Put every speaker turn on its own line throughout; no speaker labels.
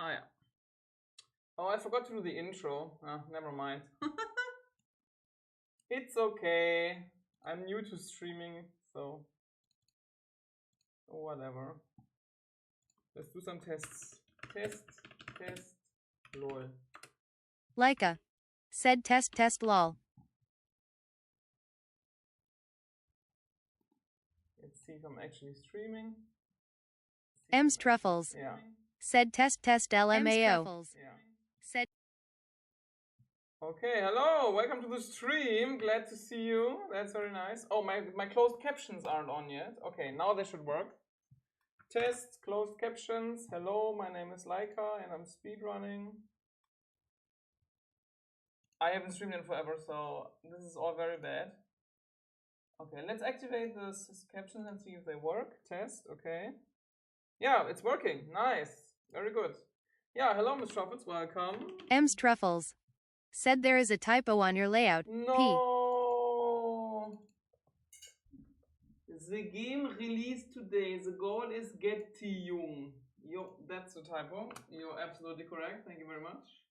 Ah, yeah. Oh, I forgot to do the intro. Never mind. It's okay. I'm new to streaming, so whatever. Let's do some tests. Test. Lol.
Leica. Said test lol.
Let's see if I'm actually streaming.
M's Truffles.
Yeah.
Said test LMAO.
Yeah.
Said.
Okay, hello, welcome to the stream. Glad to see you. That's very nice. Oh, my closed captions aren't on yet. Okay, now they should work. Test, closed captions. Hello, my name is Leica and I'm speedrunning. I haven't streamed in forever, so this is all very bad. Okay, let's activate the captions and see if they work. Test, okay. Yeah, it's working. Nice. Very good. Yeah, hello, Ms. Truffles. Welcome.
M's Truffles. Said there is a typo on your layout.
No. The game released today. The goal is get to Jung. That's the typo. You're absolutely correct. Thank you very much.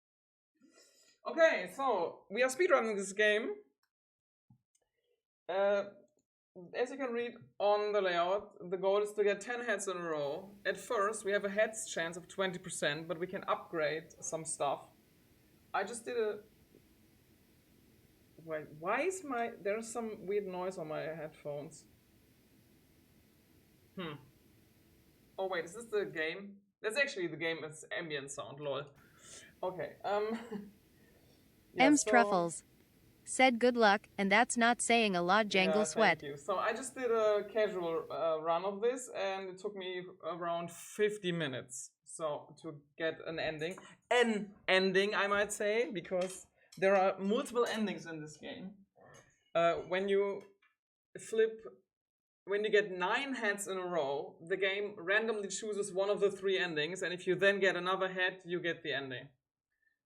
Okay, so we are speedrunning this game. As you can read on the layout, the goal is to get 10 heads in a row. At first, we have a heads chance of 20%, but we can upgrade some stuff. I just did a... Wait, why is my... There's some weird noise on my headphones. Oh wait, is this the game? That's actually the game, it's ambient sound, lol. Okay, yeah,
M's Truffles. Said good luck, and that's not saying a lot, Jangle Sweat.
Thank you. So I just did a casual run of this, and it took me around 50 minutes. So to get an ending. An ending, I might say, because there are multiple endings in this game. When you get 9 heads in a row, the game randomly chooses one of the 3 endings, and if you then get another head, you get the ending.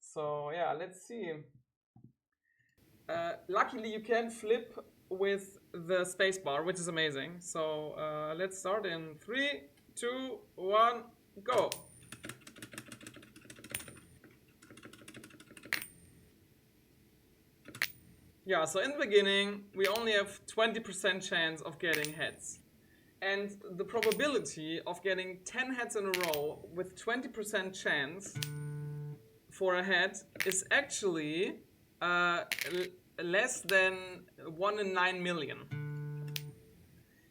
So yeah, let's see. Luckily, you can flip with the spacebar, which is amazing. So let's start in 3, 2, 1, go. Yeah, so in the beginning, we only have 20% chance of getting heads. And the probability of getting 10 heads in a row with 20% chance for a head is actually less than 1 in 9 million.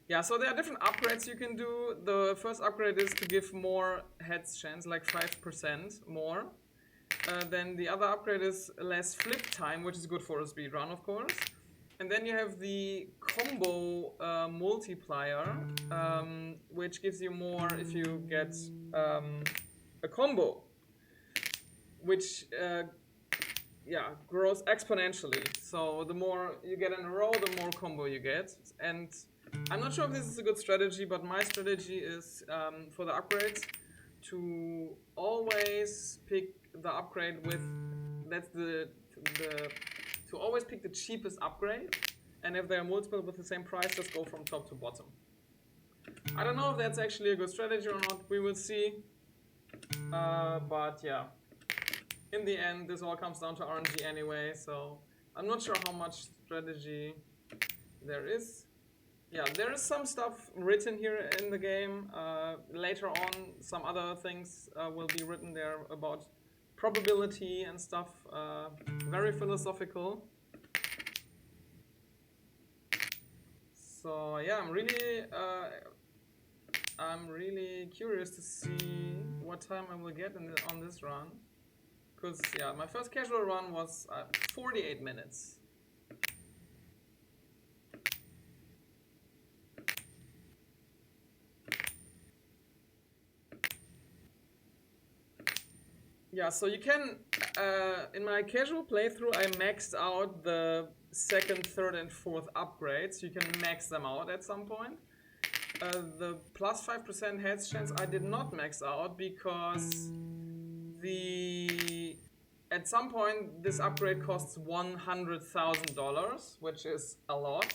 Yeah, so there are different upgrades you can do. The first upgrade is to give more heads chance, like 5% more. Then the other upgrade is less flip time, which is good for a speedrun, of course. And then you have the combo multiplier, which gives you more if you get a combo, which grows exponentially. So the more you get in a row, the more combo you get. And I'm not sure if this is a good strategy, but my strategy is for the upgrades to always pick the upgrade with to always pick the cheapest upgrade, and if there are multiple with the same price, just go from top to bottom. I don't know if that's actually a good strategy or not. We will see. But yeah, in the end, this all comes down to RNG anyway. So I'm not sure how much strategy there is. Yeah, there is some stuff written here in the game. Later on, some other things will be written there about probability and stuff. Very philosophical. So yeah, I'm really curious to see what time I will get on this run. Because yeah, my first casual run was 48 minutes. Yeah, so you can, in my casual playthrough, I maxed out the second, third, and fourth upgrades. You can max them out at some point. The plus 5% heads chance I did not max out because at some point this upgrade costs $100,000, which is a lot.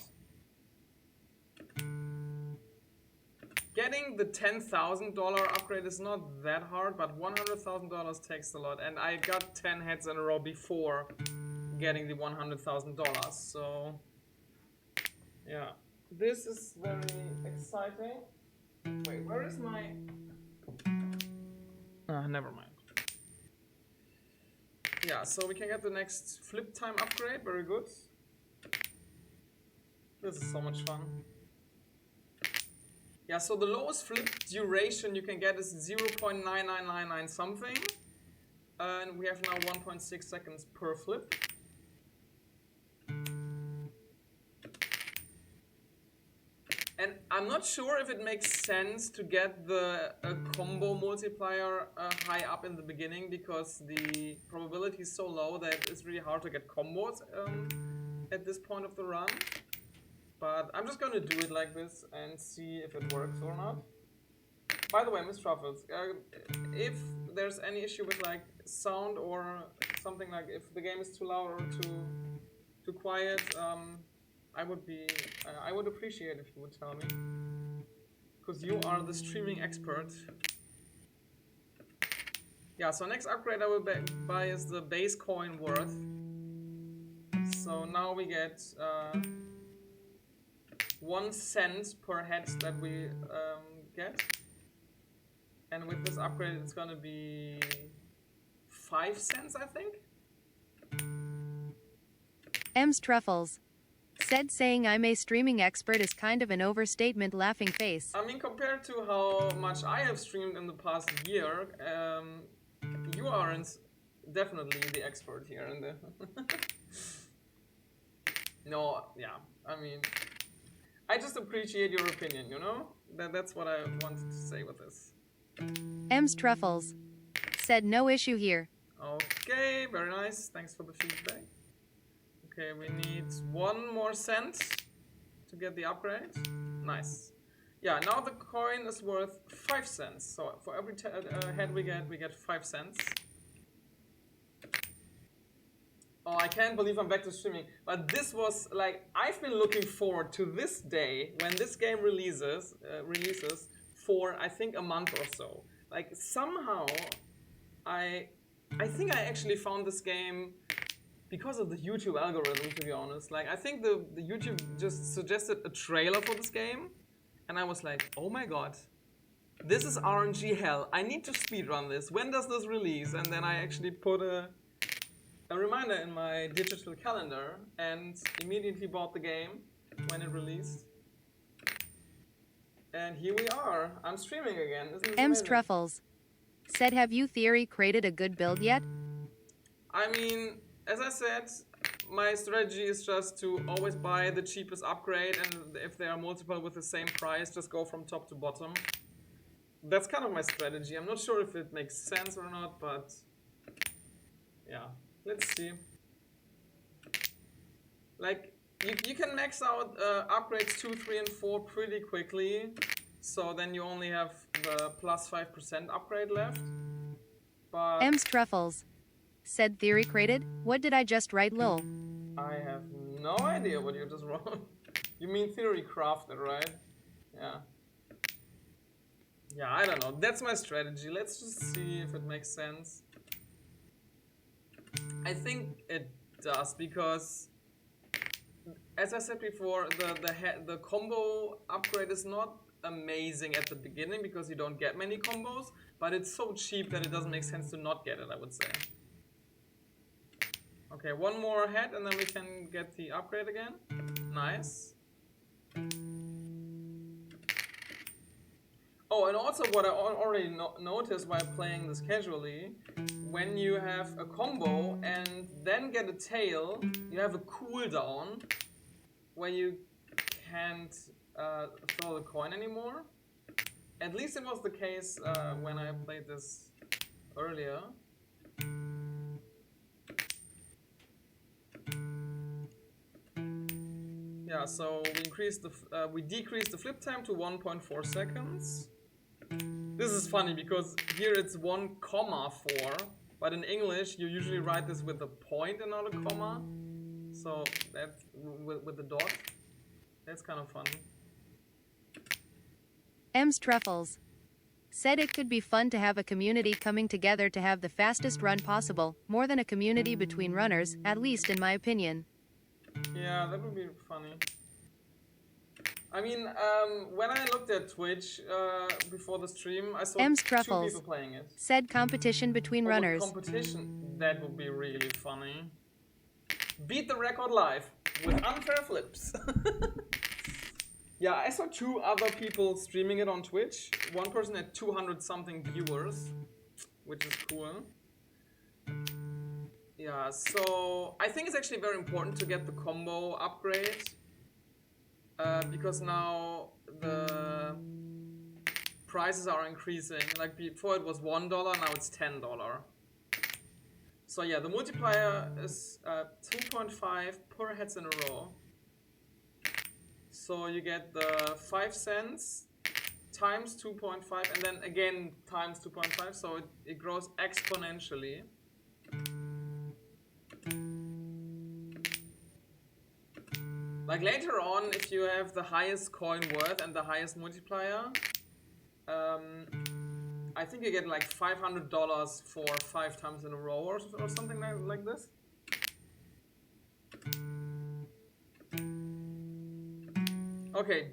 Getting the $10,000 upgrade is not that hard, but $100,000 takes a lot. And I got 10 heads in a row before getting the $100,000. So, yeah. This is very exciting. Wait, where is my... never mind. Yeah, so we can get the next flip time upgrade. Very good. This is so much fun. Yeah, so the lowest flip duration you can get is 0.9999 something. And we have now 1.6 seconds per flip. And I'm not sure if it makes sense to get the combo multiplier high up in the beginning, because the probability is so low that it's really hard to get combos at this point of the run. But I'm just going to do it like this and see if it works or not. By the way, Miss Truffles, if there's any issue with like sound or something, like if the game is too loud or too quiet, I would appreciate if you would tell me, because you are the streaming expert. Yeah, so next upgrade I will buy is the base coin worth. So now we get 1 cent per head that we get. And with this upgrade it's gonna be 5 cents, I think.
M's Truffles. Said saying I'm a streaming expert is kind of an overstatement, laughing face.
I mean, compared to how much I have streamed in the past year, you aren't definitely the expert here in the... No, yeah, I mean, I just appreciate your opinion, you know? That's what I wanted to say with this.
M's Truffles. Said no issue here.
Okay, very nice, thanks for the feedback. Okay, we need 1 more cent to get the upgrade. Nice. Yeah, now the coin is worth 5 cents. So for every head we get 5 cents. Oh, I can't believe I'm back to streaming. But this was like, I've been looking forward to this day when this game releases for I think a month or so. Like somehow I think I actually found this game because of the YouTube algorithm, to be honest. Like, I think the YouTube just suggested a trailer for this game, and I was like, oh my god, this is RNG hell. I need to speedrun this. When does this release? And then I actually put a reminder in my digital calendar and immediately bought the game when it released. And here we are. I'm streaming again. Isn't this
M's
amazing?
Truffles. Said have you theory created a good build yet?
I mean, as I said, my strategy is just to always buy the cheapest upgrade, and if they are multiple with the same price, just go from top to bottom. That's kind of my strategy. I'm not sure if it makes sense or not, but yeah, let's see. Like, you can max out upgrades 2, 3, and 4 pretty quickly, so then you only have the plus 5% upgrade left. But
M's Truffles. Said theory created? What did I just write, lol?
I have no idea what you just wrote. You mean theory crafted, right? Yeah. Yeah, I don't know. That's my strategy. Let's just see if it makes sense. I think it does, because as I said before, the combo upgrade is not amazing at the beginning because you don't get many combos, but it's so cheap that it doesn't make sense to not get it, I would say. Okay, 1 more head and then we can get the upgrade again. Nice. Oh, and also what I already noticed while playing this casually, when you have a combo and then get a tail, you have a cooldown where you can't throw the coin anymore. At least it was the case when I played this earlier. Yeah, so we decreased the flip time to 1.4 seconds. This is funny because here it's 1,4, but in English you usually write this with a point and not a comma. So that's with the dot. That's kind of funny.
M's Truffles said it could be fun to have a community coming together to have the fastest run possible, more than a community between runners, at least in my opinion.
Yeah, that would be funny. I mean, when I looked at Twitch before the stream, I saw
M's
2
Truffles
people playing it.
said competition between
Oh,
runners.
competition, that would be really funny. Beat the record live with unfair flips. Yeah, I saw 2 other people streaming it on Twitch. One person had 200 something viewers, which is cool. Yeah, so I think it's actually very important to get the combo upgrade. Because now the prices are increasing. Like before it was $1, now it's $10. So yeah, the multiplier is 2.5 per heads in a row. So you get the 5 cents times 2.5 and then again times 2.5, so it grows exponentially. Like later on, if you have the highest coin worth and the highest multiplier, I think you get like $500 for 5 times in a row or something like this. Okay,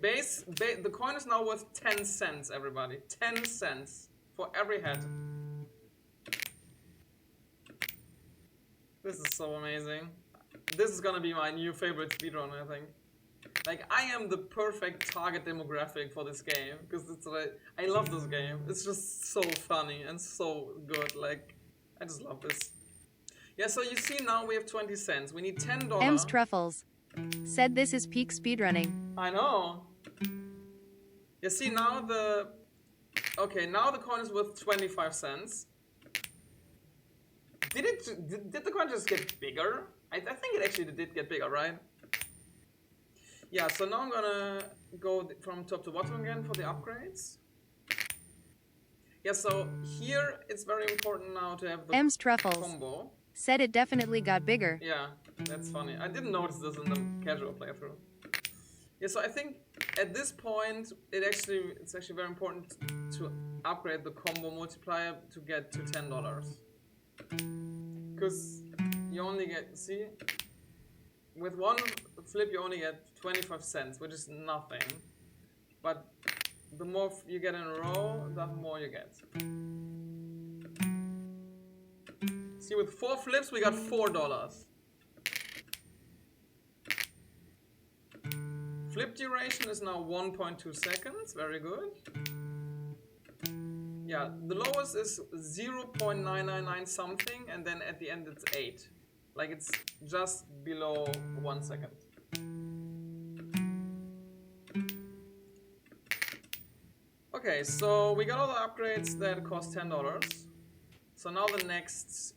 the coin is now worth 10 cents, everybody. 10 cents for every head. This is so amazing. This is gonna be my new favorite speedrun, I think. Like, I am the perfect target demographic for this game, because it's like, I love this game. It's just so funny and so good. Like, I just love this. Yeah, so you see now we have 20 cents. We need $10.
M's Truffles said this is peak speedrunning.
I know. You see now now the coin is worth 25 cents. Did the coin just get bigger? I think it actually did get bigger, right? Yeah, so now I'm gonna go from top to bottom again for the upgrades. Yeah, so here it's very important now to have the
M's Truffles
combo.
said it definitely got bigger.
Yeah, that's funny. I didn't notice this in the casual playthrough. Yeah, so I think at this point it's actually very important to upgrade the combo multiplier to get to $10. Because you only get, see, with one flip you only get 25 cents, which is nothing. But the more you get in a row, the more you get. See, with 4 flips we got $4. Flip duration is now 1.2 seconds, very good. Yeah, the lowest is 0.999 something, and then at the end it's 8. Like it's just below 1 second. Okay, so we got all the upgrades that cost $10. So now the next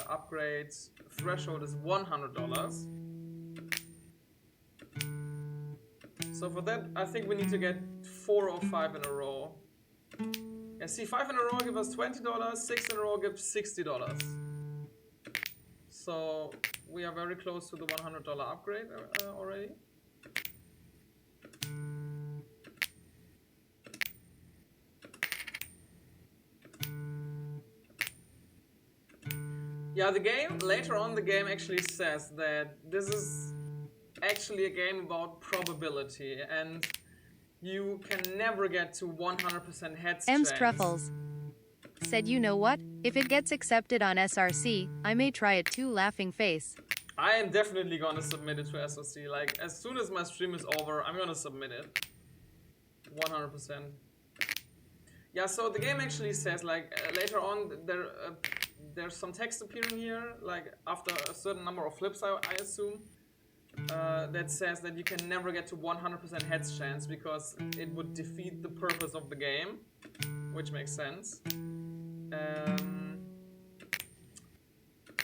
upgrade threshold is $100. So for that, I think we need to get 4 or 5 in a row. Yeah, see, 5 in a row give us $20, 6 in a row gives $60. So we are very close to the $100 upgrade already. Yeah, later on the game actually says that this is actually a game about probability and you can never get to 100% heads
M's
chance.
Truffles said, you know what? If it gets accepted on SRC, I may try it too, laughing face.
I am definitely gonna submit it to SRC. Like, as soon as my stream is over, I'm gonna submit it. 100%. Yeah, so the game actually says, like, later on, there's some text appearing here, like, after a certain number of flips, I assume, that says that you can never get to 100% heads chance because it would defeat the purpose of the game, which makes sense.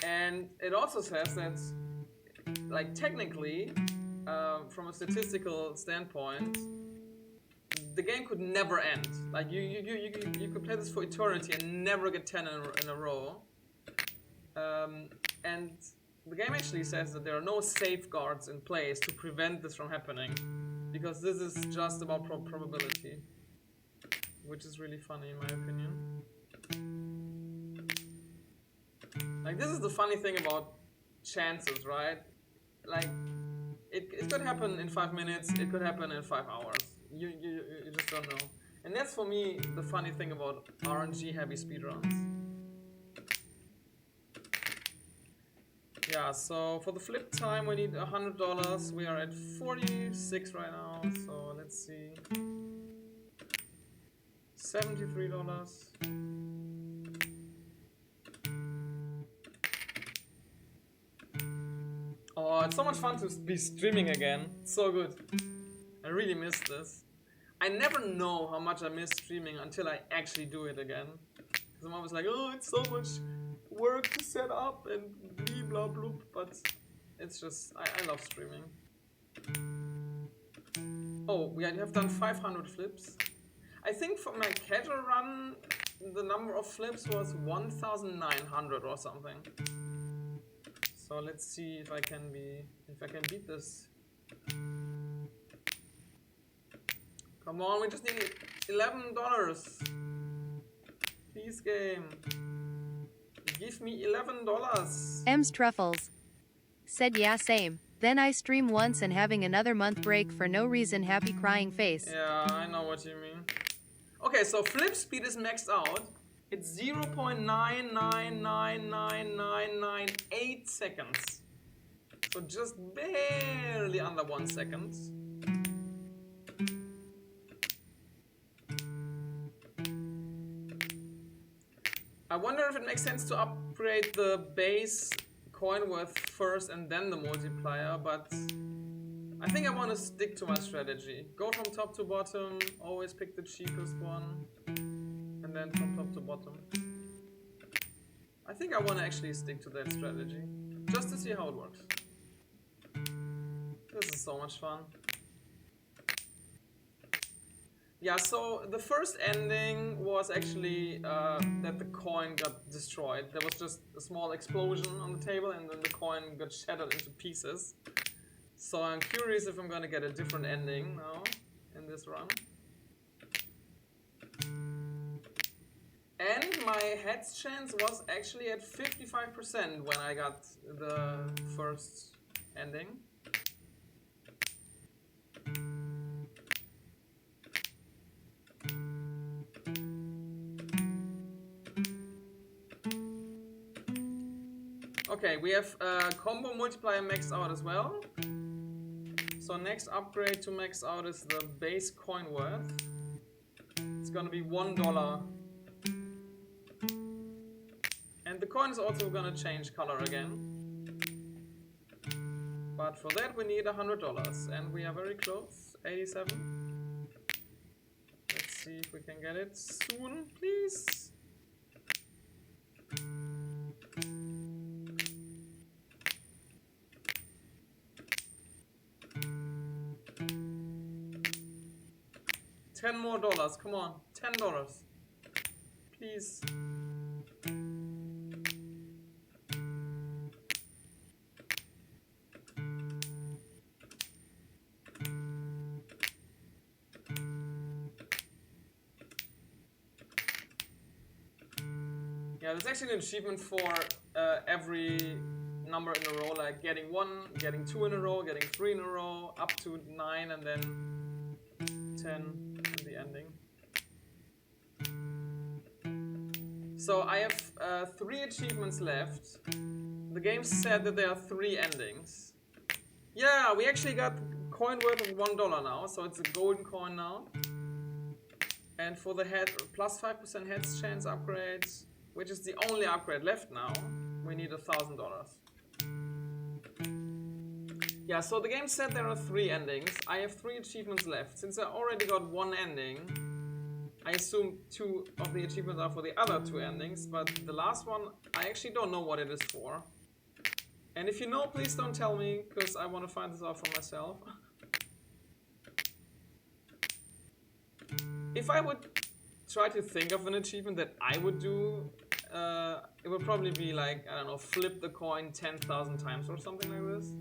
And it also says that, like, technically, from a statistical standpoint, the game could never end. Like, you could play this for eternity and never get 10 in a row. And the game actually says that there are no safeguards in place to prevent this from happening, because this is just about probability. which is really funny in my opinion. Like, this is the funny thing about chances, right? Like, it could happen in 5 minutes, it could happen in 5 hours. You just don't know. And that's for me the funny thing about RNG heavy speedruns. Yeah, so for the flip time we need $100. We are at 46 right now, so let's see. $73. Oh, it's so much fun to be streaming again. It's so good. I really miss this. I never know how much I miss streaming until I actually do it again. Because I'm always like, oh, it's so much work to set up and blah blah blah. But it's just, I love streaming. Oh, we have done 500 flips. I think for my casual run, the number of flips was 1,900 or something. So let's see if I can beat this. Come on, we just need $11. Please, game. Give me $11.
M's Truffles said yeah same. Then I stream once and having another month break for no reason, happy crying face.
Yeah, I know what you mean. Okay, so flip speed is maxed out. It's 0.99999998 seconds. So just barely under 1 second. I wonder if it makes sense to upgrade the base coin worth first and then the multiplier, but I think I want to stick to my strategy. Go from top to bottom, always pick the cheapest one, and then from top to bottom. I think I want to actually stick to that strategy, just to see how it works. This is so much fun. Yeah, so the first ending was actually that the coin got destroyed. There was just a small explosion on the table and then the coin got shattered into pieces. So I'm curious if I'm gonna get a different ending now in this run. And my heads chance was actually at 55% when I got the first ending. Okay, we have combo multiplier maxed out as well. So next upgrade to max out is the base coin worth. It's gonna be $1. And the coin is also gonna change color again. But for that we need $100 and we are very close, 87. Let's see if we can get it soon, please. $10 more, come on, $10, please. Yeah, there's actually an achievement for every number in a row, like getting 1, getting 2 in a row, getting 3 in a row, up to 9 and then 10 in the ending. So I have 3 achievements left. The game said that there are 3 endings. Yeah, we actually got coin worth of $1 now, so it's a golden coin now. And for the head plus 5% heads chance upgrade, which is the only upgrade left now, we need $1,000. Yeah, so the game said there are 3 endings. I have 3 achievements left. Since I already got 1 ending, I assume 2 of the achievements are for the other 2 endings, but the last one, I actually don't know what it is for. And if you know, please don't tell me, because I want to find this out for myself. If I would try to think of an achievement that I would do, it would probably be like, I don't know, flip the coin 10,000 times or something like this.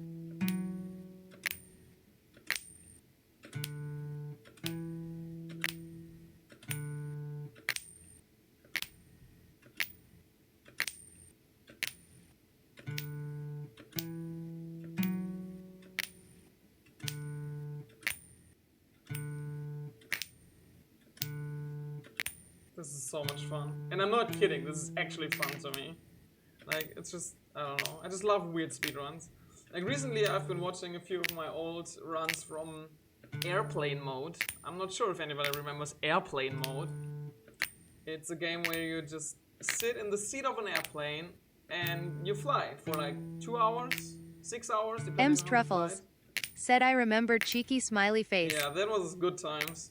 This is so much fun. And I'm not kidding, this is actually fun to me. Like, it's just, I don't know. I just love weird speedruns. Like, recently I've been watching a few of my old runs from airplane mode. I'm not sure if anybody remembers airplane mode. It's a game where you just sit in the seat of an airplane and you fly for like 2 hours, 6 hours, depending
M's
on
Truffles
the flight.
said I remember cheeky smiley face.
Yeah, that was good times.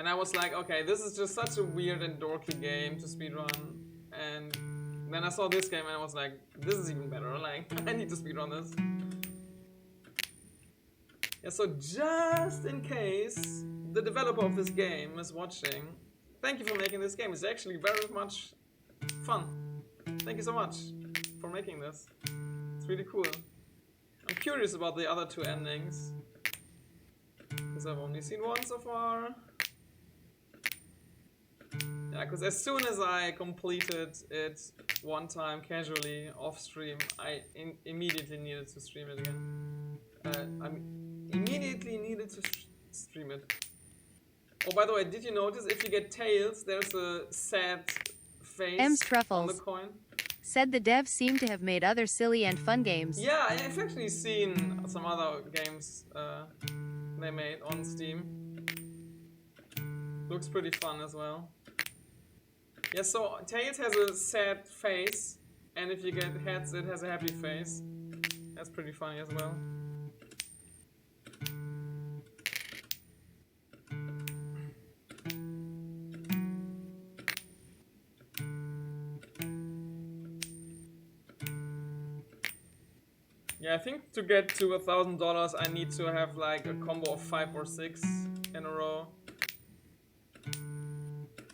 And I was like, okay, this is just such a weird and dorky game to speedrun. And then I saw this game and I was like, this is even better. Like, I need to speedrun this. Yeah, so just in case the developer of this game is watching, thank you for making this game. It's actually very much fun. Thank you so much for making this. It's really cool. I'm curious about the other two endings, because I've only seen one so far. Yeah, because as soon as I completed it one time casually off stream, I immediately needed to stream it again. I immediately needed to stream it. Oh, by the way, did you notice if you get tails, there's a sad face
M's
on the
Truffles
coin?
said the devs seem to have made other silly and fun games.
Yeah, I've actually seen some other games they made on Steam. Looks pretty fun as well. Yeah, so Tails has a sad face, and if you get heads, it has a happy face. That's pretty funny as well. Yeah, I think to get to $1,000, I need to have like a combo of 5 or 6 in a row.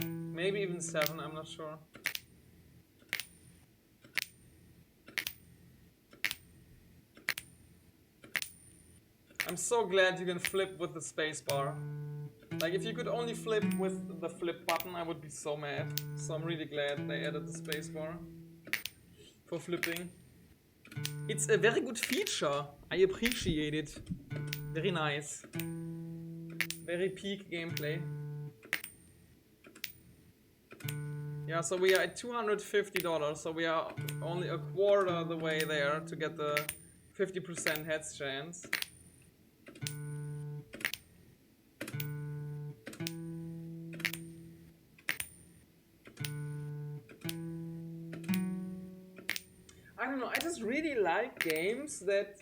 Maybe even 7, I'm not sure. I'm so glad you can flip with the spacebar. Like, if you could only flip with the flip button, I would be so mad. So I'm really glad they added the spacebar for flipping. It's a very good feature. I appreciate it. Very nice. Very peak gameplay. Yeah, so we are at $250, so we are only a quarter of the way there to get the 50% heads chance. I don't know, I just really like games that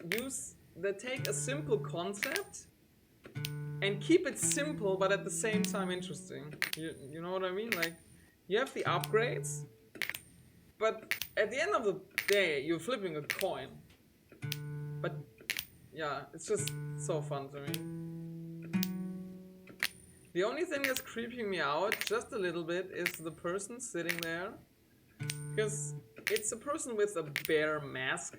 take a simple concept and keep it simple but at the same time interesting. You know what I mean? Like, you have the upgrades, but at the end of the day, you're flipping a coin. But yeah, it's just so fun to me. The only thing that's creeping me out just a little bit is the person sitting there. Because it's a person with a bear mask.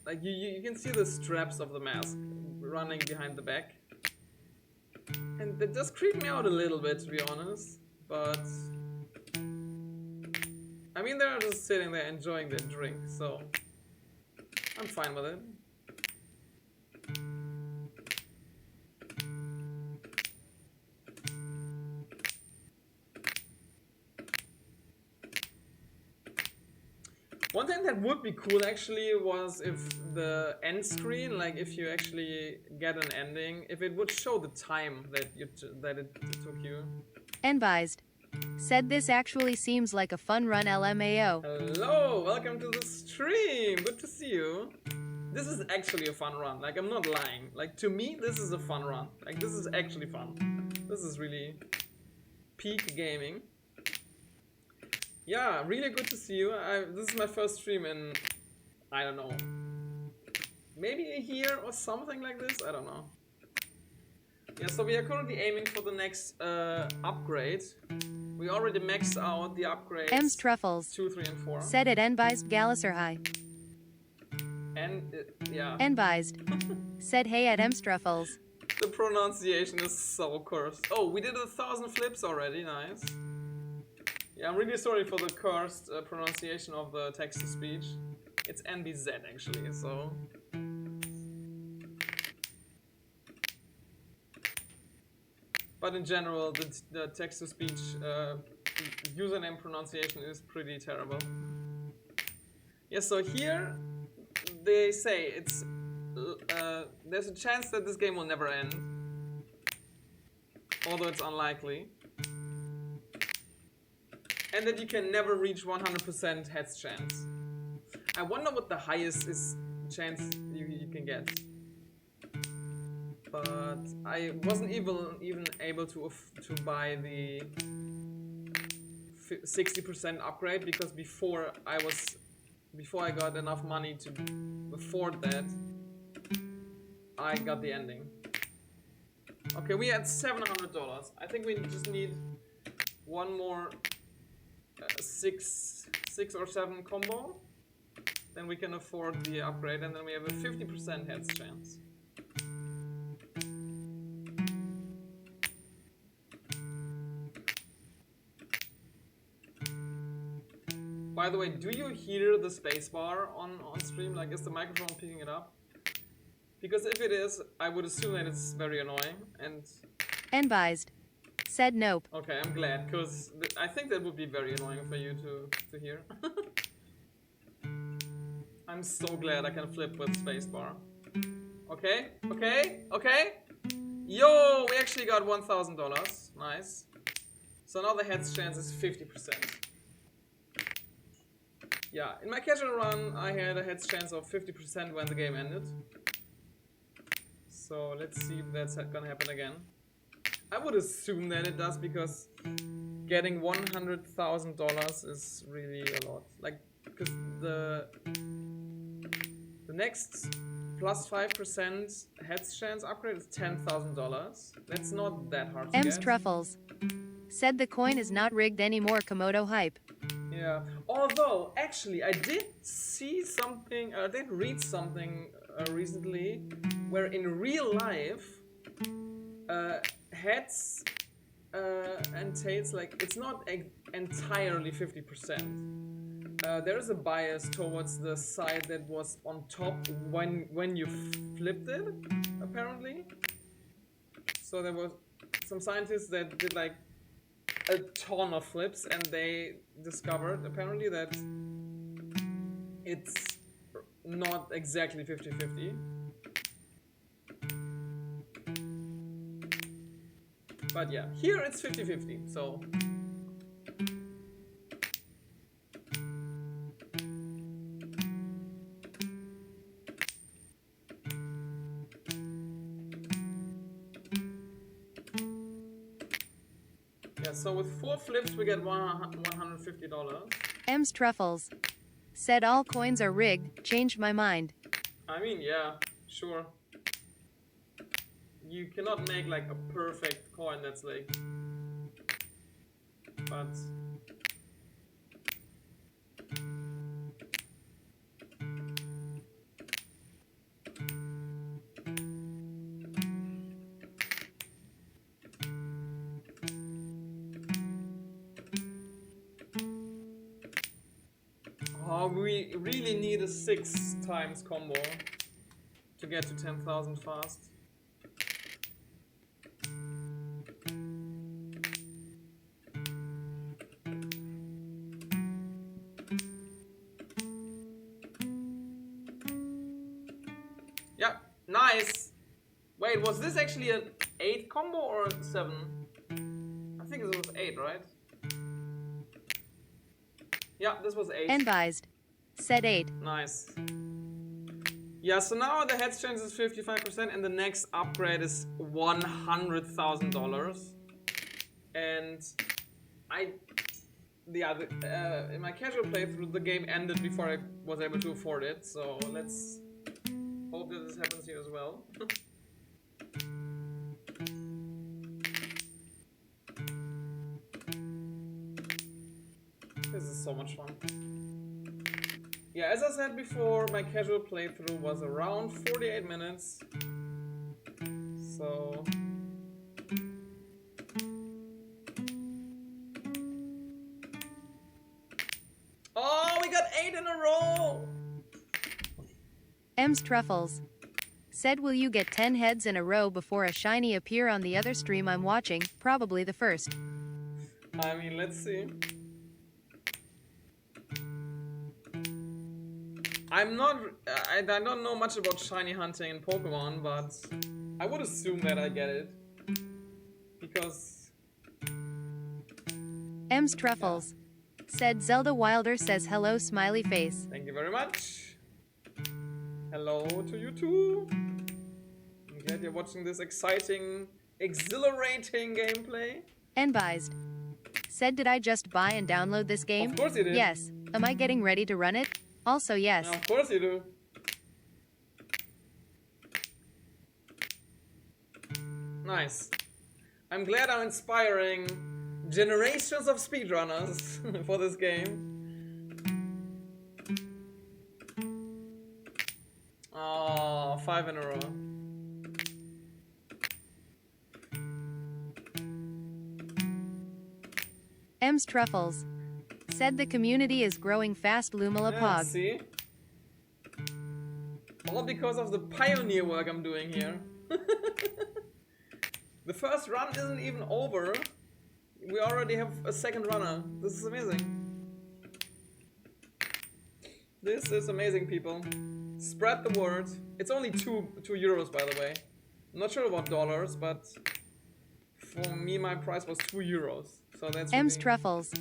Like, you can see the straps of the mask running behind the back. And that does creep me out a little bit, to be honest. But I mean, they're just sitting there enjoying their drink, so I'm fine with it. One thing that would be cool actually was if the end screen, like if you actually get an ending, if it would show the time that it took you.
enbyzee said this actually seems like a fun run LMAO.
Hello, welcome to the stream. Good to see you. This is actually a fun run. Like, I'm not lying. Like, to me, this is a fun run. Like, this is actually fun. This is really peak gaming. Yeah, really good to see you. This is my first stream in, I don't know, maybe a year or something like this. I don't know. Yeah, so we are currently aiming for the next upgrade. We already maxed out the upgrades.
M's Truffles
2, 3, and 4.
said at enbyzee Galliser High.
And yeah.
Enbyzed said hey at M's Truffles.
The pronunciation is so cursed. Oh, we did 1,000 flips already. Nice. Yeah, I'm really sorry for the cursed pronunciation of the text-to-speech. It's enbyzee actually, so... But in general, the text-to-speech username pronunciation is pretty terrible. Yeah, so here they say it's there's a chance that this game will never end, although it's unlikely, and that you can never reach 100% heads chance. I wonder what the highest chance you can get. But I wasn't even able to buy the 60% upgrade, because before I got enough money to afford that, I got the ending. Okay, we had $700. I think we just need one more six or seven combo. Then we can afford the upgrade, and then we have a 50% heads chance. By the way, do you hear the spacebar on stream? Like, is the microphone picking it up? Because if it is, I would assume that it's very annoying. And
enbyzee said nope.
Okay, I'm glad, because I think that would be very annoying for you to hear. I'm so glad I can flip with spacebar. Okay, okay, okay. Yo, we actually got $1,000. Nice. So now the heads chance is 50%. Yeah, in my casual run, I had a heads chance of 50% when the game ended. So let's see if that's gonna happen again. I would assume that it does, because getting $100,000 is really a lot. Like, because the next plus 5% heads chance upgrade is $10,000. That's not that hard to get.
Truffles said the coin is not rigged anymore. Komodo hype.
Yeah, although actually I did see something, I did read something recently, where in real life heads and tails, like, it's not entirely 50%. There is a bias towards the side that was on top when you flipped it, apparently. So there was some scientists that did like a ton of flips, and they discovered apparently that it's not exactly 50-50. But yeah, here it's 50-50, so yeah, so with 4 flips we get $150.
Truffles said all coins are rigged. Changed my mind.
I mean, yeah, sure. You cannot make like a perfect coin that's like, but oh, we really need a 6 times combo to get to 10,000 fast. Yeah, nice. Wait, was this actually an 8 combo or a 7? I think it was 8, right? Yeah, this was 8.
Enbyzee said 8.
Nice. Yeah, so now the heads chance is 55%, and the next upgrade is $100,000. And in my casual playthrough, the game ended before I was able to afford it. So let's hope that this happens here as well. This is so much fun. Yeah, as I said before, my casual playthrough was around 48 minutes. So oh, we got 8 in a row!
Truffles Said, will you get 10 heads in a row before a shiny appear on the other stream I'm watching? Probably the first.
I mean, let's see. I'm not... I don't know much about shiny hunting in Pokemon, but I would assume that I get it. Because...
M's Truffles. Said Zelda Wilder says hello smiley face.
Thank you very much. Hello to you too. I'm glad you're watching this exciting, exhilarating gameplay.
Enbyzee. Said, did I just buy and download this game?
Of course you did.
Yes. Am I getting ready to run it? Also yes.
Of course you do. Nice. I'm glad I'm inspiring generations of speedrunners for this game. Oh, 5 in a row.
M's Truffles. Said the community is growing fast Lumala
Yeah,
Pog.
see? All because of the pioneer work I'm doing here. The first run isn't even over. We already have a second runner. This is amazing. This is amazing, people. Spread the word. It's only 2 euros, by the way. I'm not sure about dollars, but for me, my price was 2 euros. So that's
M's
really...
Truffles.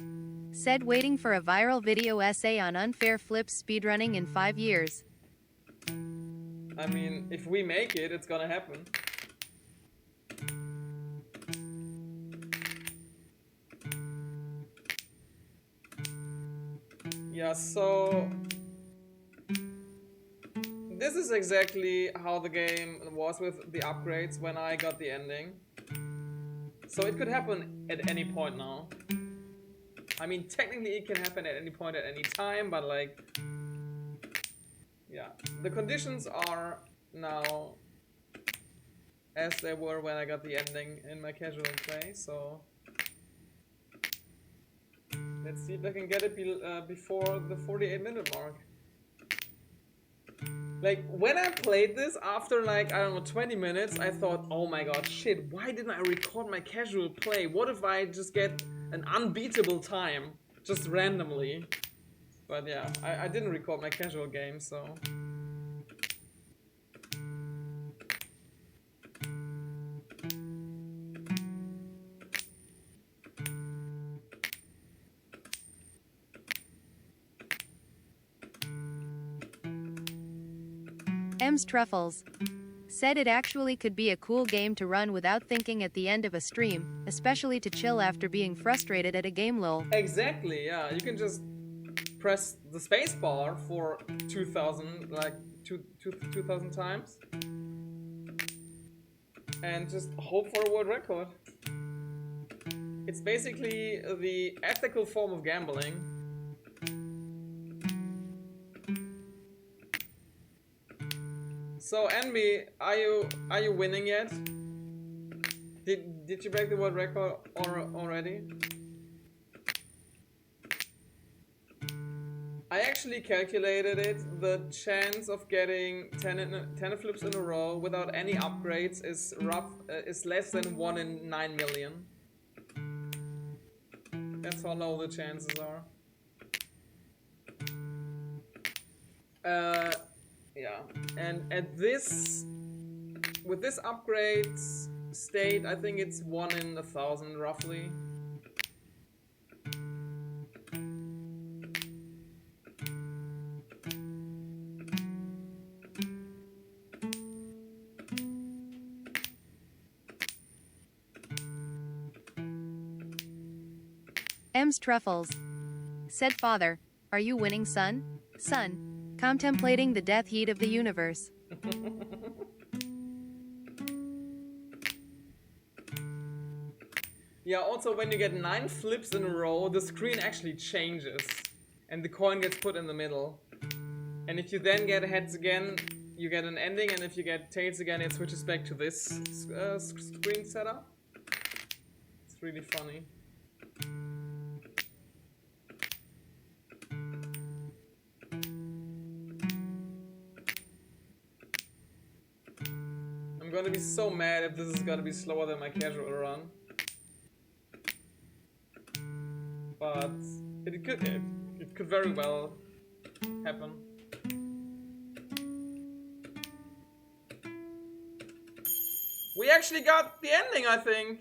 Said, waiting for a viral video essay on unfair flips speedrunning in 5 years.
I mean, if we make it, it's gonna happen. Yeah, so this is exactly how the game was with the upgrades when I got the ending. So it could happen at any point now. I mean, technically it can happen at any point at any time, but like, yeah, the conditions are now as they were when I got the ending in my casual play, so let's see if I can get it before the 48-minute mark. Like, when I played this, after like, I don't know, 20 minutes, I thought, oh my god, shit, why didn't I record my casual play? What if I just get an unbeatable time, just randomly? But yeah, I didn't record my casual game, so...
M's Truffles. Said it actually could be a cool game to run without thinking at the end of a stream, especially to chill after being frustrated at a game lol.
Exactly, yeah, you can just press the space bar for 2,000, like 2,000 times. And just hope for a world record. It's basically the ethical form of gambling. So Envy, are you winning yet? Did you break the world record already? I actually calculated it. The chance of getting 10 flips in a row without any upgrades is less than 1 in 9 million. That's how low the chances are. Yeah, and with this upgrade state, I think it's 1 in 1,000 roughly.
M's Truffles. Said father, are you winning, son? Son. Contemplating the death heat of the universe.
Yeah, also when you get 9 flips in a row, the screen actually changes. And the coin gets put in the middle. And if you then get heads again, you get an ending, and if you get tails again, it switches back to this screen setup. It's really funny. gonna be so mad if this is gonna be slower than my casual run. But it could very well happen. We actually got the ending, I think.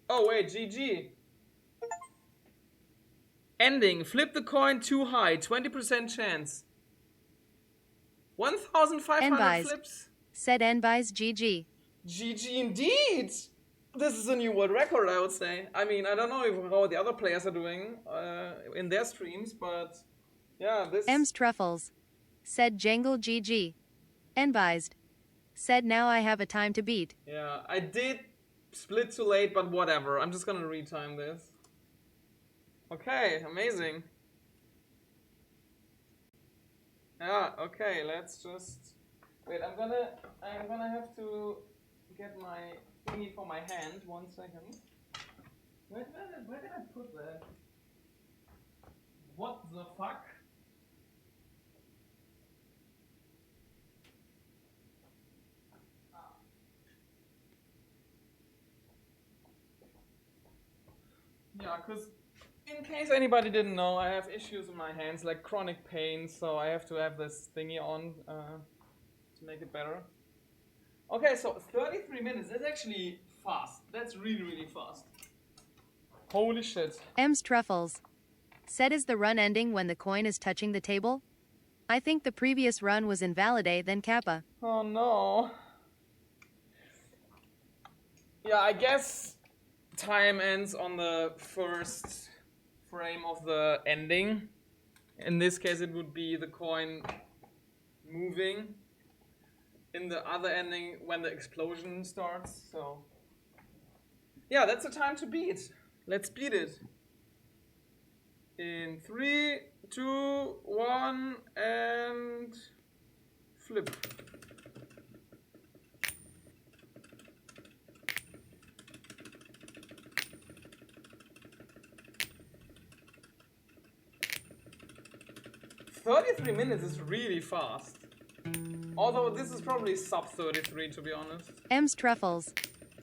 Oh wait, GG. Ending. Flip the coin too high. 20% chance. 1,500
Enbyzee.
flips.
Said enbyzee GG.
GG indeed. This is a new world record, I would say. I mean, I don't know how the other players are doing in their streams, but yeah, this.
M's Truffles. Said Jangle GG. Enbyzed. Said now I have a time to beat.
Yeah, I did split too late, but whatever. I'm just gonna retime this. Okay, amazing. Yeah, okay, let's just wait. I'm gonna have to get my thingy for my hand. 1 second. Where did I put that? What the fuck? Yeah, because in case anybody didn't know, I have issues in my hands, like chronic pain, so I have to have this thingy on to make it better. Okay, so 33 minutes, that's actually fast. That's really, really fast. Holy shit.
M's Truffles. Said is the run ending when the coin is touching the table? I think the previous run was invalidate then Kappa.
Oh no. Yeah, I guess time ends on the first frame of the ending. In this case it would be the coin moving. In the other ending when the explosion starts, so yeah, that's the time to beat. Let's beat it. In 3, 2, 1, and flip. $33 minutes is really fast. Although this is probably sub 33 to be honest.
M's Truffles.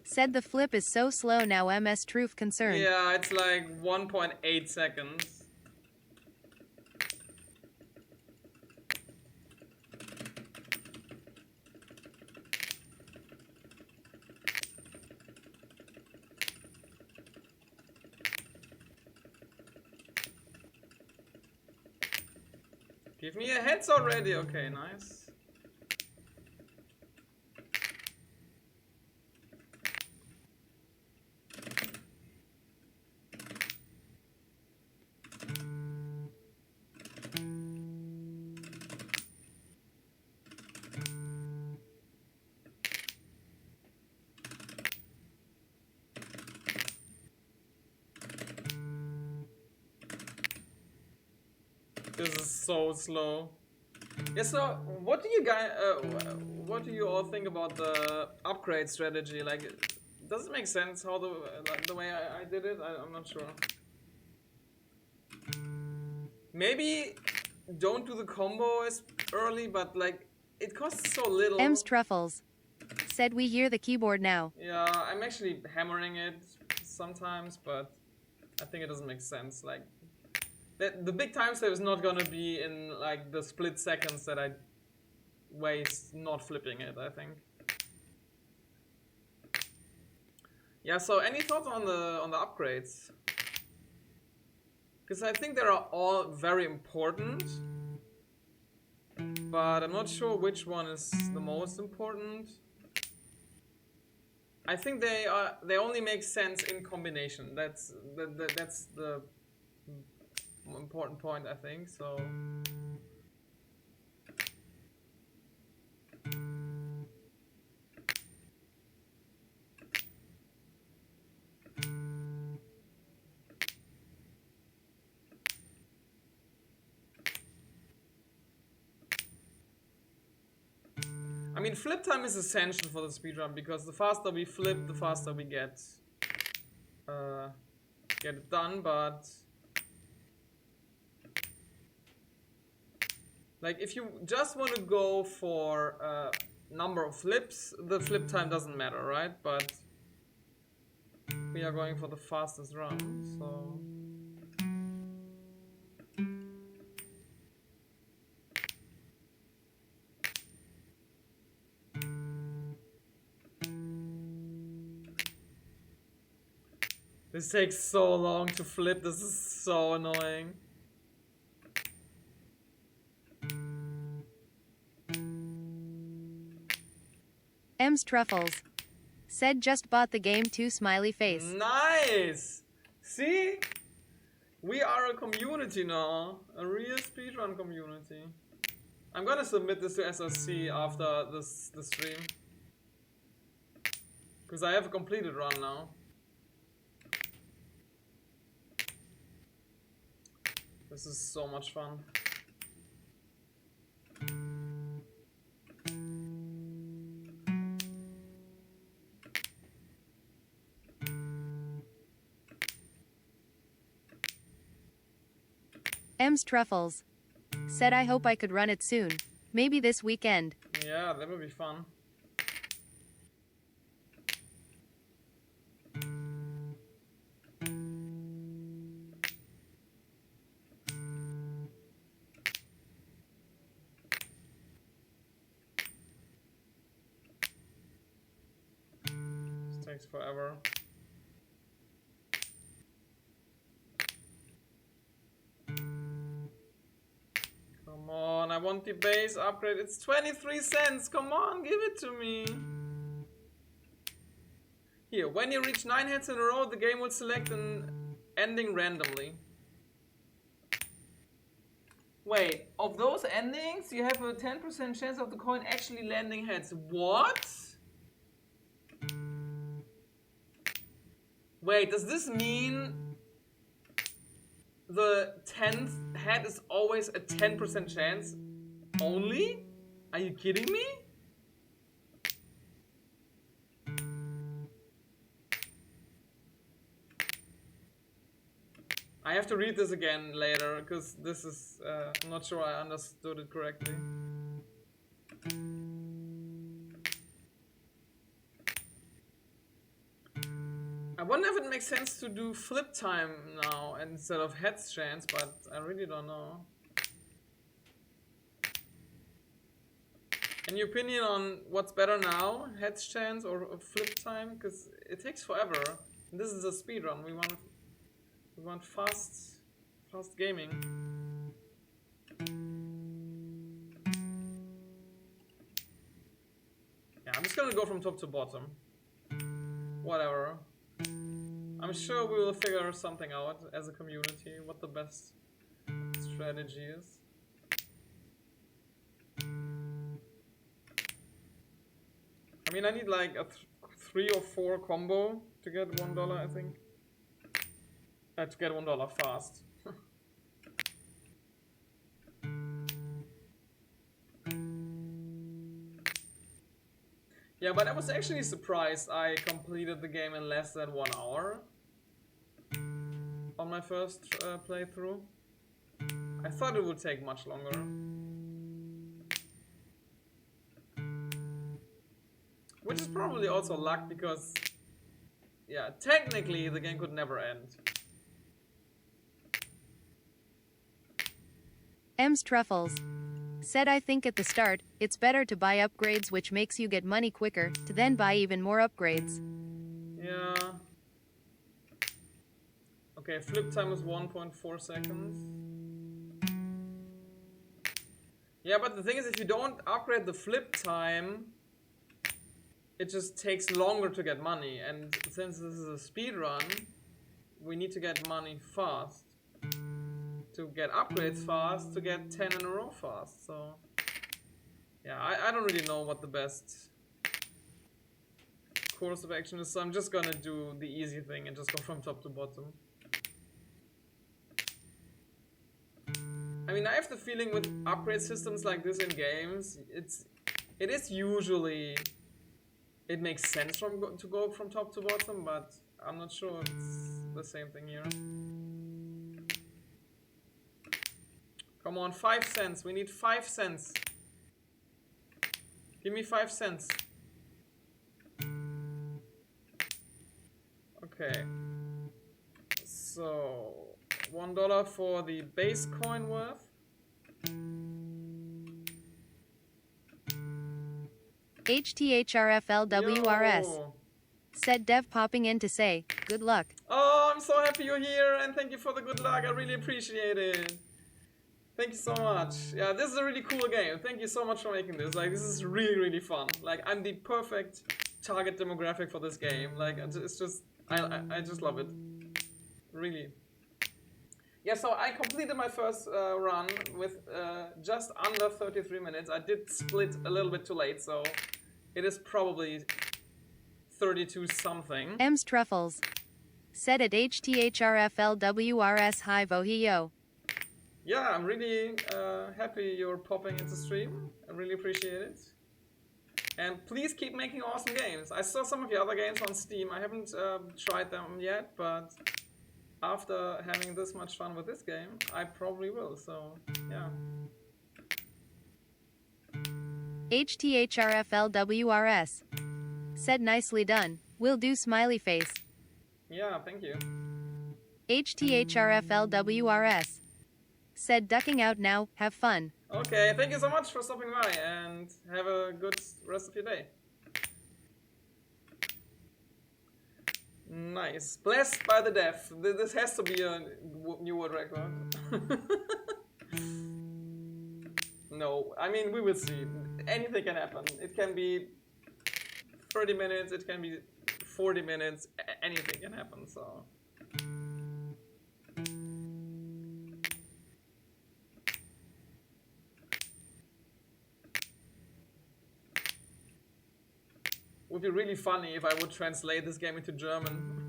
Said the flip is so slow now MS Truth concerned.
Yeah, it's like 1.8 seconds. Give me a heads already. Okay, nice. This is so slow. Yeah, so what do you all think about the upgrade strategy? Like, does it make sense how the way I did it? I'm not sure. Maybe don't do the combo as early, but like it costs so little.
M's Truffles. Said we hear the keyboard now.
Yeah, I'm actually hammering it sometimes, but I think it doesn't make sense. Like, the big time save is not gonna be in like the split seconds that I waste not flipping it, I think. Yeah, so any thoughts on the upgrades? Because I think they are all very important, but I'm not sure which one is the most important. I think they only make sense in combination. That's the important point, I think. So I mean, flip time is essential for the speedrun because the faster we flip, the faster we get it done. But like, if you just want to go for number of flips, the flip time doesn't matter, right? But we are going for the fastest run, so... This takes so long to flip, this is so annoying.
M's Truffles said just bought the game too, smiley face.
Nice! See? We are a community now. A real speedrun community. I'm gonna submit this to SRC after the stream. Because I have a completed run now. This is so much fun.
M's Truffles said I hope I could run it soon. Maybe this weekend.
Yeah, that would be fun. This takes forever. Come on, I want the base upgrade. It's 23 cents. Come on, give it to me. Here, when you reach 9 hits in a row, the game will select an ending randomly. Wait, of those endings, you have a 10% chance of the coin actually landing heads. What? Wait, does this mean the 10th head is always a 10% chance only? Are you kidding me? I have to read this again later because this is, I'm not sure I understood it correctly. I wonder if it makes sense to do flip time now instead of heads chance, but I really don't know. Any opinion on what's better now, heads chance or flip time? Because it takes forever. And this is a speed run. We want fast gaming. Yeah, I'm just gonna go from top to bottom. Whatever. I'm sure we will figure something out as a community, what the best strategy is. I mean, I need like a 3 or 4 combo to get $1, I think. To get $1 fast. Yeah, but I was actually surprised I completed the game in less than 1 hour on my first playthrough. I thought it would take much longer. Which is probably also luck because, yeah, technically the game could never end.
M's Truffles said I think at the start, it's better to buy upgrades which makes you get money quicker, to then buy even more upgrades.
Yeah. Okay, flip time is 1.4 seconds. Yeah, but the thing is, if you don't upgrade the flip time, it just takes longer to get money. And since this is a speed run, we need to get money fast. To get upgrades fast, to get 10 in a row fast. So, yeah, I don't really know what the best course of action is. So I'm just gonna do the easy thing and just go from top to bottom. I mean, I have the feeling with upgrade systems like this in games, it is usually, it makes sense to go from top to bottom, but I'm not sure it's the same thing here. Come on, 5 cents. We need 5 cents. Give me 5 cents. Okay. So $1 for the base coin worth.
HTHRFLWRS.
Yo.
Said Dev popping in to say, good luck.
Oh, I'm so happy you're here and thank you for the good luck. I really appreciate it. Thank you so much. Yeah, this is a really cool game. Thank you so much for making this. Like, this is really, really fun. Like, I'm the perfect target demographic for this game. Like, it's just, I just love it. Really. Yeah, so I completed my first run with just under 33 minutes. I did split a little bit too late, so it is probably 32 something.
M's Truffles. Said at HTHRFLWRS hi Vohio.
Yeah, I'm really happy you're popping into stream. I really appreciate it. And please keep making awesome games. I saw some of your other games on Steam. I haven't tried them yet, but after having this much fun with this game, I probably will. So, yeah.
HTHRFLWRS. Said nicely done. Will do smiley face.
Yeah, thank you.
HTHRFLWRS. Said ducking out now, have fun.
Okay, thank you so much for stopping by and have a good rest of your day. Nice. Blessed by the deaf. This has to be a new world record. No, I mean, we will see. Anything can happen. It can be 30 minutes, it can be 40 minutes, anything can happen, so. Would be really funny if I would translate this game into German.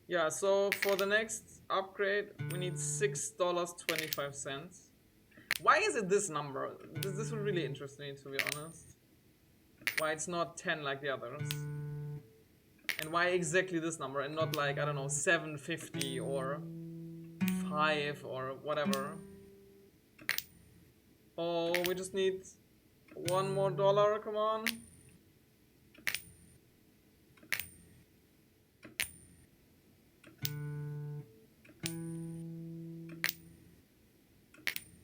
Yeah, so for the next upgrade, we need $6.25. Why is it this number? This would really interest me, to be honest. Why it's not 10 like the others. And why exactly this number and not like, I don't know, 750 or 5 or whatever. Oh, we just need $1 more, come on.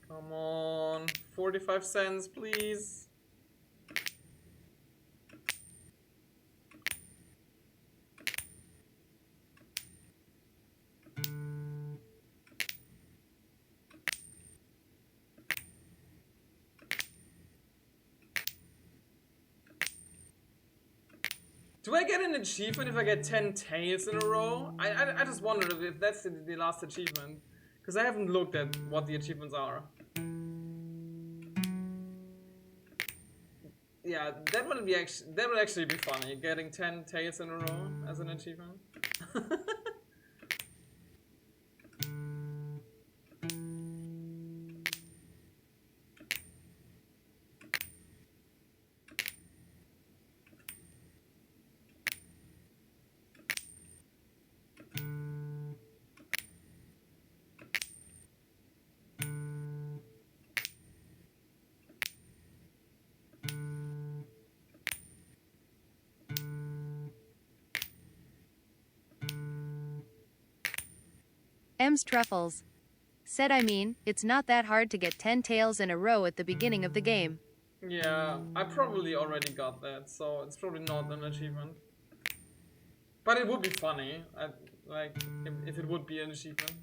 Come on, 45 cents, please. Do I get an achievement if I get 10 tails in a row? I just wondered if that's the last achievement. Because I haven't looked at what the achievements are. Yeah, that would actually be funny, getting 10 tails in a row as an achievement.
M's Truffles. Said I mean, it's not that hard to get 10 tails in a row at the beginning of the game.
Yeah, I probably already got that, so it's probably not an achievement. But it would be funny, like, if it would be an achievement.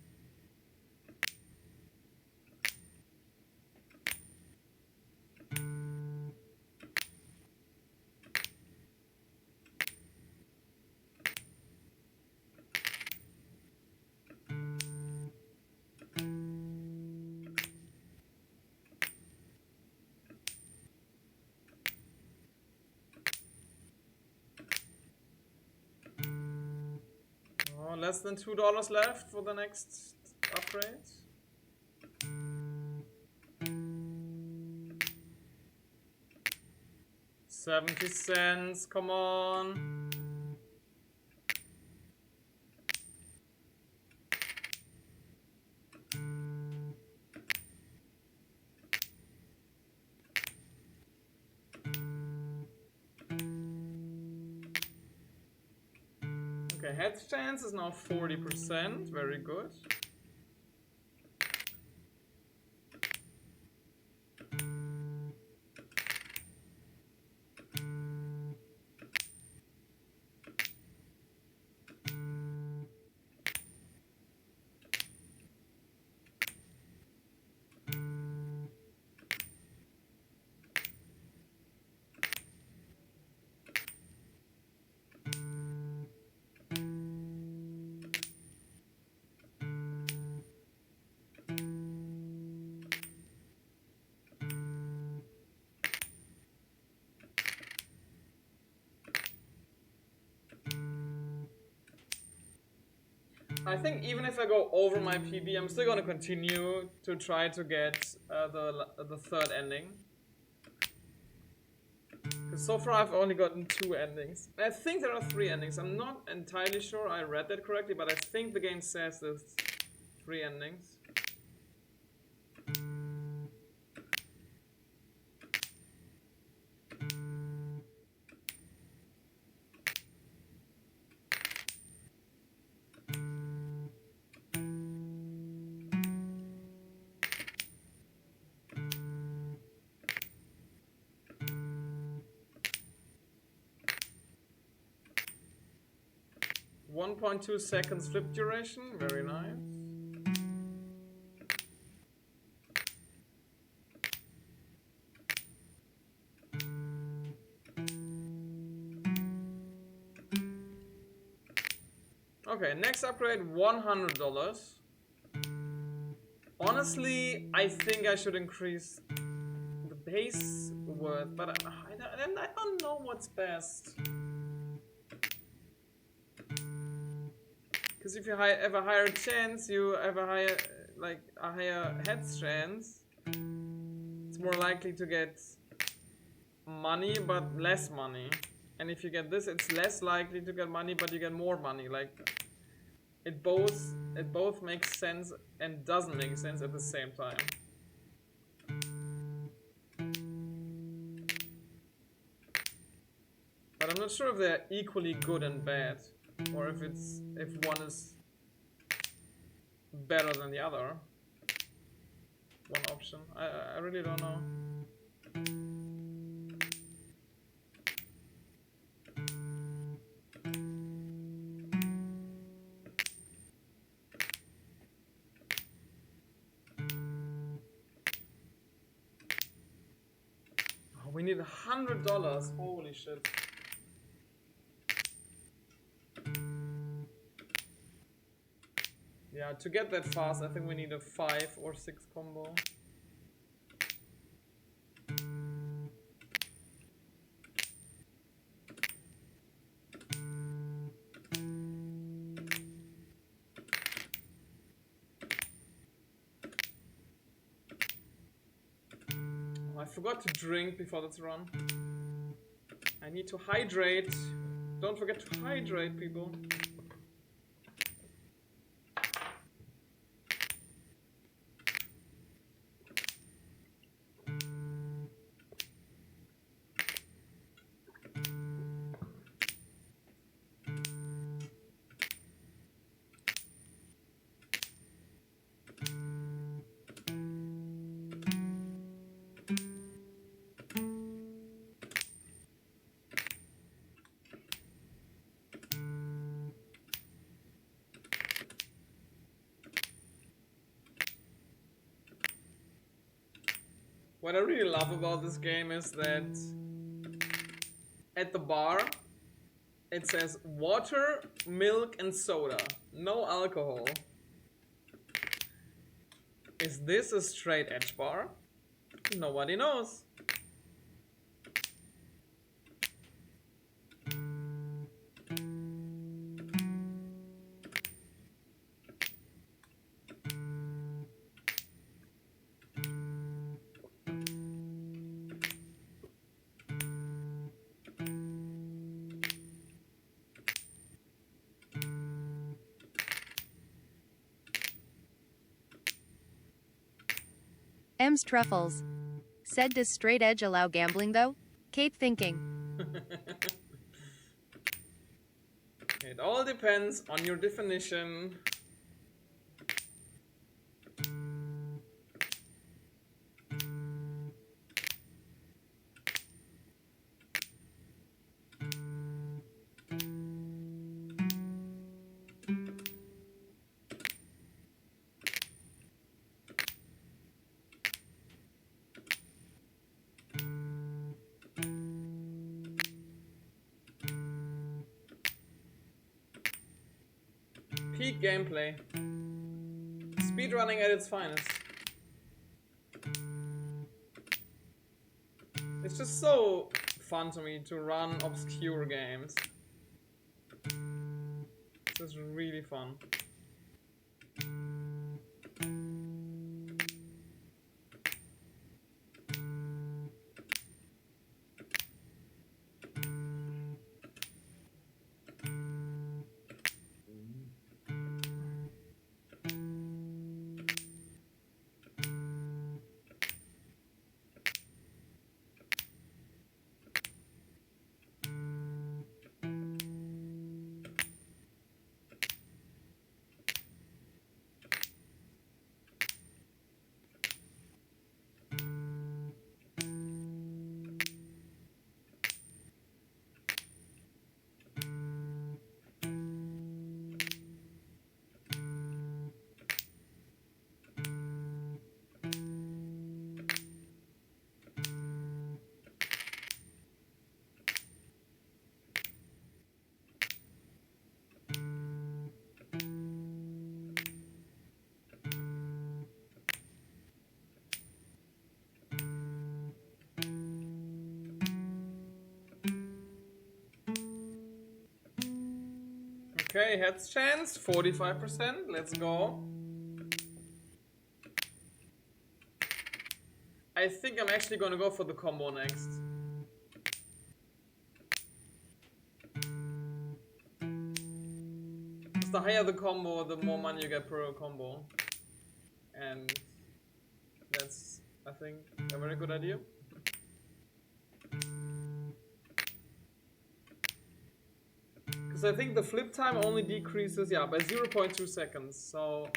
Oh, less than $2 left for the next upgrade. $0.70, come on. Okay, heads chance is now 40%. Very good. I think even if I go over my PB, I'm still gonna continue to try to get the third ending. Because so far I've only gotten 2 endings. I think there are 3 endings. I'm not entirely sure I read that correctly, but I think the game says there's 3 endings. .2 seconds flip duration, very nice. Okay, next upgrade, $100. Honestly, I think I should increase the base worth, but I don't know what's best. Because if you have a higher chance, you have a higher heads chance. It's more likely to get money, but less money. And if you get this, it's less likely to get money, but you get more money. Like it both makes sense and doesn't make sense at the same time. But I'm not sure if they're equally good and bad, or if one is better than the other. One option. I really don't know. Oh, we need $100. Holy shit. Yeah, to get that fast, I think we need a 5 or 6 combo. Oh, I forgot to drink before this run. I need to hydrate. Don't forget to hydrate, people. What I really love about this game is that at the bar it says water, milk, and soda. No alcohol. Is this a straight edge bar? Nobody knows.
M's Truffles. Said, does straight edge allow gambling though? Kate thinking.
It all depends on your definition. Peak gameplay. Speedrunning at its finest. It's just so fun to me to run obscure games. This is really fun. Okay, heads chance, 45%. Let's go. I think I'm actually gonna go for the combo next. Because the higher the combo, the more money you get per combo. And that's, I think, a very good idea. Because I think the flip time only decreases, yeah, by 0.2 seconds. So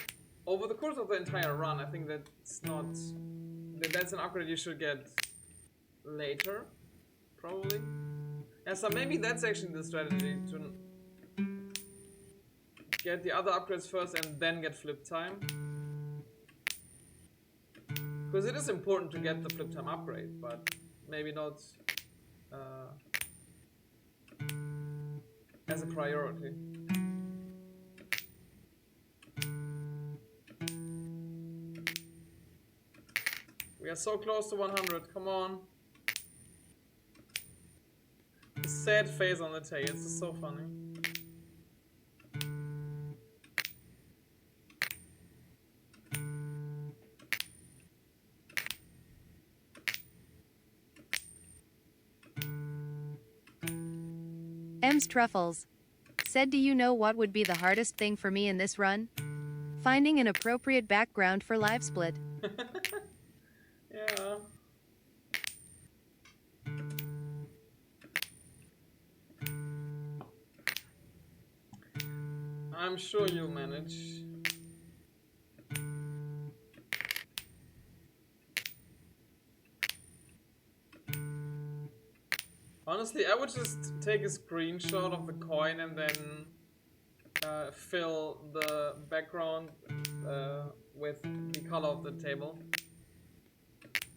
over the course of the entire run, I think that's not, that's an upgrade you should get later, probably. Yeah, so maybe that's actually the strategy, to get the other upgrades first and then get flip time. Because it is important to get the flip time upgrade, but maybe not as a priority. We are so close to 100, come on. The sad face on the tail, it's just so funny.
M's Truffles said, do you know what would be the hardest thing for me in this run? Finding an appropriate background for live split.
Yeah. I'm sure you'll manage. Honestly, I would just take a screenshot of the coin and then fill the background with the color of the table.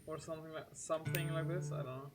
Or something like this, I don't know.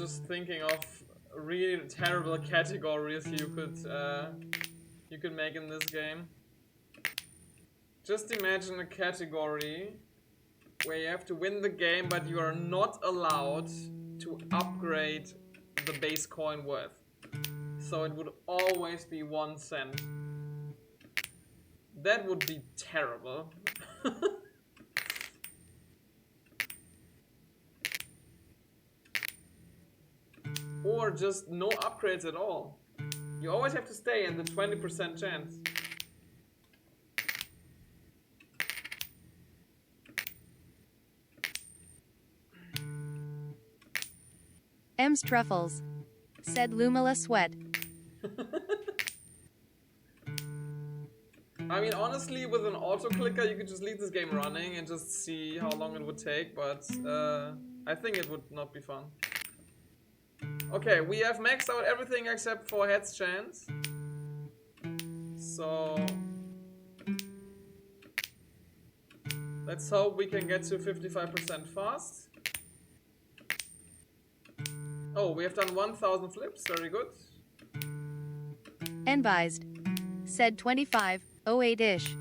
just thinking of really terrible categories you could make in this game. Just imagine a category where you have to win the game, but you are not allowed to upgrade the base coin worth. So it would always be 1 cent. That would be terrible. Or just no upgrades at all. You always have to stay in the 20% chance.
M's Truffles. Said Lumala Sweat.
I mean, honestly, with an auto clicker, you could just leave this game running and just see how long it would take, but I think it would not be fun. Okay, we have maxed out everything except for heads chance. So let's hope we can get to 55% fast. Oh, we have done 1000 flips, very good.
Enbyzed. Said 25:08-ish.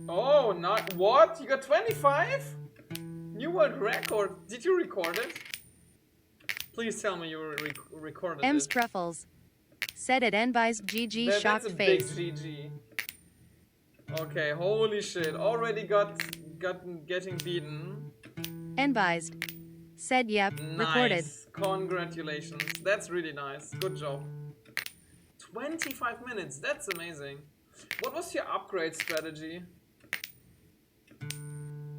Oh, not what? You got 25? New world record. Did you record it? Please tell me you recorded
M's
it.
Truffles. Said at Enbyzed GG shocked
that's a
face.
big GG. Okay, holy shit. Already getting beaten.
Enbyzed. Said yep, recorded.
Nice. Congratulations. That's really nice. Good job. 25 minutes. That's amazing. What was your upgrade strategy?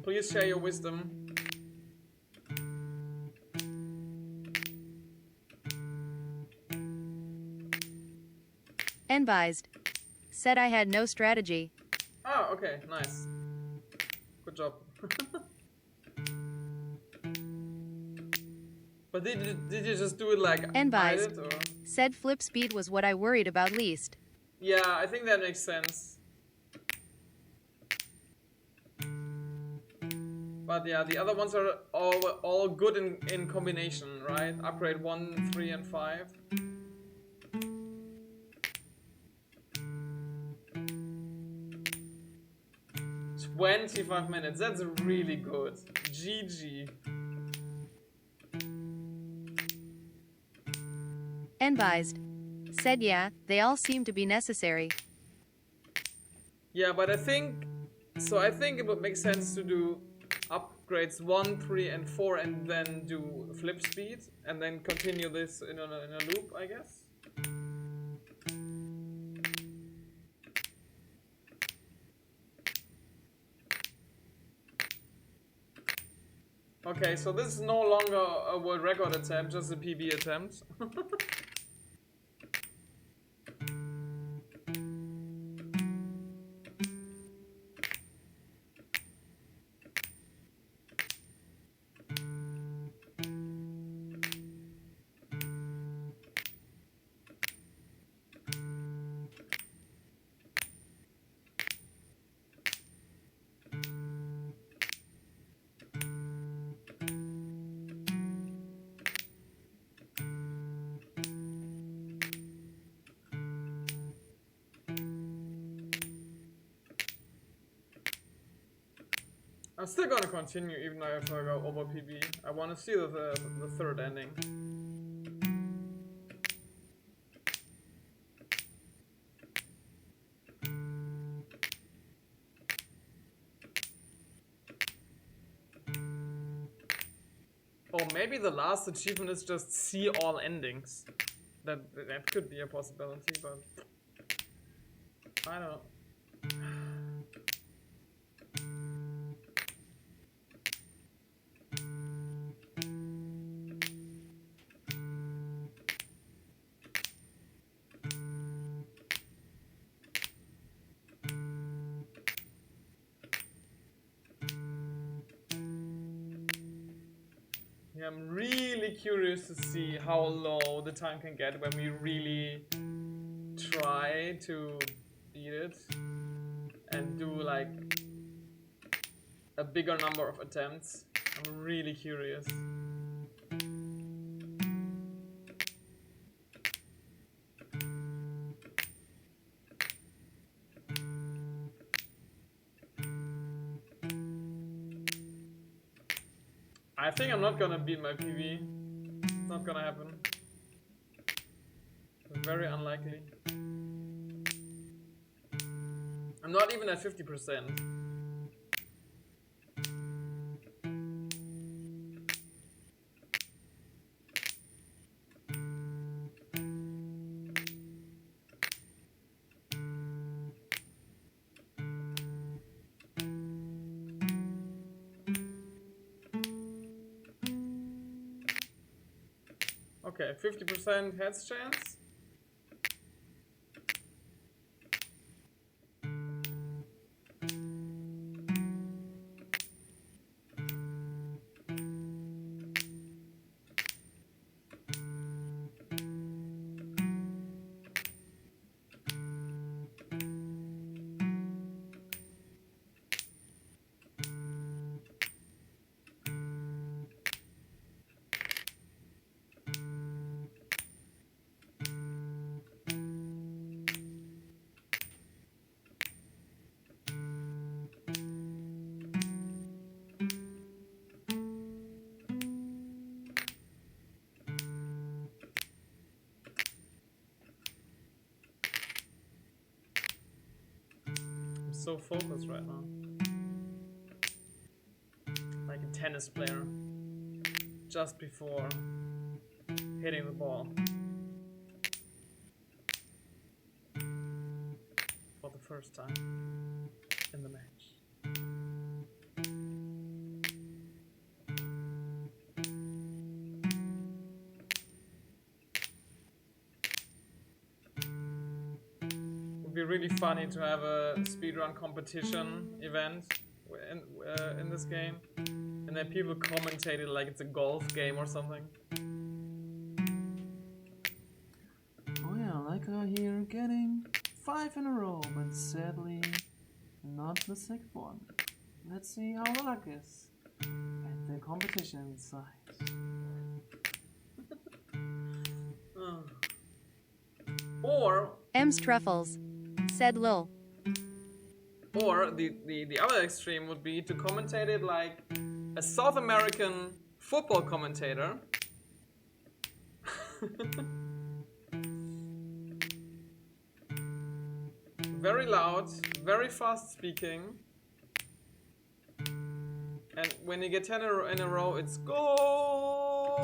Please share your wisdom.
Enbyzed. Said I had no strategy.
Oh, okay. Nice. Good job. But did you just do it like
Enbyzed.
or?
Said flip speed was what I worried about least.
Yeah, I think that makes sense. But yeah, the other ones are all good in combination, right? Upgrade 1, 3, and 5. "25 minutes, that's really good. GG.
Enbyzed. Said yeah, they all seem to be necessary.
Yeah, but I think it would make sense to do upgrades 1, 3, and 4 and then do flip speed and then continue this in a loop, I guess. Okay, so this is no longer a world record attempt, just a PB attempt. I'm still gonna continue even though if I go over PB. I want to see the third ending. Or maybe the last achievement is just see all endings. That could be a possibility, but I don't know. Yeah, I'm really curious to see how low the time can get when we really try to beat it and do like a bigger number of attempts. I'm really curious. I think I'm not gonna beat my PV. It's not gonna happen. Very unlikely. I'm not even at 50%. Okay, 50% heads chance. I'm so focused right now. Like a tennis player. Just before hitting the ball. For the first time in the match. It would be really funny to have a speedrun competition event in this game. And then people commentate it like it's a golf game or something.
Oh yeah, like here getting 5 in a row, but sadly not the 6th one. Let's see how the luck is at the competition side.
Or
M's Truffles. Said Lil.
Or the other extreme would be to commentate it like a South American football commentator. Very loud, very fast speaking. And when you get 10 in a row, it's goal!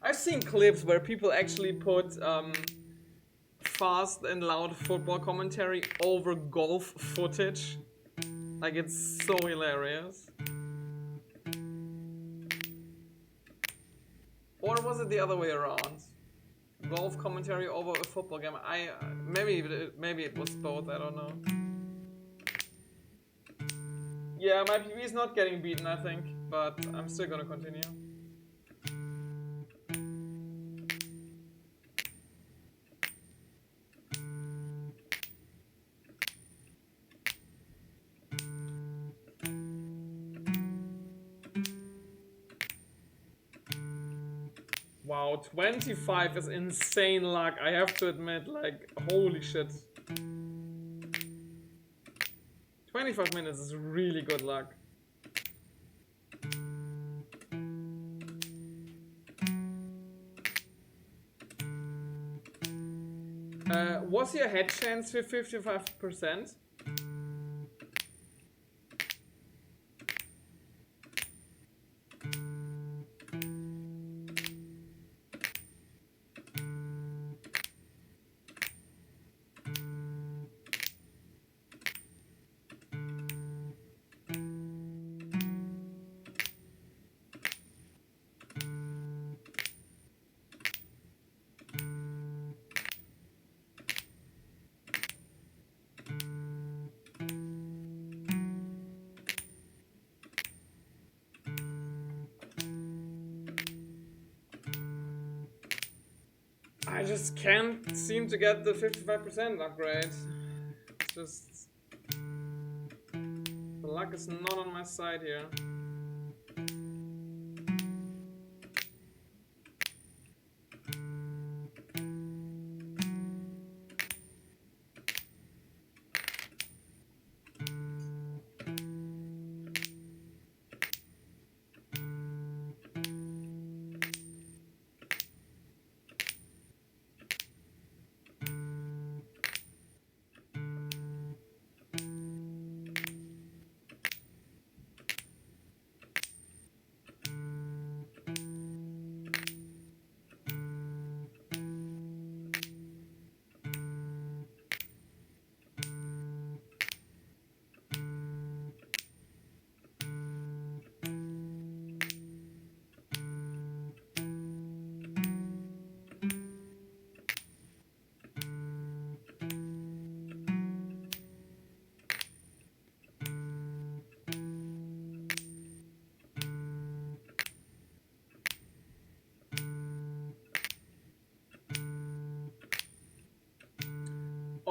I've seen clips where people actually put fast and loud football commentary over golf footage. Like, it's so hilarious. Or was it the other way around? Golf commentary over a football game. Maybe it was both. I don't know. Yeah, my PV is not getting beaten, I think, but I'm still gonna continue. Wow, 25 is insane luck, I have to admit, like, holy shit. 25 minutes is really good luck. Was your head chance for 55%? I just can't seem to get the 55% upgrade. It's just... the luck is not on my side here.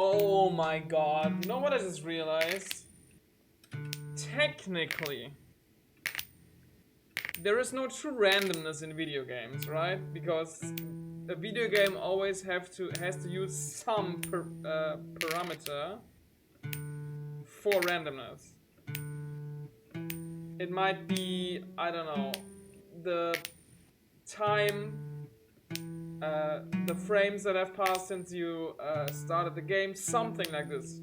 Oh my god. You know what I just realized? Technically, there is no true randomness in video games, right? Because a video game always has to use some parameter for randomness. It might be, I don't know, the time, the frames that have passed since you started the game, something like this.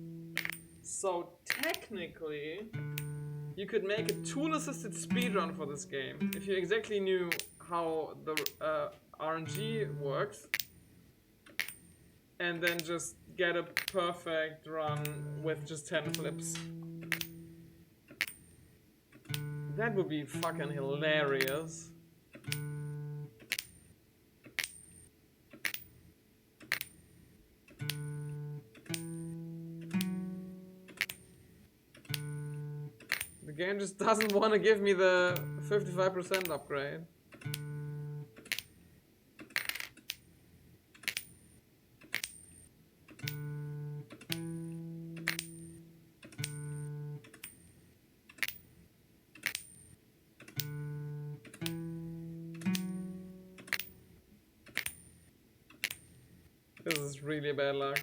So technically, you could make a tool-assisted speedrun for this game if you exactly knew how the RNG works, and then just get a perfect run with just 10 flips. That would be fucking hilarious. The game just doesn't want to give me the 55% upgrade. This is really bad luck.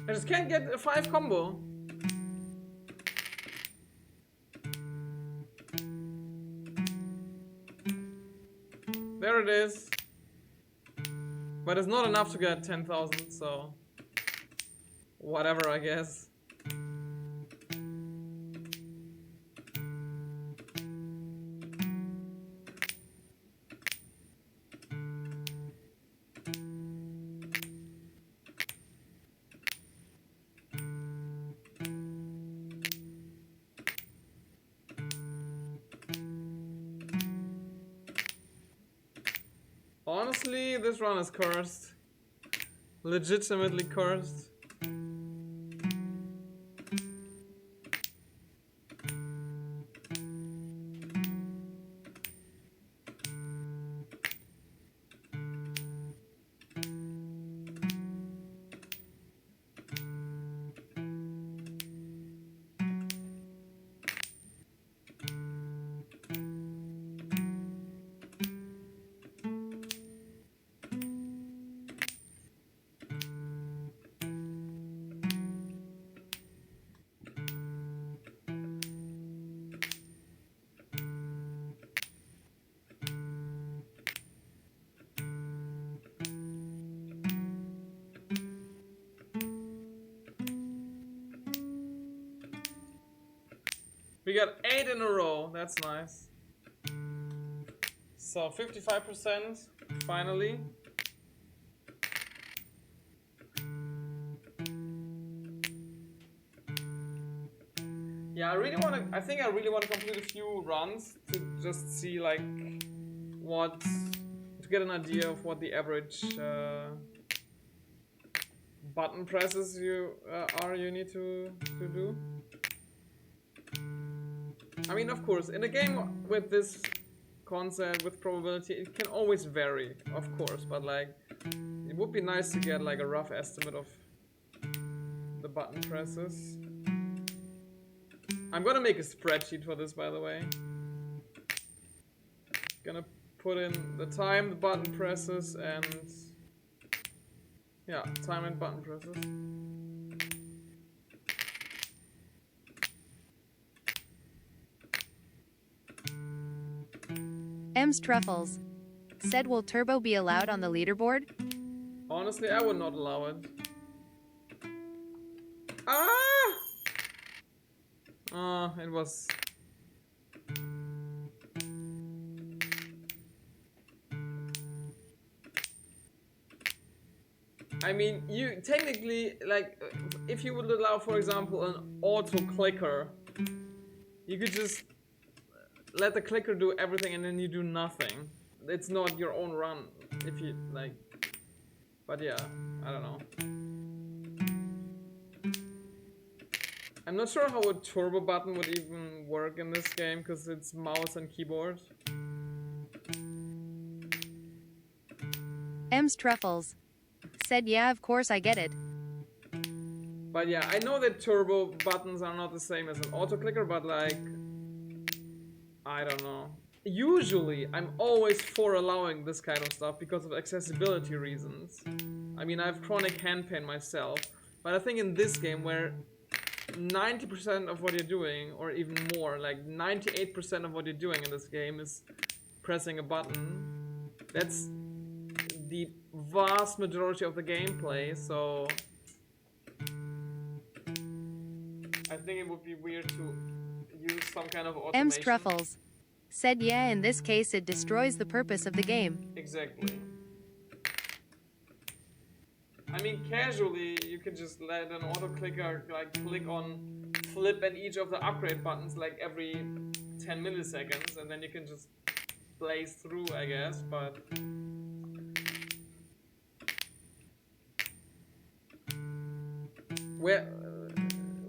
I just can't get a 5 combo. There it is. But it's not enough to get 10,000, so whatever, I guess. Honestly, this run is cursed. Legitimately cursed. We got 8 in a row, that's nice. So 55% finally. Yeah, I think I really want to complete a few runs to just see like to get an idea of what the average button presses you need to do. I mean, of course, in a game with this concept, with probability, it can always vary, of course, but like, it would be nice to get like a rough estimate of the button presses. I'm gonna make a spreadsheet for this, by the way. Gonna put in the time, the button presses, and yeah, time and button presses.
M's Truffles said, will turbo be allowed on the leaderboard?
Honestly, I would not allow it. Ah! Oh, it was... I mean, you technically, like, if you would allow, for example, an auto clicker, you could just let the clicker do everything and then you do nothing. It's not your own run, if you, like... But yeah, I don't know. I'm not sure how a turbo button would even work in this game, because it's mouse and keyboard.
M's Truffles said, yeah, of course I get it.
But yeah, I know that turbo buttons are not the same as an auto clicker, but like... I don't know. Usually, I'm always for allowing this kind of stuff because of accessibility reasons. I mean, I have chronic hand pain myself, but I think in this game where 90% of what you're doing, or even more, like 98% of what you're doing in this game is pressing a button. That's the vast majority of the gameplay, so I think it would be weird to use some kind of automation.
M's Truffles said, yeah, in this case it destroys the purpose of the game.
Exactly. I mean, casually, you can just let an auto clicker like click on flip and each of the upgrade buttons like every 10 milliseconds, and then you can just blaze through, I guess, but...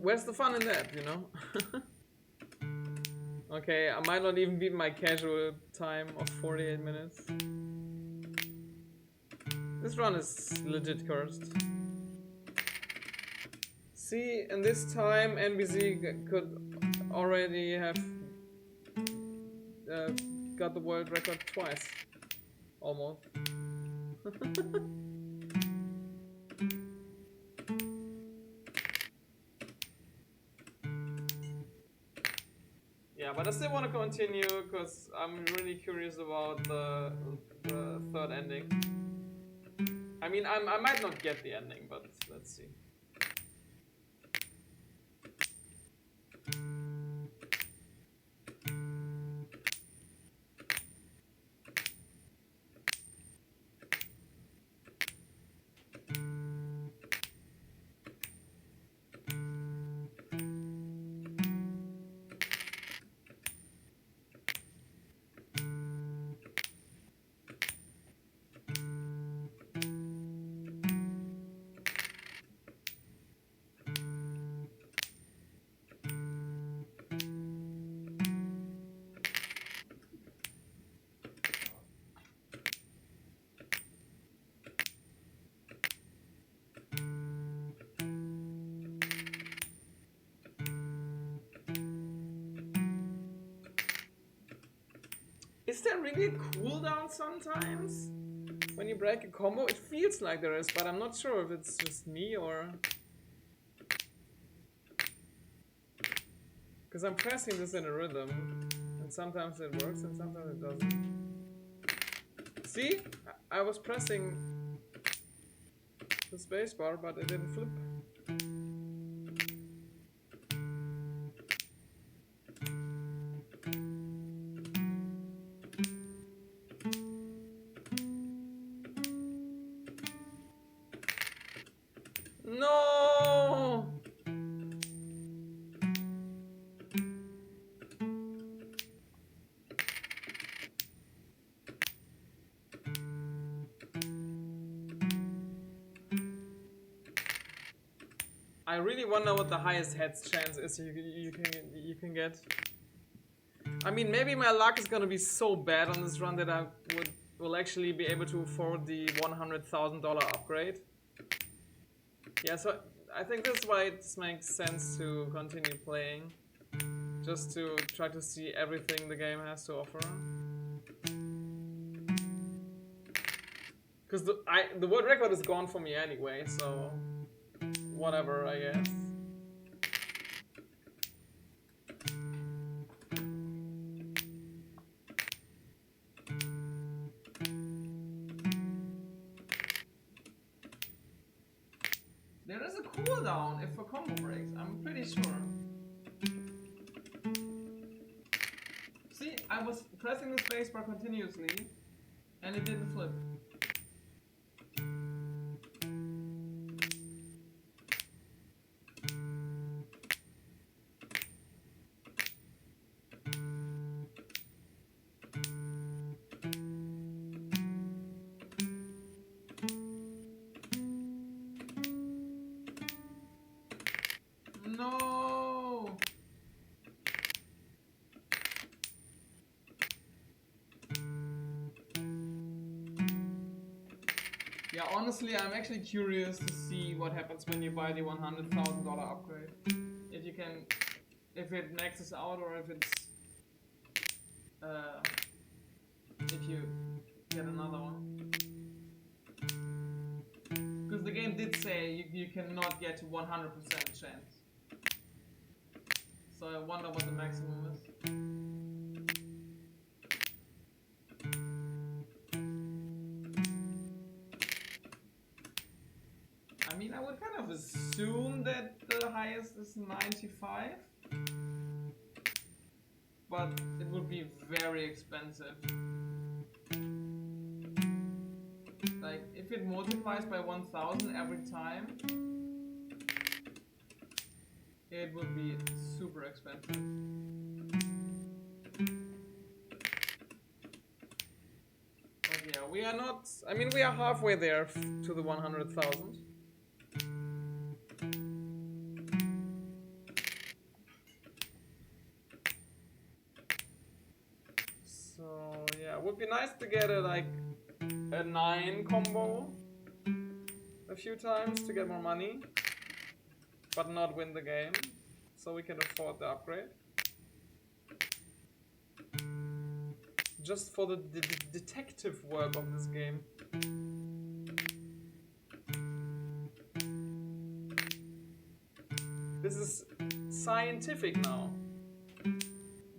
Where's the fun in that, you know? Okay, I might not even beat my casual time of 48 minutes. This run is legit cursed. See, in this time, enbyzee could already have got the world record twice. Almost. Yeah, but I still want to continue because I'm really curious about the third ending. I mean, I might not get the ending, but let's see. Is there really a cooldown sometimes? When you break a combo? It feels like there is, but I'm not sure if it's just me or... Because I'm pressing this in a rhythm, and sometimes it works and sometimes it doesn't. See? I was pressing the spacebar, but it didn't flip. No! I really wonder what the highest heads chance is you can get. I mean, maybe my luck is gonna be so bad on this run that I will actually be able to afford the $100,000 upgrade. Yeah, so I think that's why it makes sense to continue playing. Just to try to see everything the game has to offer. Because the world record is gone for me anyway, so whatever, I guess. There is a cooldown if a combo breaks, I'm pretty sure. See, I was pressing the spacebar continuously and it didn't flip. No. Yeah, honestly, I'm actually curious to see what happens when you buy the $100,000 upgrade. If you can, if it maxes out or if it's, if you get another one. Because the game did say you cannot get to 100% chance. So I wonder what the maximum is. I mean, I would kind of assume that the highest is 95. But it would be very expensive. Like, if it multiplies by 1000 every time, it would be super expensive. But yeah, we are not, I mean, we are halfway there to the 100,000. So yeah, it would be nice to get a 9 combo a few times to get more money, but not win the game, so we can afford the upgrade. Just for the detective work of this game. This is scientific now.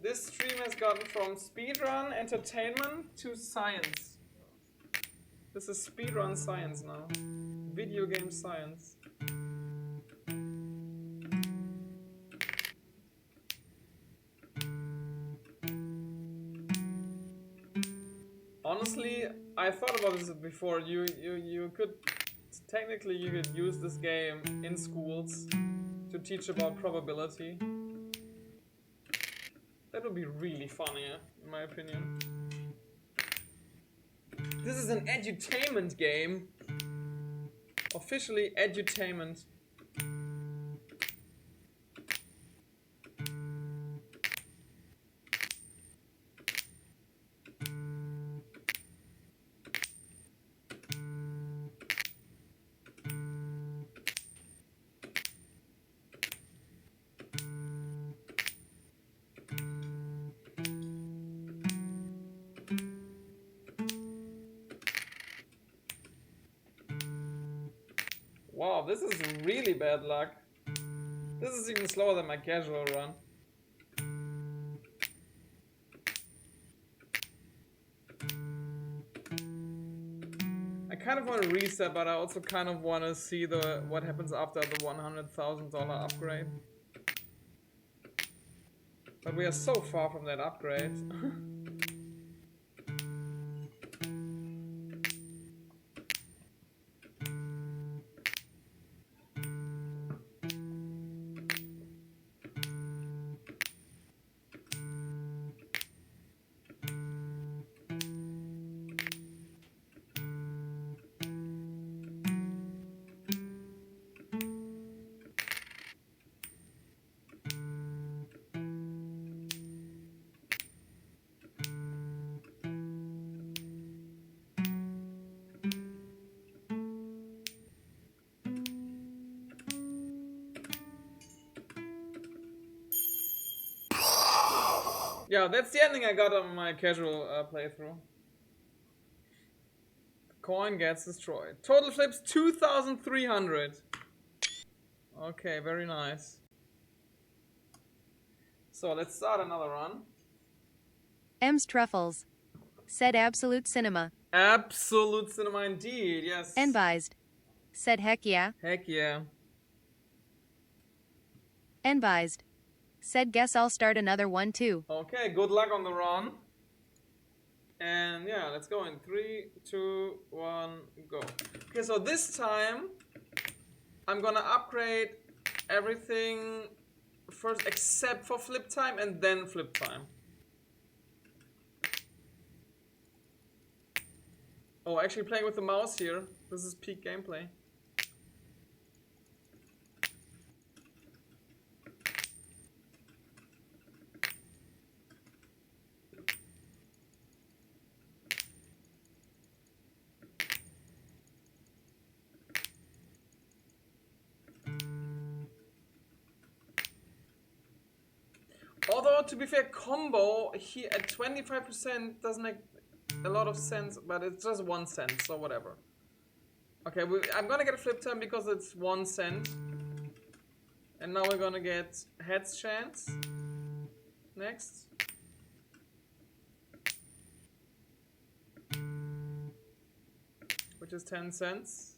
This stream has gotten from speedrun entertainment to science. This is speedrun science now. Video game science. Honestly, I thought about this before. You could technically you could use this game in schools to teach about probability. That would be really funny, in my opinion. This is an edutainment game. Officially edutainment. Wow, this is really bad luck. This is even slower than my casual run. I kind of want to reset, but I also kind of want to see what happens after the $100,000 upgrade. But we are so far from that upgrade. Yeah, that's the ending I got on my casual playthrough. Coin gets destroyed. Total flips 2,300. Okay, very nice. So let's start another run.
M's Truffles. Said Absolute Cinema.
Absolute cinema indeed, yes.
Enbyzed. Said heck yeah.
Heck yeah.
Enbyzed. Said guess I'll start another one too.
Okay, good luck on the run. And yeah, let's go in 3, 2, 1, go. Okay, so this time I'm gonna upgrade everything first except for flip time and then flip time. Oh, actually playing with the mouse here. This is peak gameplay. Although, to be fair, combo here at 25% doesn't make a lot of sense, but it's just 1 cent, so whatever. Okay, I'm gonna get a flip time because it's 1 cent. And now we're gonna get heads chance next. Which is 10 cents.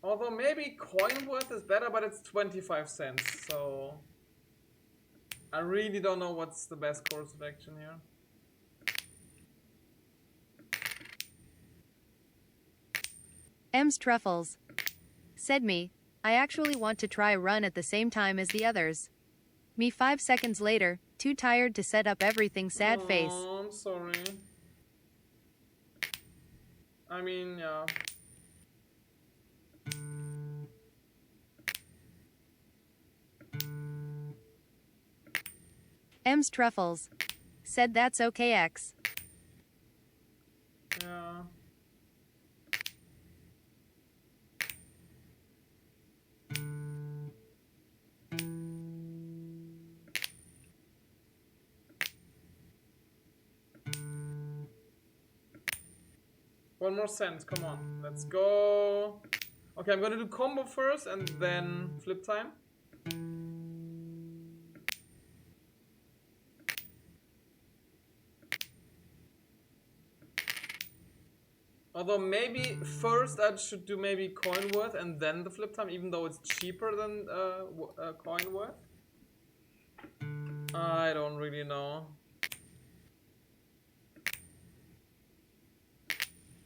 Although maybe coin worth is better, but it's 25 cents, so I really don't know what's the best course of action here.
M's Truffles. Said me, I actually want to try a run at the same time as the others. Me 5 seconds later, too tired to set up everything, sad face.
Oh, I'm sorry. I mean, yeah.
M's Truffles. Said that's okay X.
Yeah. One more cent, come on. Let's go. Okay, I'm gonna do combo first and then flip time. Although maybe first I should do maybe coin worth and then the flip time, even though it's cheaper than coin worth. I don't really know.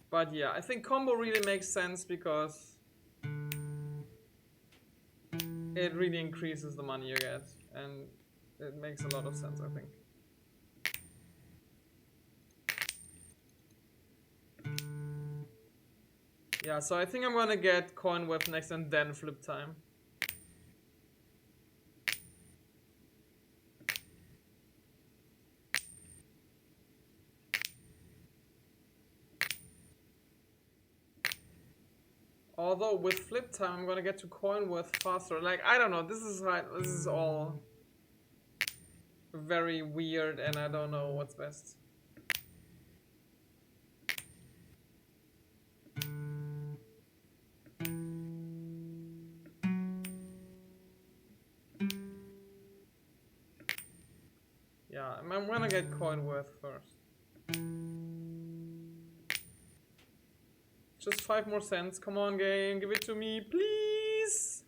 But yeah, I think combo really makes sense because it really increases the money you get, and it makes a lot of sense, I think. Yeah, so I think I'm gonna get coin worth next and then flip time. Although with flip time I'm gonna get to coin worth faster. Like, I don't know, this is all very weird and I don't know what's best. Yeah, I'm gonna get coin worth first. Just 5 more cents. Come on, game. Give it to me, please.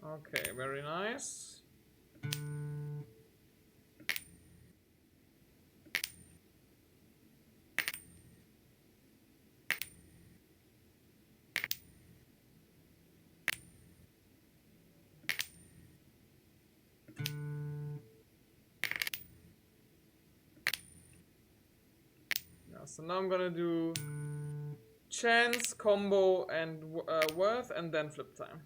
Okay, very nice. So now I'm gonna do chance, combo, and worth, and then flip time.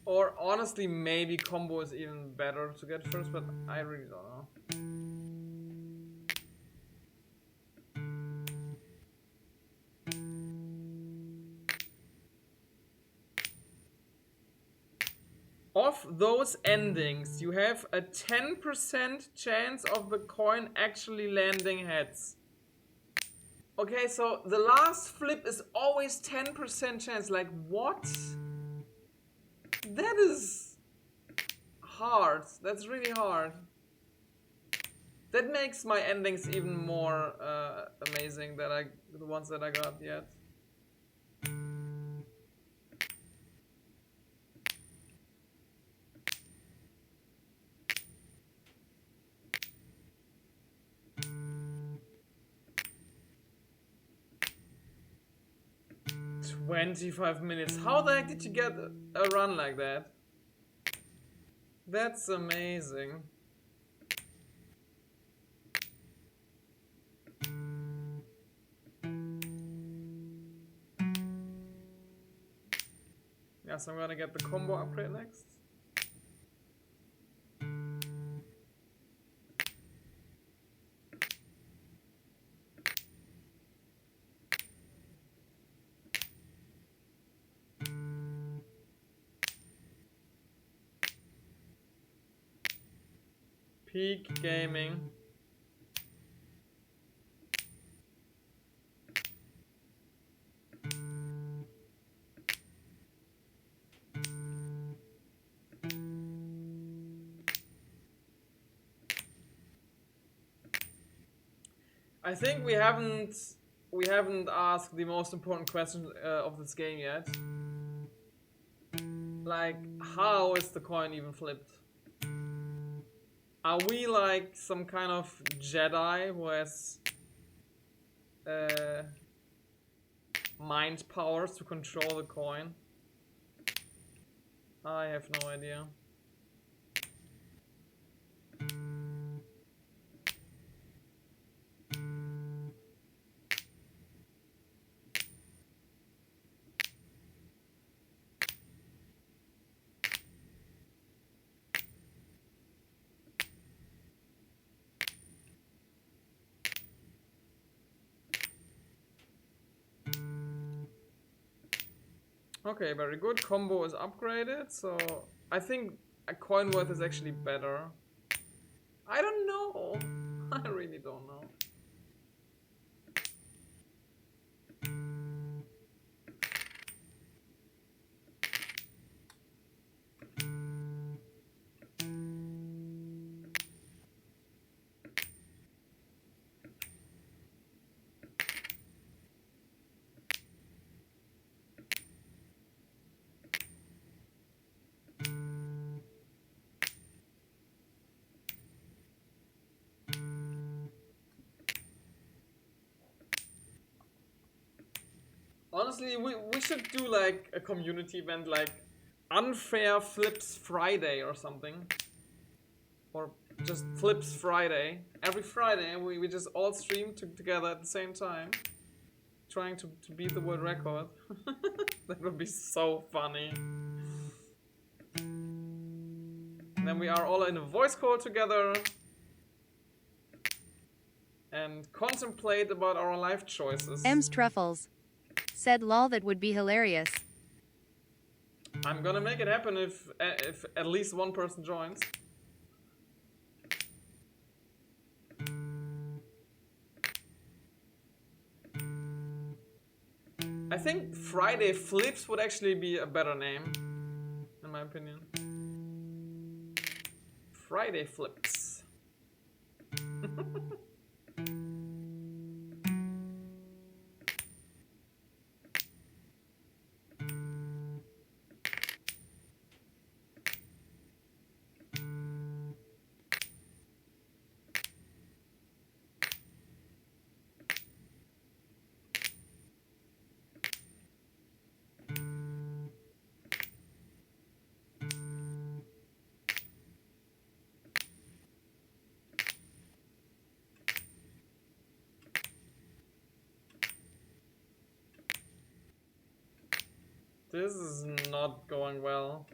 Or honestly, maybe combo is even better to get first, but I really don't know. Of those endings, you have a 10% chance of the coin actually landing heads. Okay, so the last flip is always 10% chance. Like, what? That is hard. That's really hard. That makes my endings even more amazing than the ones that I got yet. $25. How the heck did you get a run like that? That's amazing. Yeah, so I'm gonna get the combo upgrade next. Peak gaming. I think we haven't asked the most important question of this game yet. Like, how is the coin even flipped? Are we like some kind of Jedi who has mind powers to control the coin? I have no idea. Okay, very good. Combo is upgraded, so I think a coin worth is actually better. I don't know. I really don't know. Honestly, we should do like a community event like Unfair Flips Friday or something. Or just Flips Friday. Every Friday we just all stream together at the same time. Trying to beat the world record. That would be so funny. And then we are all in a voice call together. And contemplate about our life choices.
M's Truffles. Said lol, that would be hilarious.
I'm gonna make it happen if at least one person joins. I think Friday Flips would actually be a better name, in my opinion. Friday Flips. This is not going well.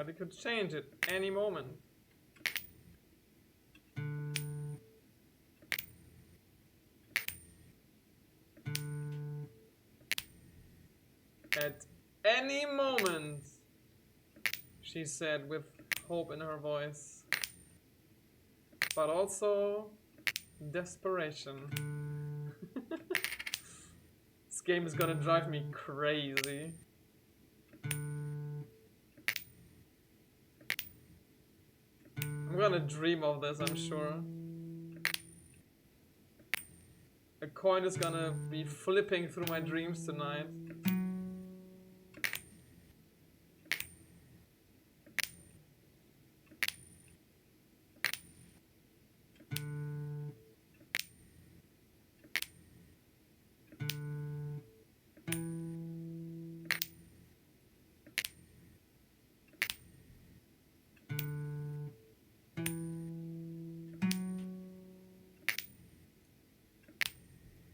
But it could change at any moment. At any moment, she said with hope in her voice. But also desperation. This game is gonna drive me crazy. I'm gonna dream of this, I'm sure. A coin is gonna be flipping through my dreams tonight.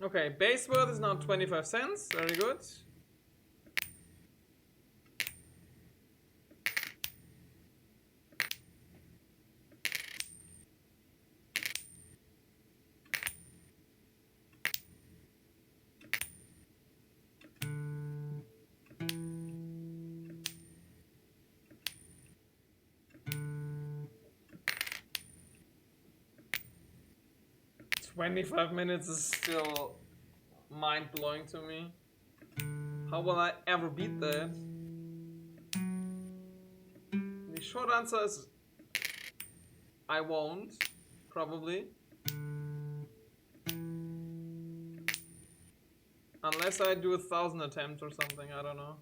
Okay, base worth is now 25 cents. Very good. "25 minutes is still mind-blowing to me. How will I ever beat that? The short answer is I won't, probably. Unless I do 1,000 attempts or something, I don't know.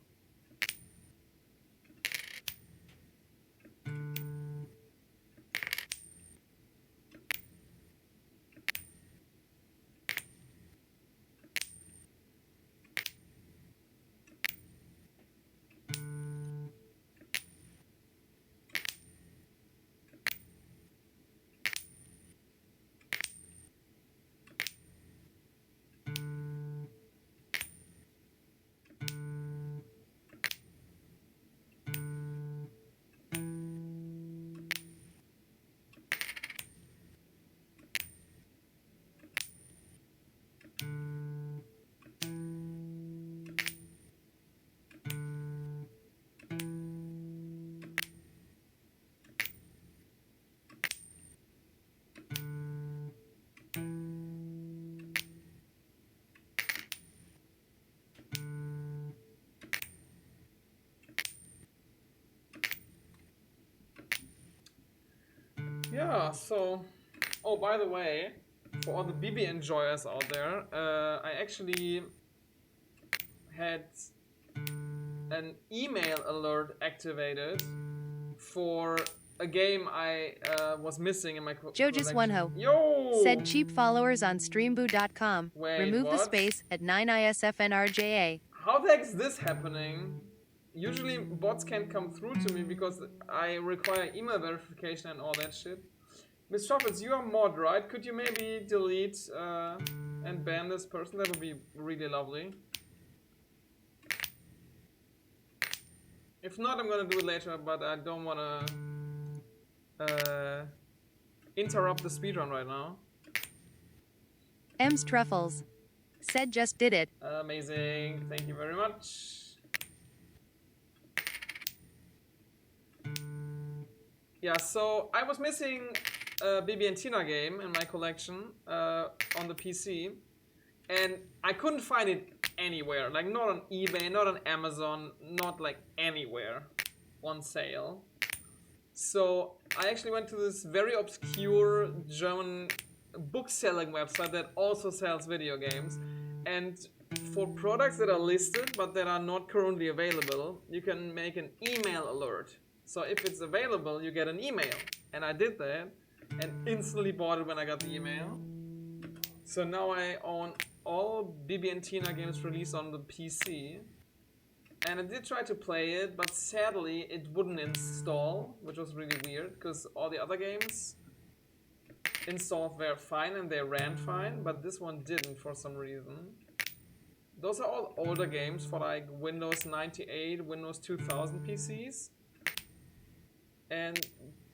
Yeah, so... Oh, by the way, for all the BB enjoyers out there, I actually had an email alert activated for a game I was missing in my
Jojas
collection.
One Ho
Yo!
said cheap followers on streamboo.com.
Wait,
Remove the
what?
space at 9ISFNRJA.
How the heck is this happening? Usually bots can't come through to me because I require email verification and all that shit. Miss Truffles, you are mod, right? Could you maybe delete and ban this person? That would be really lovely. If not, I'm gonna do it later, but I don't wanna interrupt the speedrun right now.
M's Truffles said just did it.
Amazing, thank you very much. Yeah, so I was missing a BB and Tina game in my collection on the PC, and I couldn't find it anywhere. Like, not on eBay, not on Amazon, not like anywhere on sale. So I actually went to this very obscure German book-selling website that also sells video games, and for products that are listed but that are not currently available, you can make an email alert. So if it's available, you get an email. And I did that and instantly bought it when I got the email. So now I own all BB and Tina games released on the PC. And I did try to play it, but sadly it wouldn't install, which was really weird, because all the other games installed were fine and they ran fine, but this one didn't for some reason. Those are all older games for like Windows 98, Windows 2000 PCs. and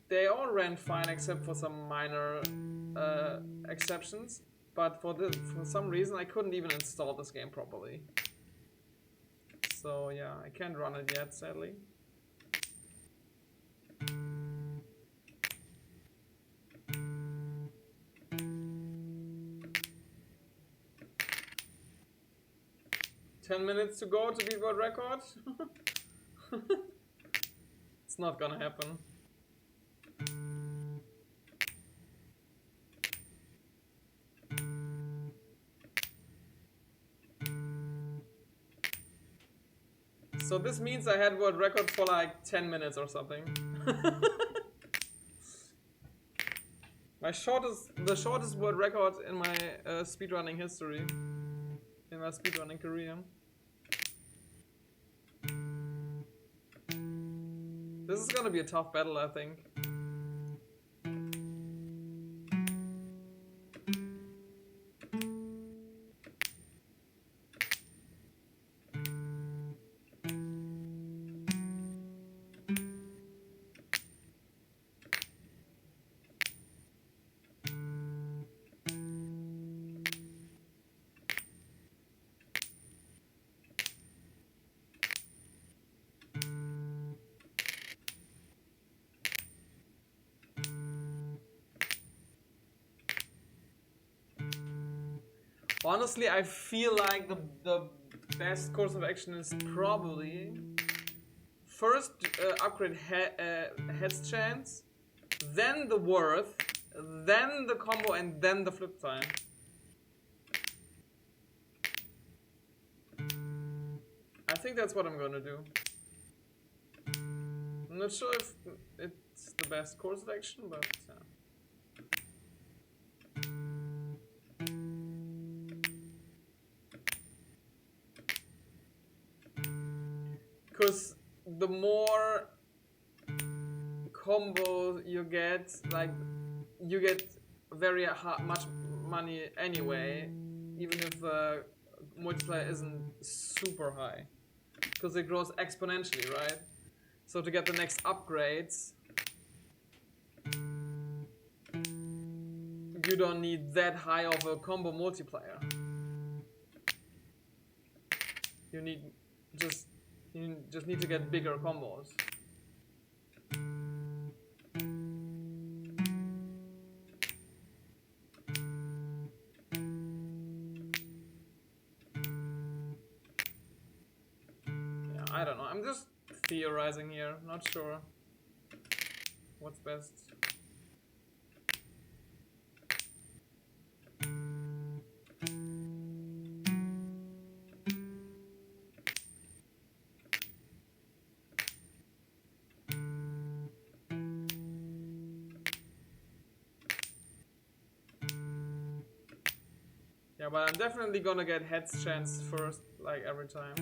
they all ran fine except for some minor exceptions. But for some reason I couldn't even install this game properly. So yeah, I can't run it yet, sadly. "10 minutes to go to beat world record." It's not gonna happen. So this means I had world record for like 10 minutes or something. The shortest world record in my speedrunning history, in my speedrunning career. This is gonna be a tough battle, I think. Honestly, I feel like the best course of action is probably first upgrade heads chance, then the worth, then the combo, and then the flip time. I think that's what I'm gonna do. I'm not sure if it's the best course of action, but because the more combos you get, like you get very much money anyway, even if the multiplier isn't super high, because it grows exponentially, right? So to get the next upgrades, you don't need that high of a combo multiplier. You just need to get bigger combos. Yeah, I don't know. I'm just theorizing here. Not sure what's best. Yeah, but I'm definitely gonna get heads chance first, like every time.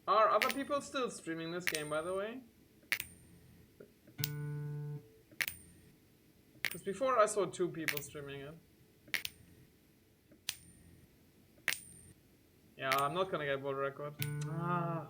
Are other people still streaming this game, by the way? Because before I saw 2 people streaming it. Yeah, I'm not gonna get world record. Ah.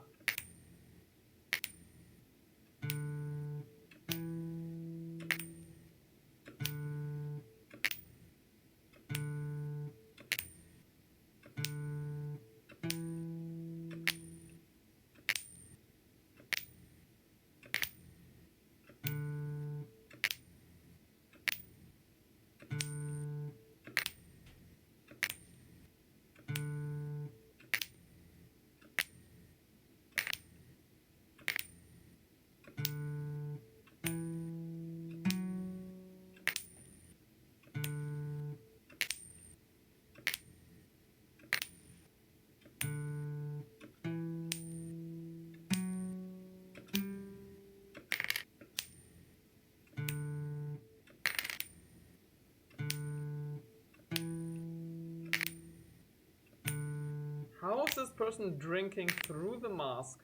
How is this person drinking through the mask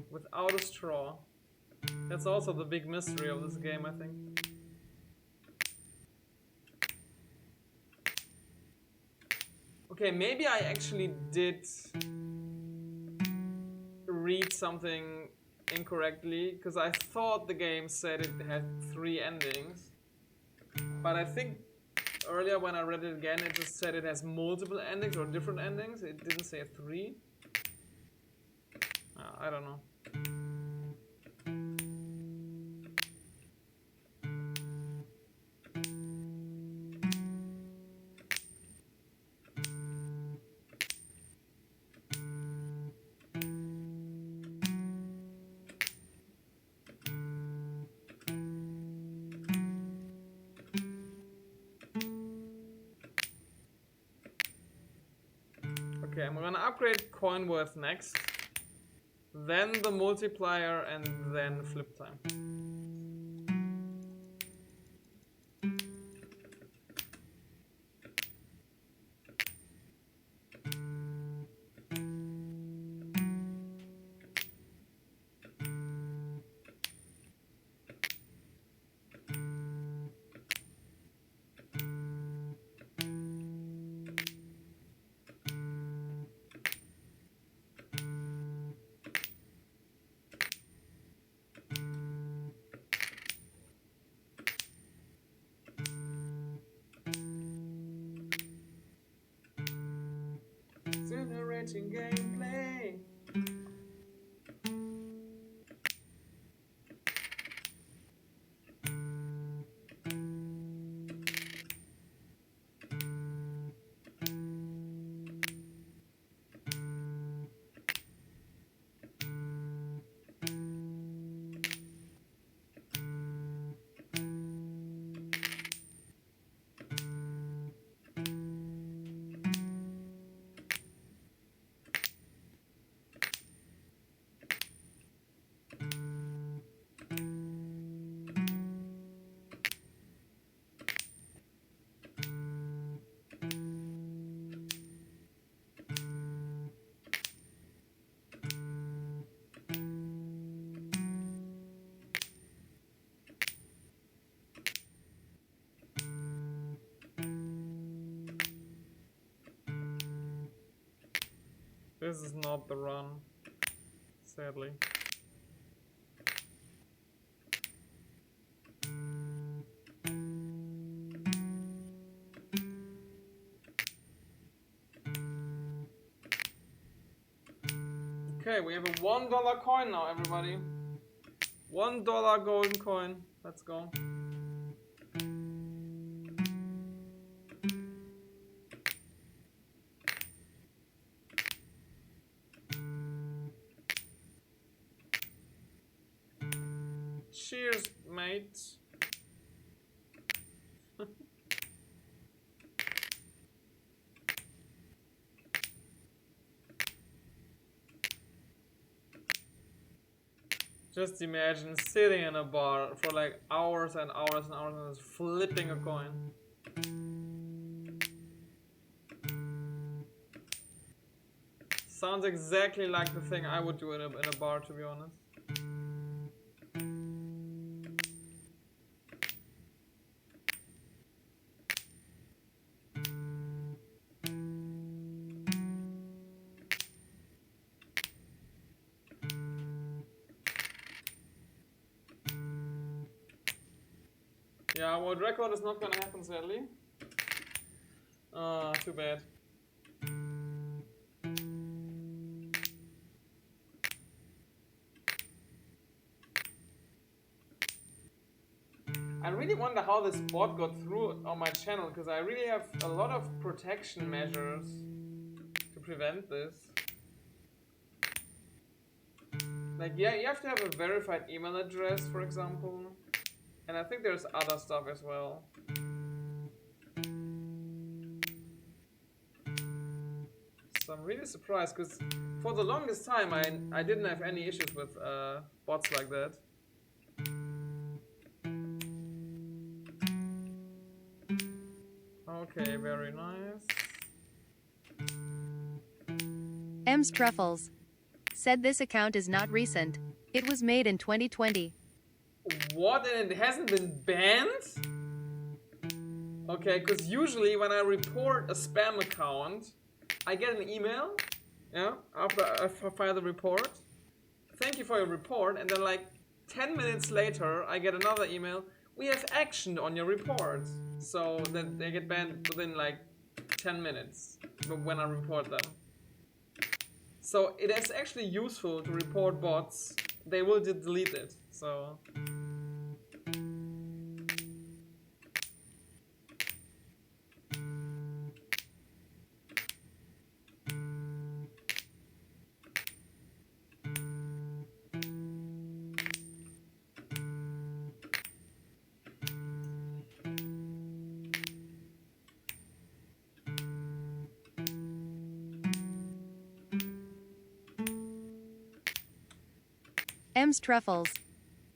without a straw? That's also the big mystery of this game, I think. Okay, maybe I actually did read something incorrectly, because I thought the game said it had 3 endings. But I think earlier when I read it again, it just said it has multiple endings or different endings. It didn't say 3. I don't know. Okay, I'm gonna upgrade coin worth next, then the multiplier, and then flip time. Generating gameplay. This is not the run, sadly. Okay, we have a $1 coin now, everybody. $1 golden coin. Let's go. Cheers, mate. Just imagine sitting in a bar for like hours and hours and hours and just flipping a coin. Sounds exactly like the thing I would do in a bar, to be honest. Yeah, world record is not gonna happen, sadly. Too bad. I really wonder how this bot got through on my channel, because I really have a lot of protection measures to prevent this. Like, yeah, you have to have a verified email address, for example. And I think there's other stuff as well. So I'm really surprised, because for the longest time I didn't have any issues with bots like that. Okay, very nice.
M's Truffles said this account is not recent. It was made in 2020.
What? And it hasn't been banned? Okay, because usually when I report a spam account, I get an email, yeah, after I file the report. Thank you for your report, and then like 10 minutes later, I get another email. We have actioned on your report. So that they get banned within like 10 minutes when I report them. So it is actually useful to report bots. They will delete it, so...
M's Truffles.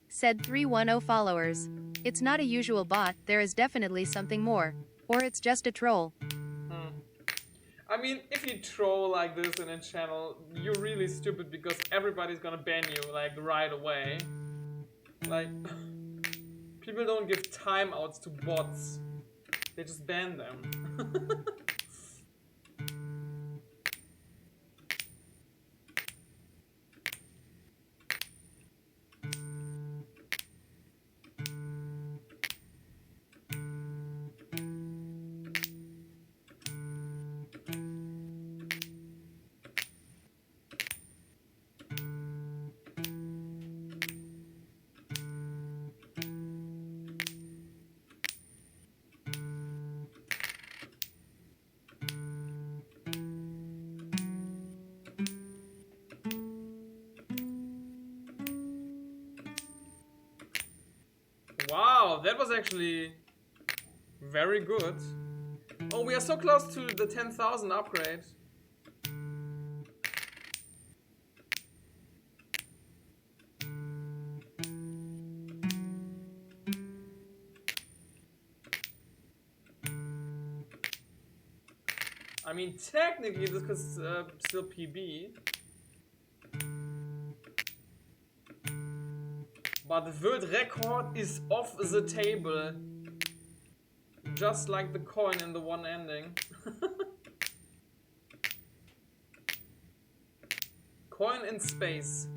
Said 310 followers. It's not a usual bot, there is definitely something more. Or it's just a troll.
I mean, if you troll like this in a channel, you're really stupid because everybody's gonna ban you, like, right away. Like, people don't give timeouts to bots. They just ban them. Wow, that was actually very good. Oh, we are so close to the 10,000 upgrade. I mean, technically this could still PB. But the world record is off the table. Just like the coin in the one ending. Coin in space.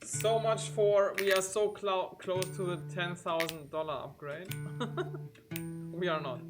So much for we are so close to the $10,000 upgrade. We are not.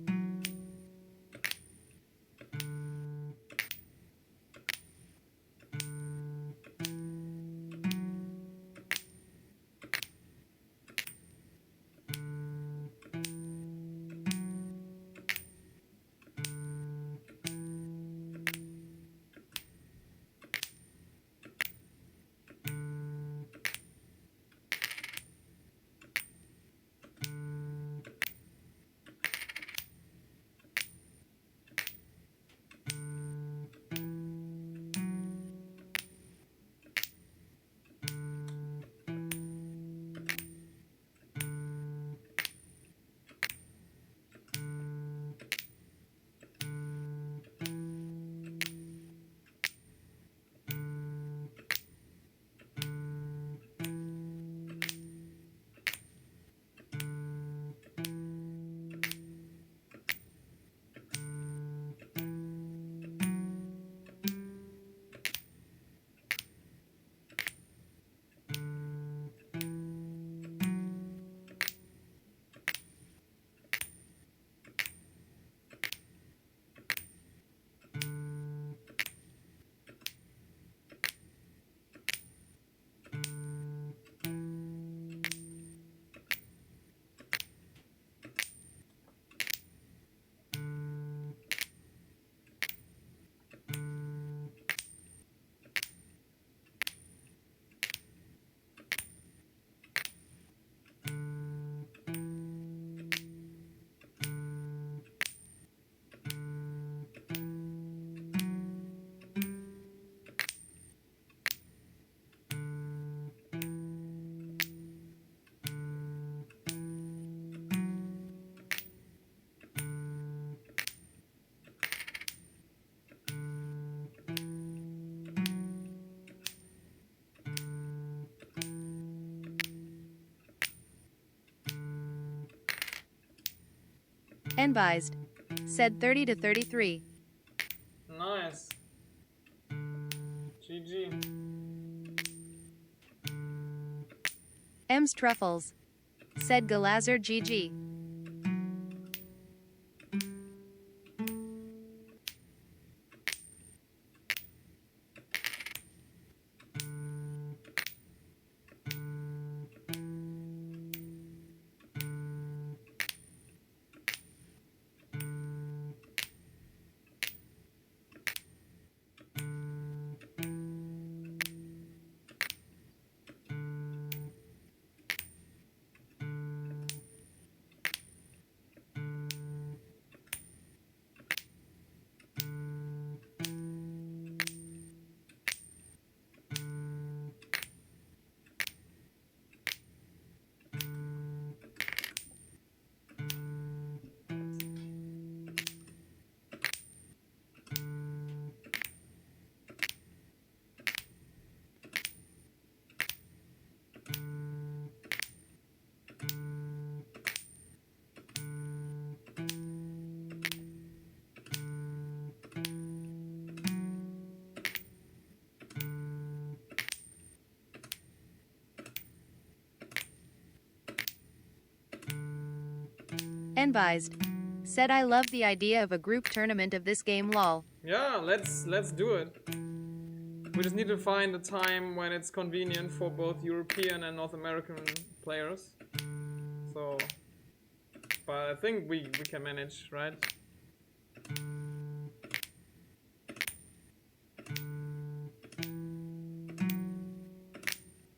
enbyzed, said 30 to 33.
Nice. GG.
M's Truffles, said Galazar GG. Enbyzed, said I love the idea of a group tournament of this game lol.
Yeah, let's do it. We just need to find a time when it's convenient for both European and North American players. So, but I think we can manage, right?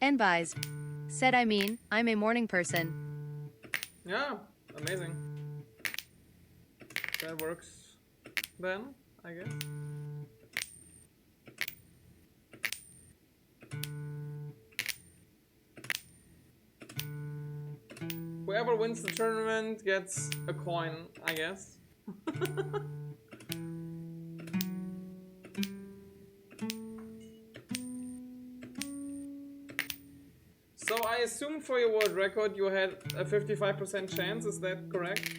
Enbyzed, said I'm a morning person.
Yeah, amazing. That works then, I guess. Whoever wins the tournament gets a coin, I guess. So I assume for your world record you had a 55% chance, is that correct?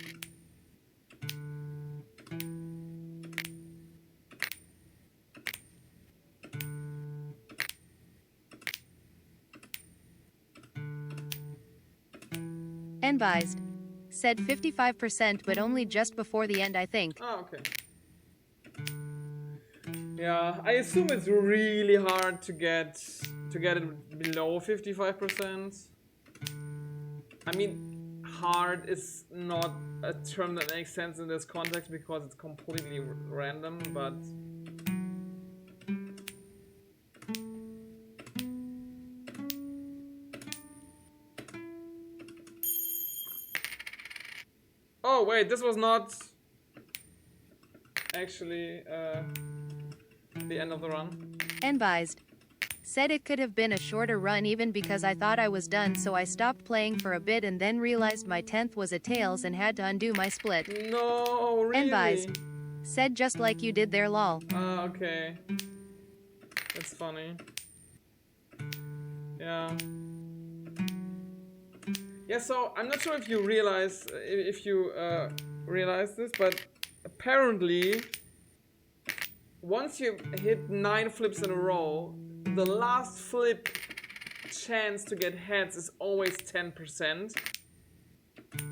Enbyzed, said 55% but only just before the end I think.
Ah, okay. Yeah, I assume it's really hard to get it below 55%. I mean, hard is not a term that makes sense in this context because it's completely random, but oh wait, this was not actually the end of the run.
Enbyzed, said it could have been a shorter run even because I thought I was done so I stopped playing for a bit and then realized my 10th was a tails and had to undo my split.
No, really?
Enbyzed, said just like you did there lol.
Ah, okay. That's funny. Yeah. Yeah, so I'm not sure if you realize this, but apparently once you hit 9 flips in a row, the last flip chance to get heads is always 10%.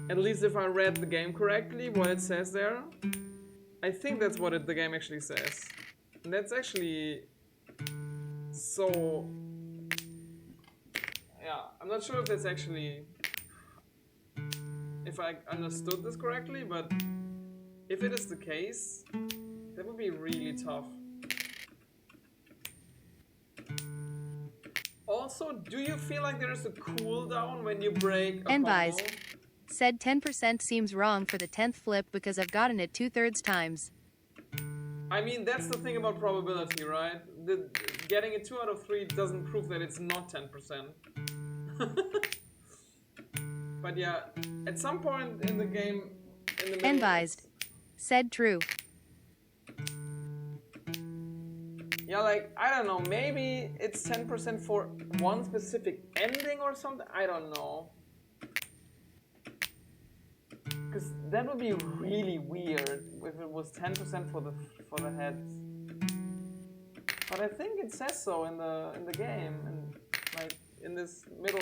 At least if I read the game correctly, what it says there. I think that's what the game actually says. And that's actually so... Yeah, I'm not sure if that's actually... if I understood this correctly, but if it is the case, that would be really tough. Also, do you feel like there is a cooldown when you break a
Enbyzed,
combo?
said 10% seems wrong for the 10th flip because I've gotten it 2/3 times.
I mean, that's the thing about probability, right? Getting a 2 out of 3 doesn't prove that it's not 10%. But yeah, at some point in the game, in the middle...
Enbyzed, said true.
Yeah, like, I don't know, maybe it's 10% for one specific ending or something? I don't know. Because that would be really weird if it was 10% for the heads. But I think it says so in the game, and like in this middle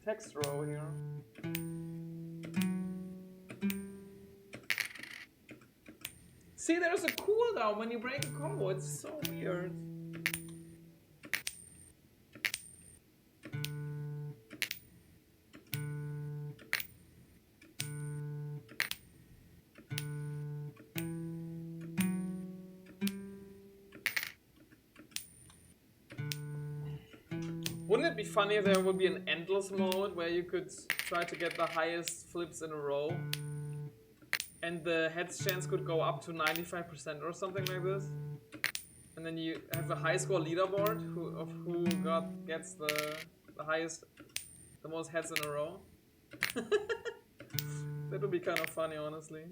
text row here. See, there's a cooldown when you break a combo. It's so weird. Wouldn't it be funny if there would be an endless mode where you could try to get the highest flips in a row? And the heads chance could go up to 95% or something like this? And then you have a high score leaderboard of who gets the highest, the most heads in a row. That would be kind of funny, honestly.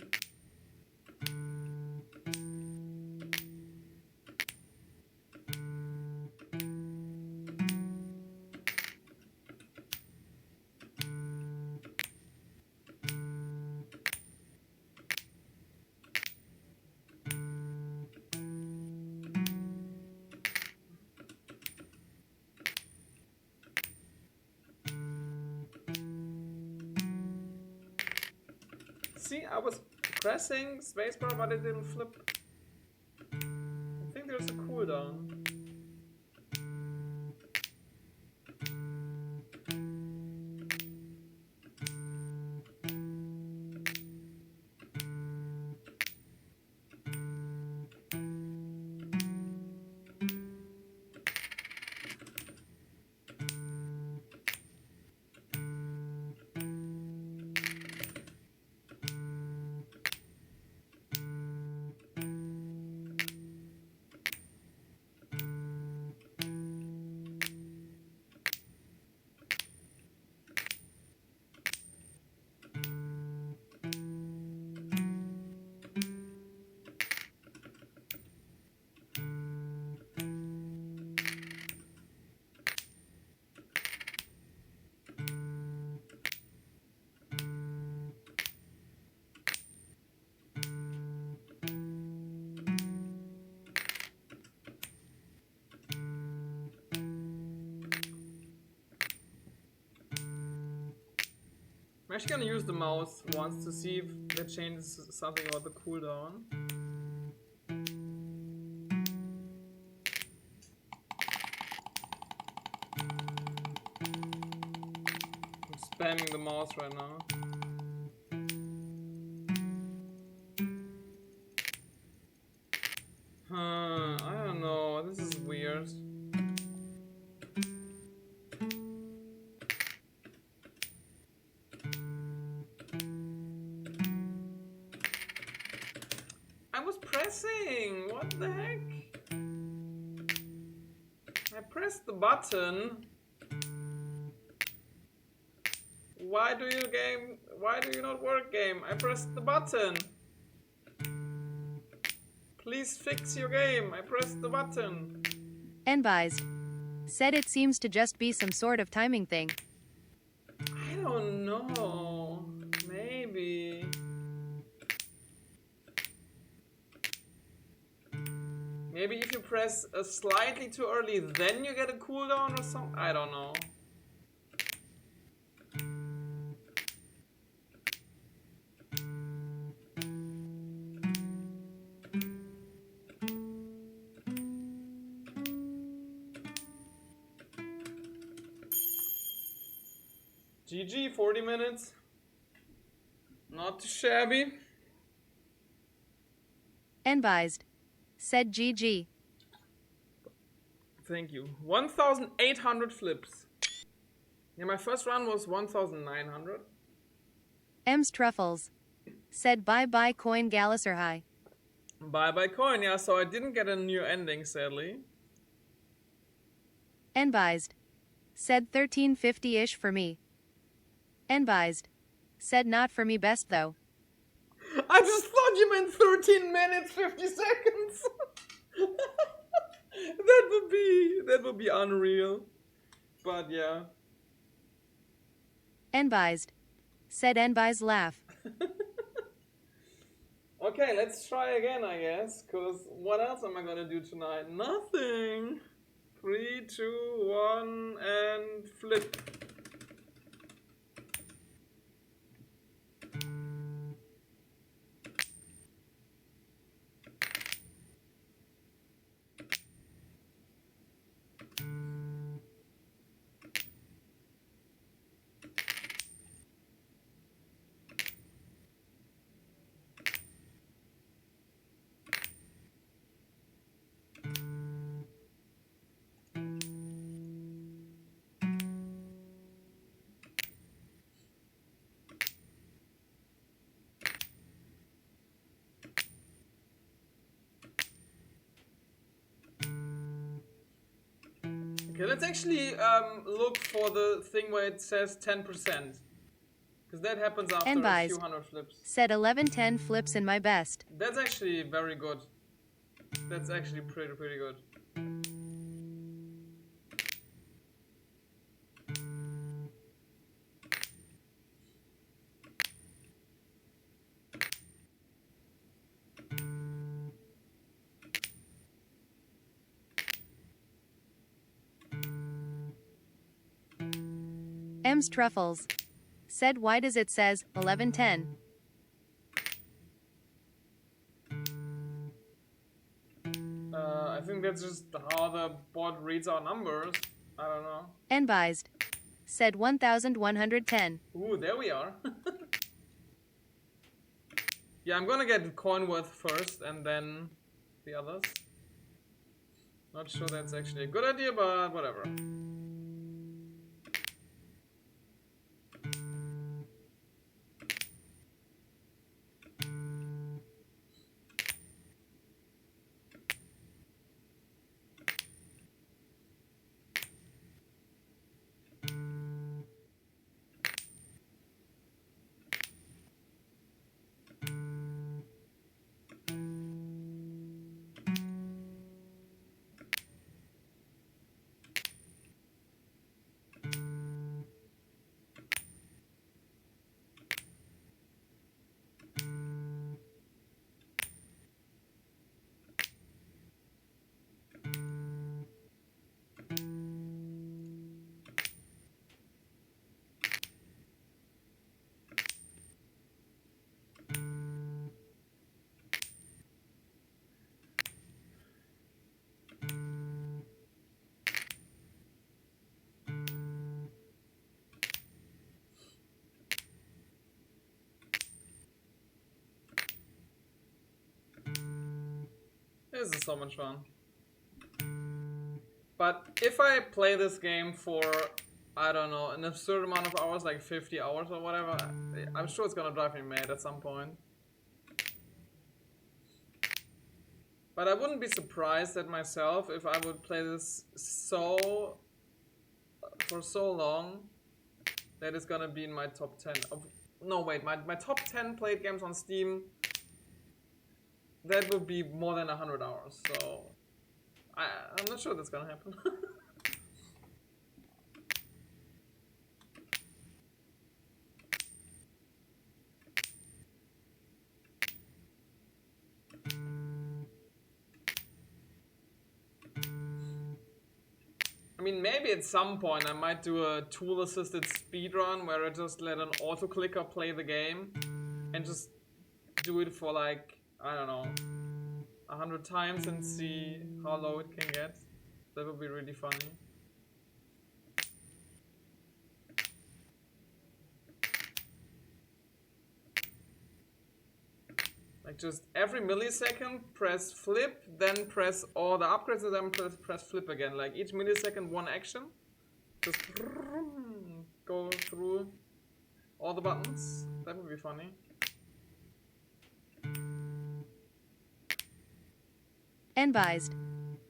See, I was pressing spacebar, but it didn't flip. I think there's a cooldown. I'm actually gonna use the mouse once to see if that changes something about the cooldown. I'm spamming the mouse right now. I don't know, this is weird. I was pressing! What the heck? I pressed the button. Why do you not work, game? I pressed the button. Please fix your game. I pressed the button.
enbyzee said it seems to just be some sort of timing thing.
I don't know. Maybe. Maybe if you press slightly too early, then you get a cooldown or something? I don't know. GG, 40 minutes. Not too shabby.
enbyzee said GG.
Thank you. 1,800 flips. Yeah, my first run was 1,900.
M's Truffles said bye bye coin Galliser high.
Bye bye coin, yeah, so I didn't get a new ending, sadly.
enbyzee said 1350-ish for me. enbyzee said not for me best though.
I just thought you meant 13 minutes, 50 seconds. That would be unreal. But yeah.
enbyzee said enbyzee laugh.
Okay, let's try again, I guess. Because what else am I gonna do tonight? Nothing. 3, 2, 1, and flip. Okay, let's actually look for the thing where it says 10%. Because that happens after a few
Enbyzee.
hundred flips.
Said 1110 flips in my best.
That's actually very good. That's actually pretty good.
M's Truffles. Said why does it says 1110?
I think that's just how the bot reads our numbers. I don't know.
Enbyzed. Said 1110.
Ooh, there we are. Yeah, I'm gonna get coin worth first and then the others. Not sure that's actually a good idea, but whatever. This is so much fun. But if I play this game for, I don't know, an absurd amount of hours, like 50 hours or whatever, I'm sure it's gonna drive me mad at some point. But I wouldn't be surprised at myself if I would play this for so long that it's gonna be in my top 10 of, no wait, my top 10 played games on Steam, that would be more than 100 hours, so I'm not sure that's gonna happen. I mean, maybe at some point I might do a tool-assisted speedrun where I just let an auto-clicker play the game and just do it for like, I don't know, 100 times and see how low it can get. That would be really funny. Like just every millisecond press flip, then press all the upgrades and then press flip again. Like each millisecond one action. Just go through all the buttons. That would be funny.
Enbyzed.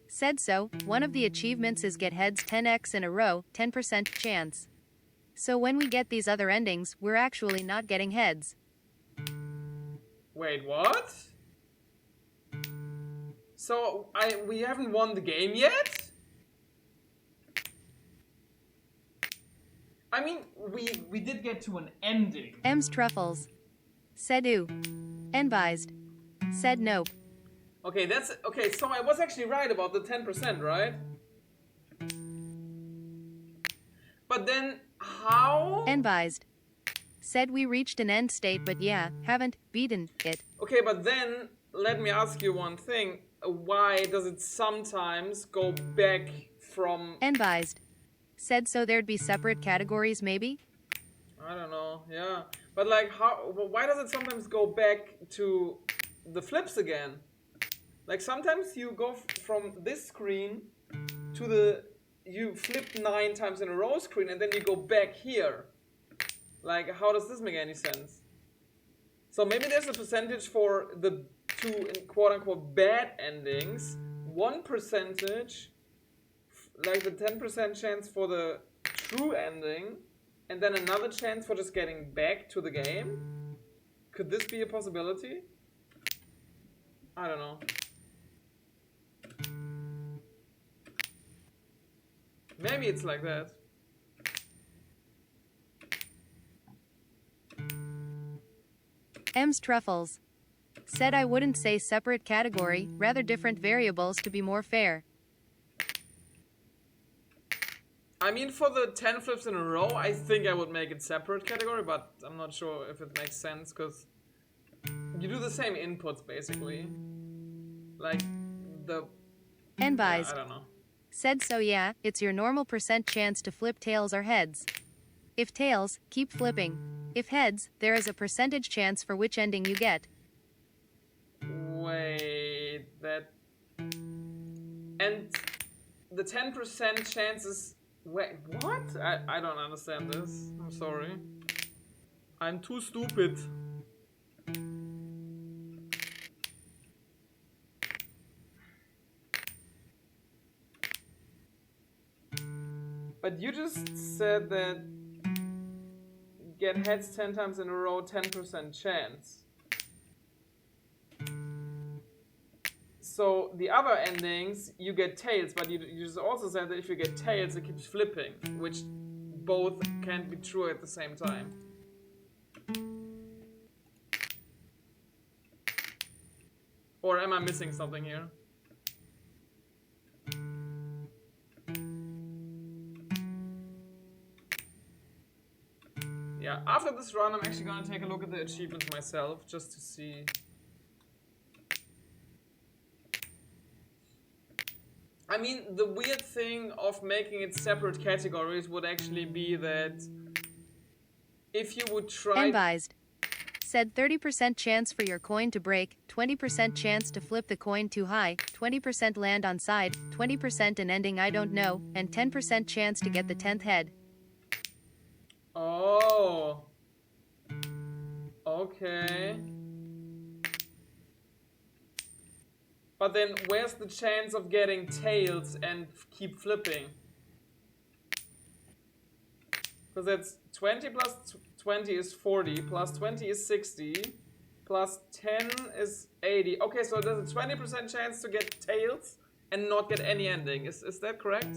Said so, one of the achievements is get heads 10x in a row, 10% chance. So when we get these other endings, we're actually not getting heads.
Wait, what? So we haven't won the game yet? I mean, we did get to an ending.
M's Truffles. Said ooh. Enbyzed. said nope.
Okay, that's okay. So I was actually right about the 10%, right? But then how?
Enbyzed said we reached an end state, but yeah, haven't beaten it.
Okay, but then let me ask you one thing. Why does it sometimes go back from...
Enbyzed said so there'd be separate categories maybe?
I don't know, yeah. But like, why does it sometimes go back to the flips again? Like sometimes you go from this screen to the... You flip 9 times in a row screen and then you go back here. Like, how does this make any sense? So maybe there's a percentage for the 2 quote-unquote bad endings, 1 percentage, like the 10% chance for the true ending, and then another chance for just getting back to the game? Could this be a possibility? I don't know. Maybe it's like that.
M's Truffles said I wouldn't say separate category, rather different variables to be more fair.
I mean, for the 10 flips in a row, I think I would make it separate category, but I'm not sure if it makes sense, because you do the same inputs, basically. Like, the...
Enbyzed
I don't know.
said so yeah, it's your normal percent chance to flip tails or heads. If tails, keep flipping. If heads, there is a percentage chance for which ending you get.
Wait, that... And the 10% chances... Wait, what? I don't understand this. I'm sorry. I'm too stupid. But you just said that get heads 10 times in a row, 10% chance. So the other endings, you get tails, but you just also said that if you get tails, it keeps flipping, which both can't be true at the same time. Or am I missing something here? Yeah, after this run, I'm actually gonna take a look at the achievements myself, just to see. I mean, the weird thing of making it separate categories would actually be that if you would try...
Enbyzed said 30% chance for your coin to break, 20% chance to flip the coin too high, 20% land on side, 20% an ending I don't know, and 10% chance to get the 10th head.
Oh. Okay. But then where's the chance of getting tails and keep flipping? Because that's 20 plus 20 is 40, plus 20 is 60, plus 10 is 80. Okay, so there's a 20% chance to get tails and not get any ending. Is that correct?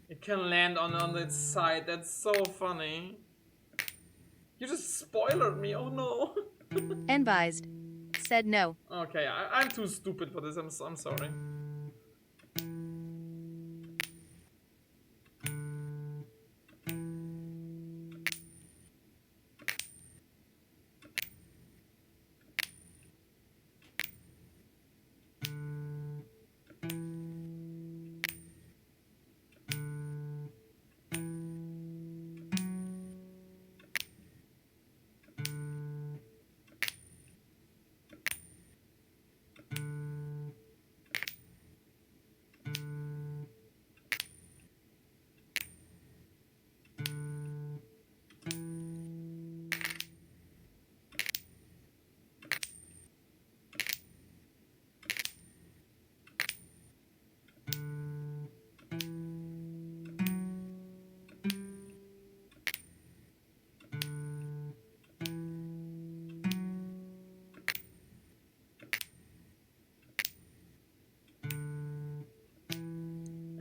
It can land on its side. That's so funny. You just spoiled me. Oh no.
Enbyzed said no.
Okay, I'm too stupid for this. I'm sorry.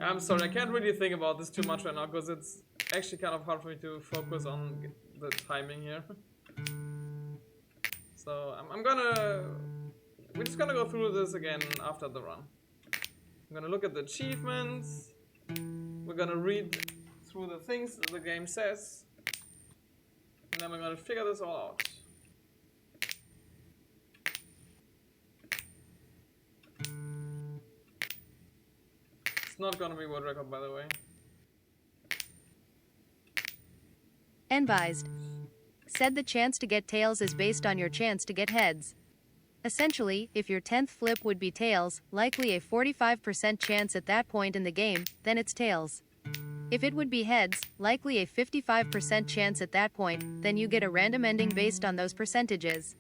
I'm sorry, I can't really think about this too much right now because it's actually kind of hard for me to focus on the timing here. So we're just gonna go through this again after the run. I'm gonna look at the achievements. We're gonna read through the things that the game says. And then we're gonna figure this all out. It's not gonna be world record, by the way.
Enbyzed. Said the chance to get tails is based on your chance to get heads. Essentially, if your 10th flip would be tails, likely a 45% chance at that point in the game, then it's tails. If it would be heads, likely a 55% chance at that point, then you get a random ending based on those percentages.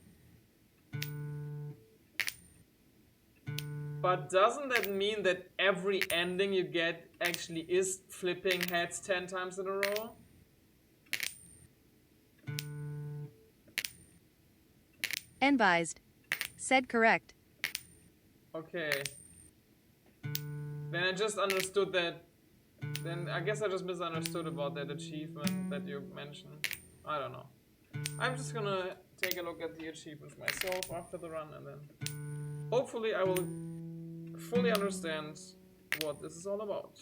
But doesn't that mean that every ending you get actually is flipping heads 10 times in a row?
Enbyzed. Said correct.
Okay. Then I just understood that. Then I guess I just misunderstood about that achievement that you mentioned. I don't know. I'm just gonna take a look at the achievements myself after the run, and then hopefully I will fully understand what this is all about.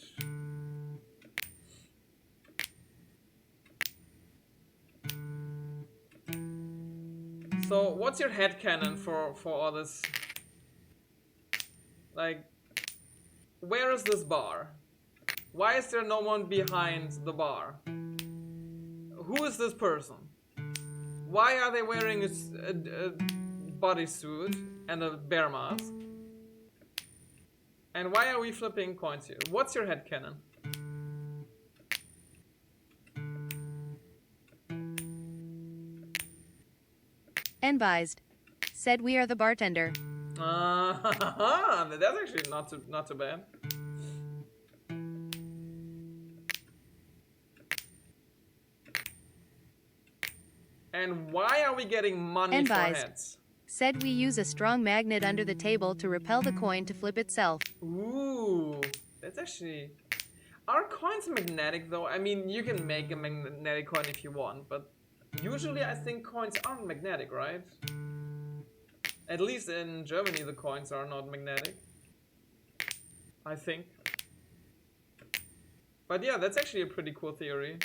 So what's your headcanon for all this? Like, where is this bar? Why is there no one behind the bar? Who is this person? Why are they wearing a bodysuit and a bear mask? And why are we flipping coins here? What's your headcanon?
Enbyzed. Said we are the bartender.
That's actually not too bad. And why are we getting money for heads?
Said we use a strong magnet under the table to repel the coin to flip itself.
Ooh, that's actually... Are coins magnetic though? I mean, you can make a magnetic coin if you want, but usually I think coins aren't magnetic, right? At least in Germany the coins are not magnetic. I think. But yeah, that's actually a pretty cool theory.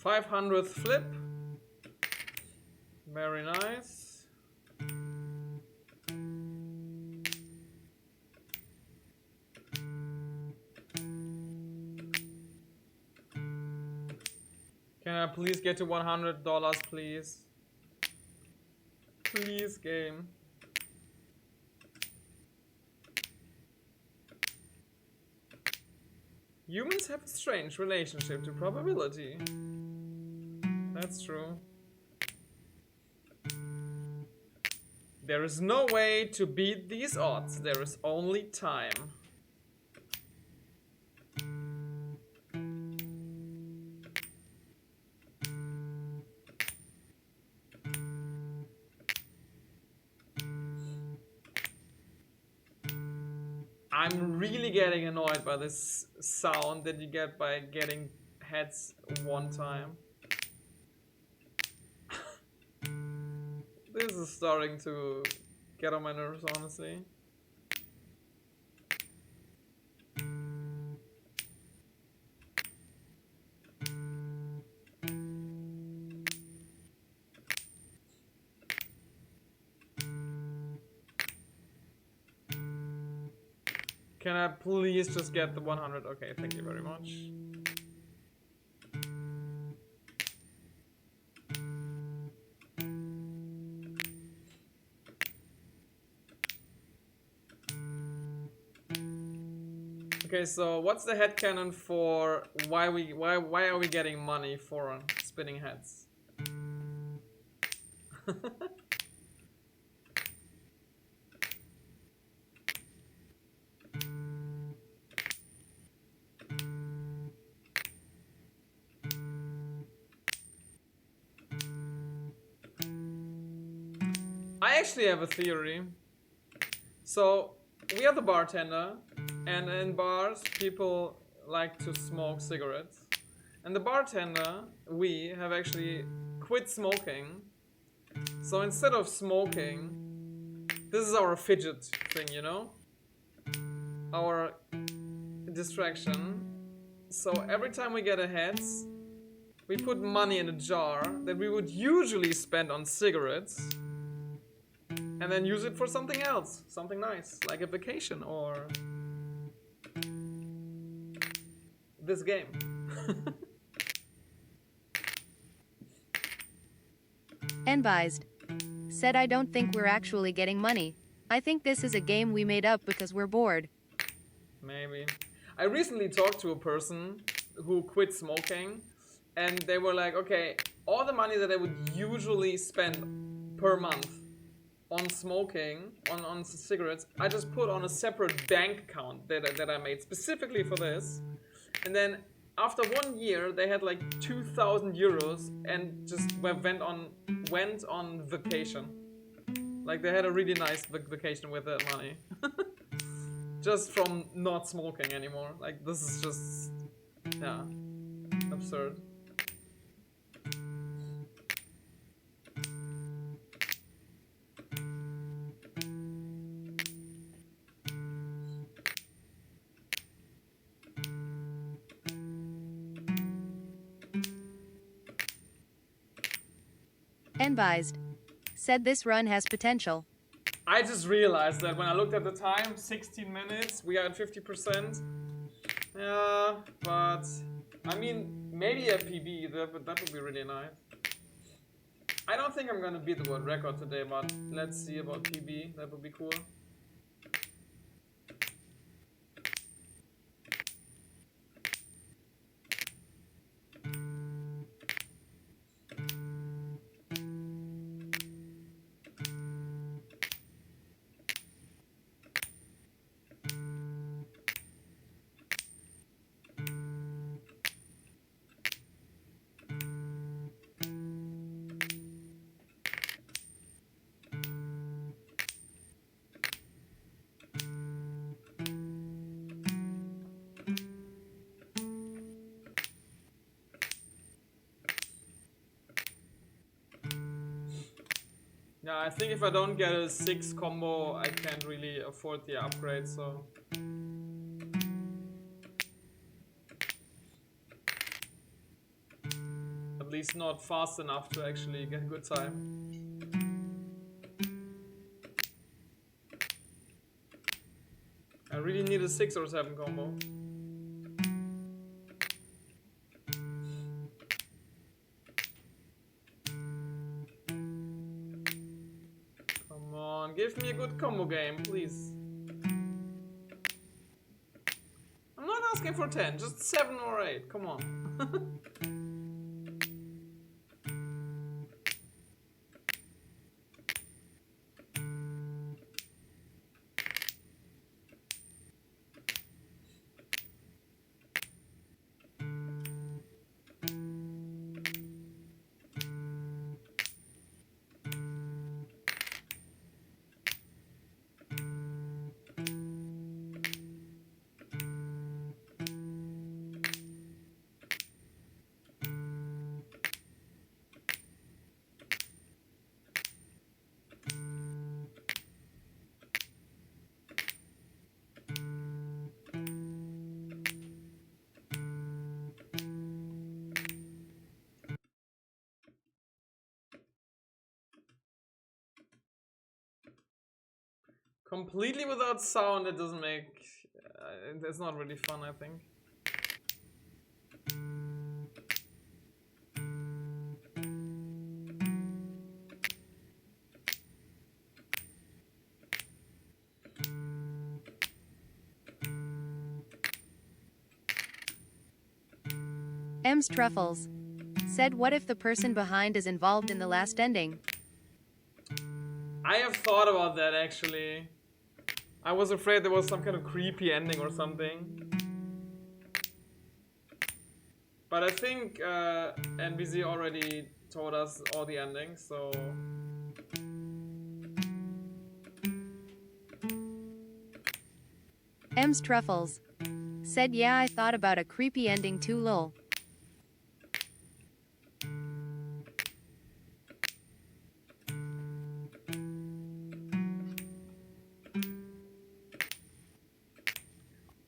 $500th flip. Very nice. Can I please get to $100, please? Please, game. Humans have a strange relationship to probability. That's true. There is no way to beat these odds. There is only time. I'm really getting annoyed by this sound that you get by getting heads one time. This is starting to get on my nerves, honestly. Can I please just get the 100? Okay, thank you very much. Okay, so what's the headcanon for why are we getting money for spinning heads? I actually have a theory. So, we are the bartender, and in bars, people like to smoke cigarettes. And the bartender, we have actually quit smoking. So instead of smoking, this is our fidget thing, you know? Our distraction. So every time we get a heads, we put money in a jar that we would usually spend on cigarettes and then use it for something else, something nice, like a vacation or this game.
Enbyzed. Said I don't think we're actually getting money. I think this is a game we made up because we're bored.
Maybe. I recently talked to a person who quit smoking and they were like, okay, all the money that I would usually spend per month on smoking, on cigarettes, I just put on a separate bank account that I made specifically for this. And then after 1 year, they had like 2,000 euros and just went on vacation. Like they had a really nice vacation with that money. Just from not smoking anymore. Like this is just, yeah, absurd.
Enbyzed. Said this run has potential.
I just realized that when I looked at the time, 16 minutes, we are at 50%. Yeah, but I mean, maybe a PB, that would be really nice. I don't think I'm gonna beat the world record today, but let's see about PB, that would be cool. Yeah, I think if I don't get a 6 combo, I can't really afford the upgrade, so... At least not fast enough to actually get a good time. I really need a 6 or 7 combo. Come on, give me a good combo game, please. I'm not asking for 10, just 7 or 8, come on. Completely without sound, it doesn't make... it's not really fun, I think.
M's Truffles. Said what if the person behind is involved in the last ending?
I have thought about that actually. I was afraid there was some kind of creepy ending or something. But I think enbyzee already told us all the endings, so...
M's Truffles said, yeah, I thought about a creepy ending too, lol.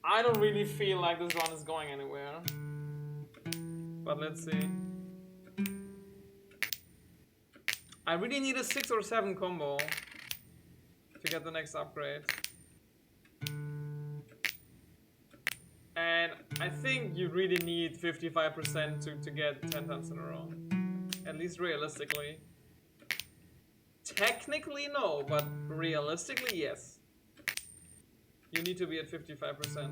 I don't really feel like this run is going anywhere. But let's see. I really need a 6 or 7 combo to get the next upgrade. And I think you really need 55% to get 10 times in a row. At least realistically. Technically no, but realistically yes. You need to be at 55%.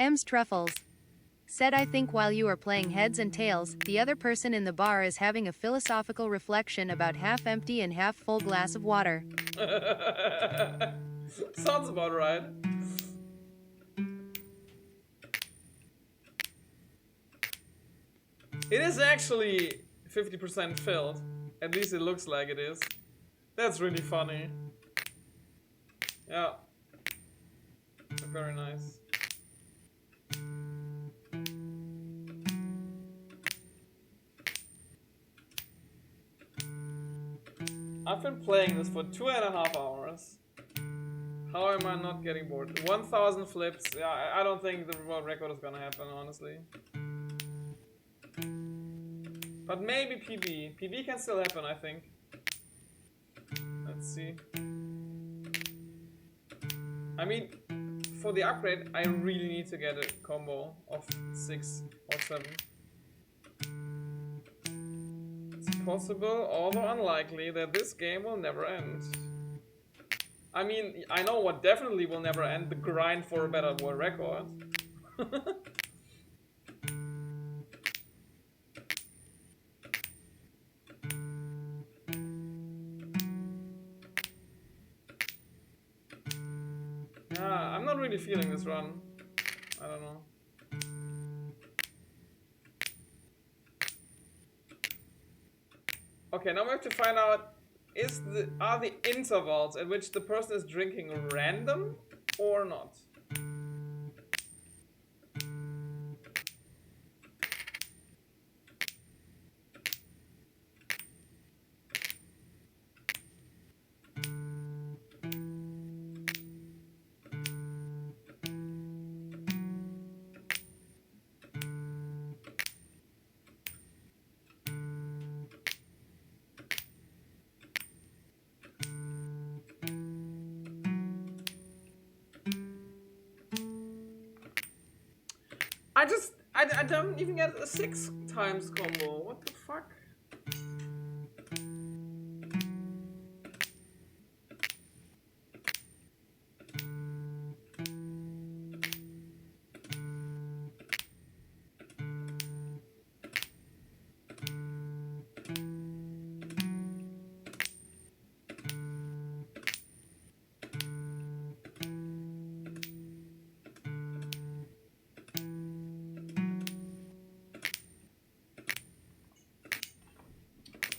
M's Truffles said, I think while you are playing heads and tails, the other person in the bar is having a philosophical reflection about half empty and half full glass of water.
Sounds about right. It is actually 50% filled. At least it looks like it is. That's really funny. Yeah. Very nice. I've been playing this for 2.5 hours. How am I not getting bored? 1,000 flips. Yeah, I don't think the world record is gonna happen, honestly. But maybe PB. PB can still happen, I think. Let's see. I mean, for the upgrade, I really need to get a combo of 6 or 7. It's possible, although unlikely, that this game will never end. I mean, I know what definitely will never end, the grind for a better world record. Yeah, I'm not really feeling this run. I don't know. Okay, now we have to find out, are the intervals at which the person is drinking random or not? I don't even get a 6 times combo. What the fuck?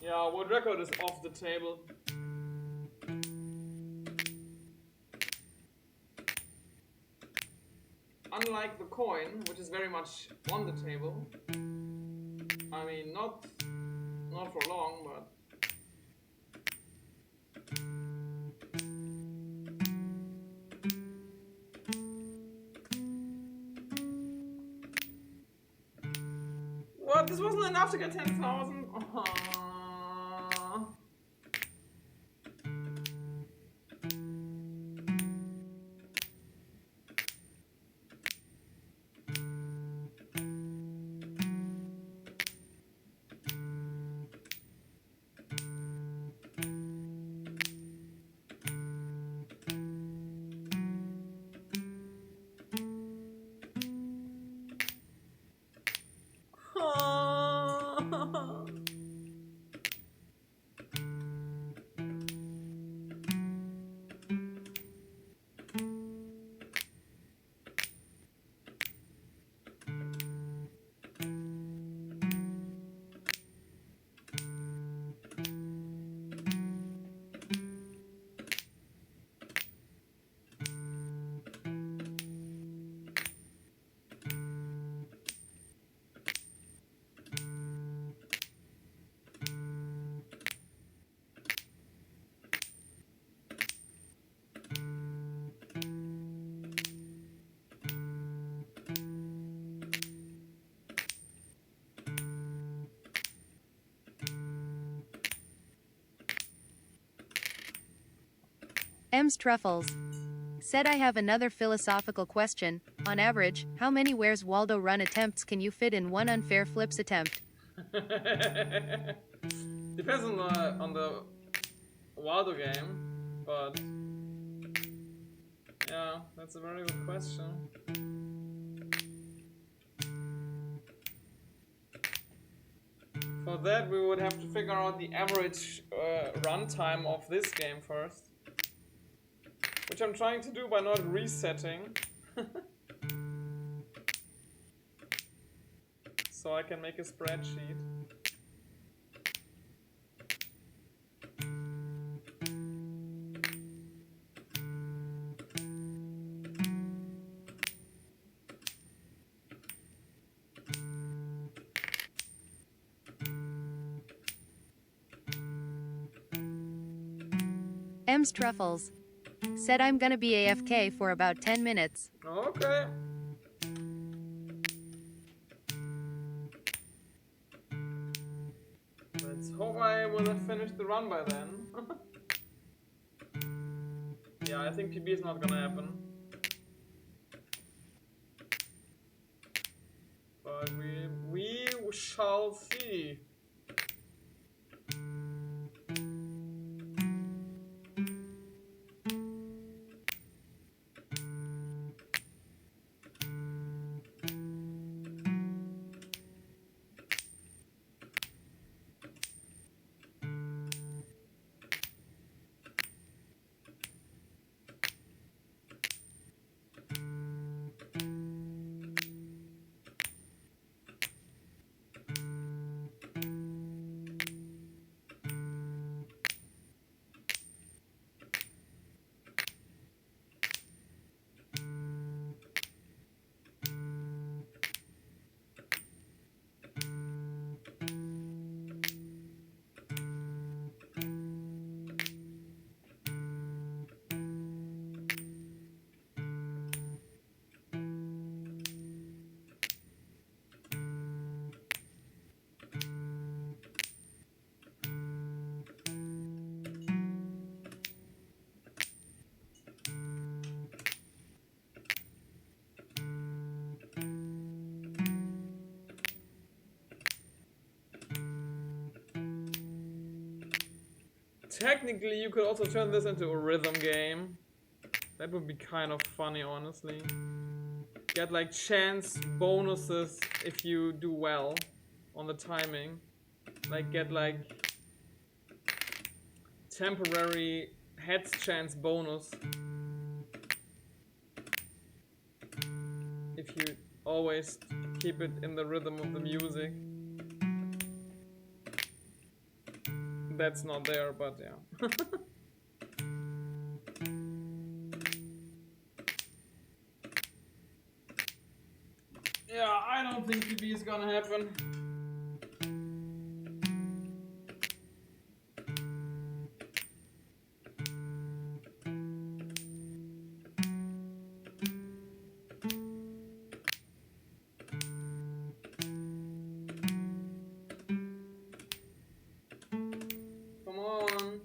Yeah, world record is off the table. Unlike the coin, which is very much on the table. I mean, not for long, but what? This wasn't enough to get 10,000?
M's Truffles said, I have another philosophical question. On average, how many Where's Waldo run attempts can you fit in one unfair flips attempt?
Depends on the Waldo game, but yeah, that's a very good question. For that, we would have to figure out the average runtime of this game first, which I'm trying to do by not resetting, so I can make a spreadsheet.
M's Truffles said, I'm gonna be AFK for about 10 minutes.
Okay. Let's hope I will have finished the run by then. Yeah, I think PB is not gonna happen. But we shall see. Technically, you could also turn this into a rhythm game. That would be kind of funny, honestly. Get like chance bonuses if you do well on the timing. Like get like temporary heads chance bonus if you always keep it in the rhythm of the music. That's not there, but yeah. Yeah, I don't think PB is gonna happen. Come on.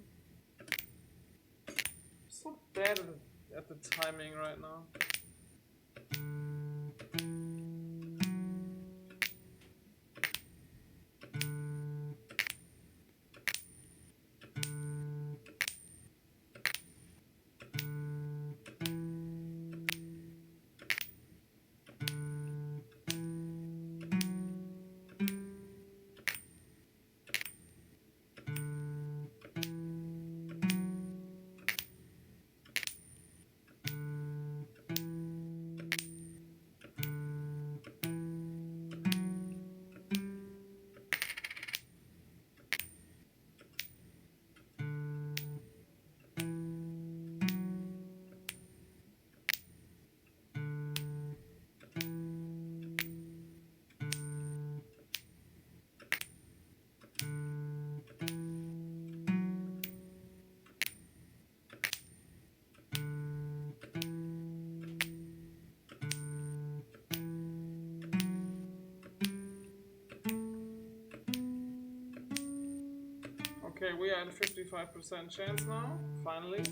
I'm so bad at the timing right now. Okay, we are at 55% chance now, finally.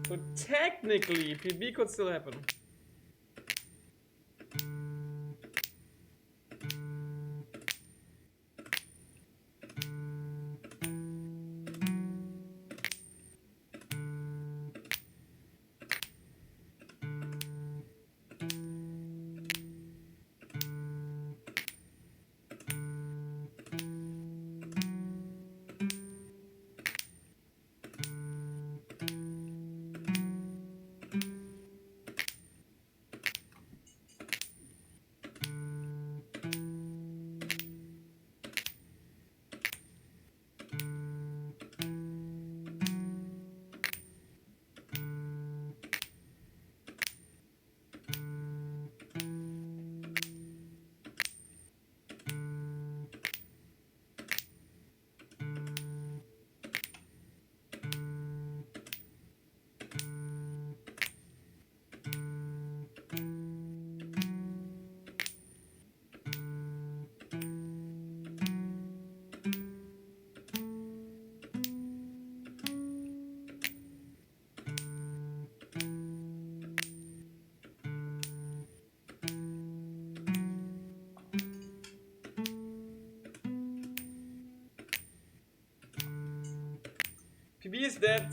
So technically, PB could still happen. PB is dead.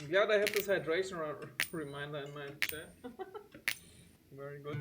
I'm glad I have this hydration reminder in my chat. Very good.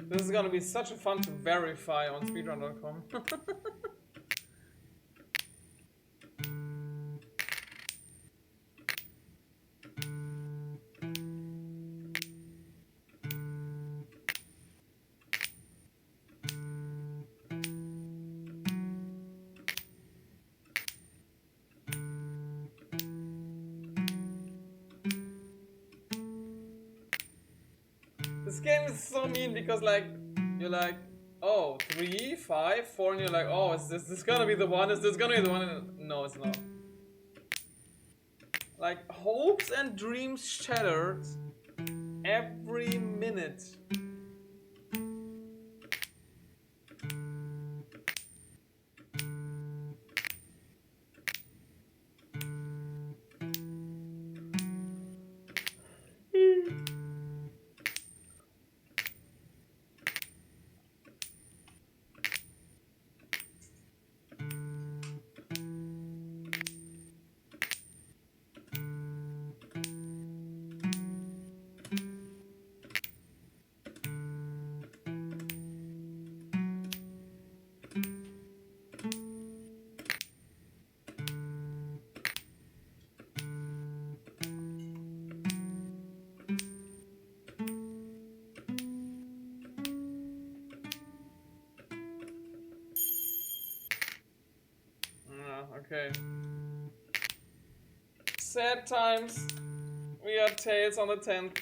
This is gonna be such a fun to verify on speedrun.com. This game is so mean because like you're like, oh, 3, 5, 4, and you're like, oh, is this gonna be the one? Is this gonna be the one? And no, it's not. Like hopes and dreams shattered every minute. Okay. Sad times. We got tails on the 10th.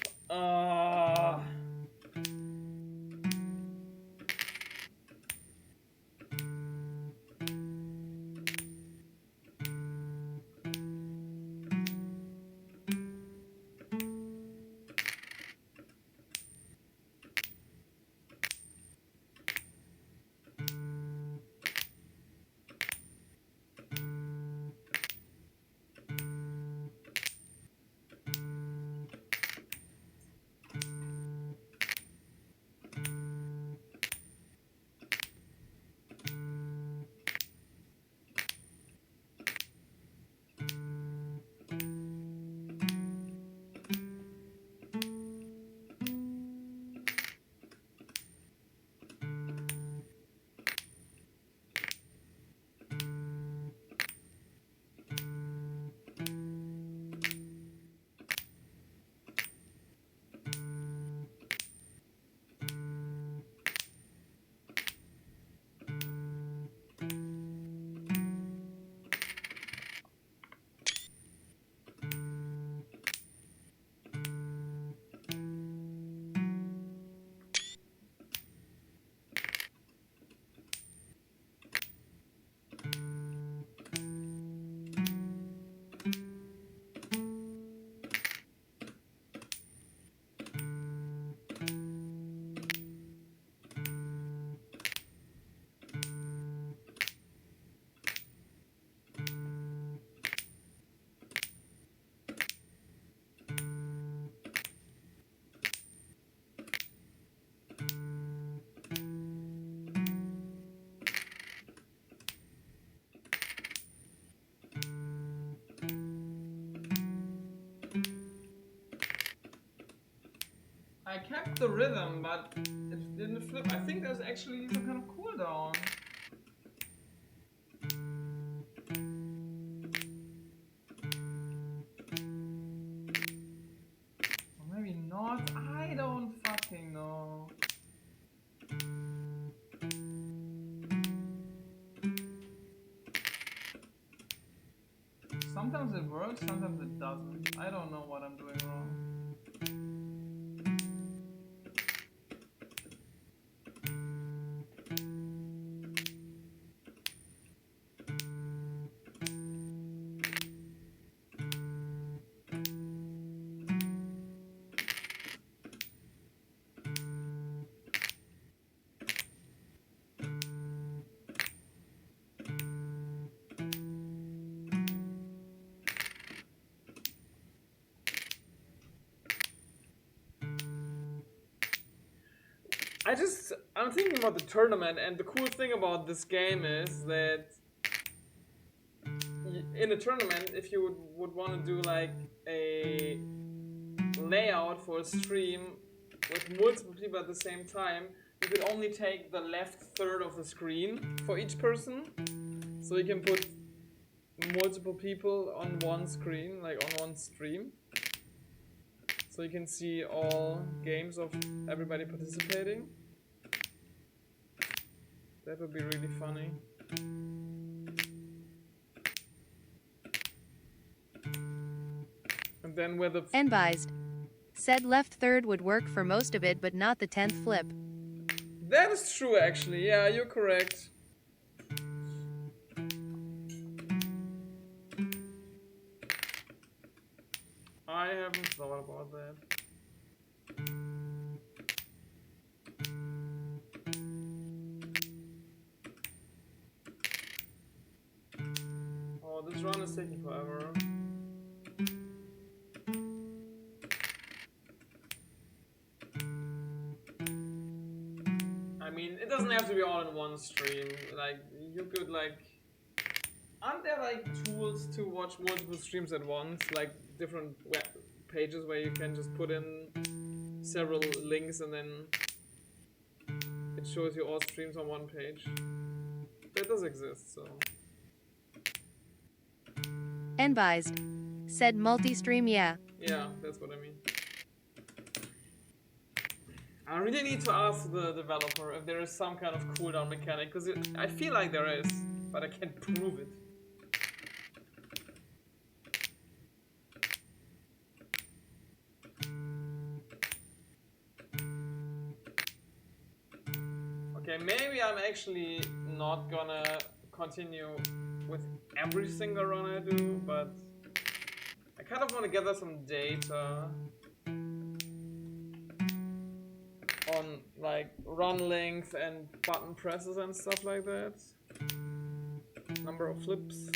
I kept the rhythm, but it didn't flip. I think there's actually some kind of cooldown. Or maybe not. I don't fucking know. Sometimes it works, sometimes it doesn't. I don't know what I'm doing wrong. I'm thinking about the tournament, and the cool thing about this game is that in a tournament, if you would want to do like a layout for a stream with multiple people at the same time, you could only take the left third of the screen for each person. So you can put multiple people on one screen, like on one stream. So you can see all games of everybody participating. That would be really funny. And then where the
enbyzee said left third would work for most of it, but not the 10th flip.
That is true, actually. Yeah, you're correct. I haven't thought about that. Oh, this run is taking forever. I mean, it doesn't have to be all in one stream. Like, you could like... Aren't there like tools to watch multiple streams at once? Like different web pages where you can just put in several links and then it shows you all streams on one page. That does exist, so...
enbyzee said multi-stream, yeah.
Yeah, that's what I mean. I really need to ask the developer if there is some kind of cooldown mechanic, because I feel like there is, but I can't prove it. Okay, maybe I'm actually not gonna continue with every single run I do, but I kind of want to gather some data on like run length and button presses and stuff like that. Number of flips.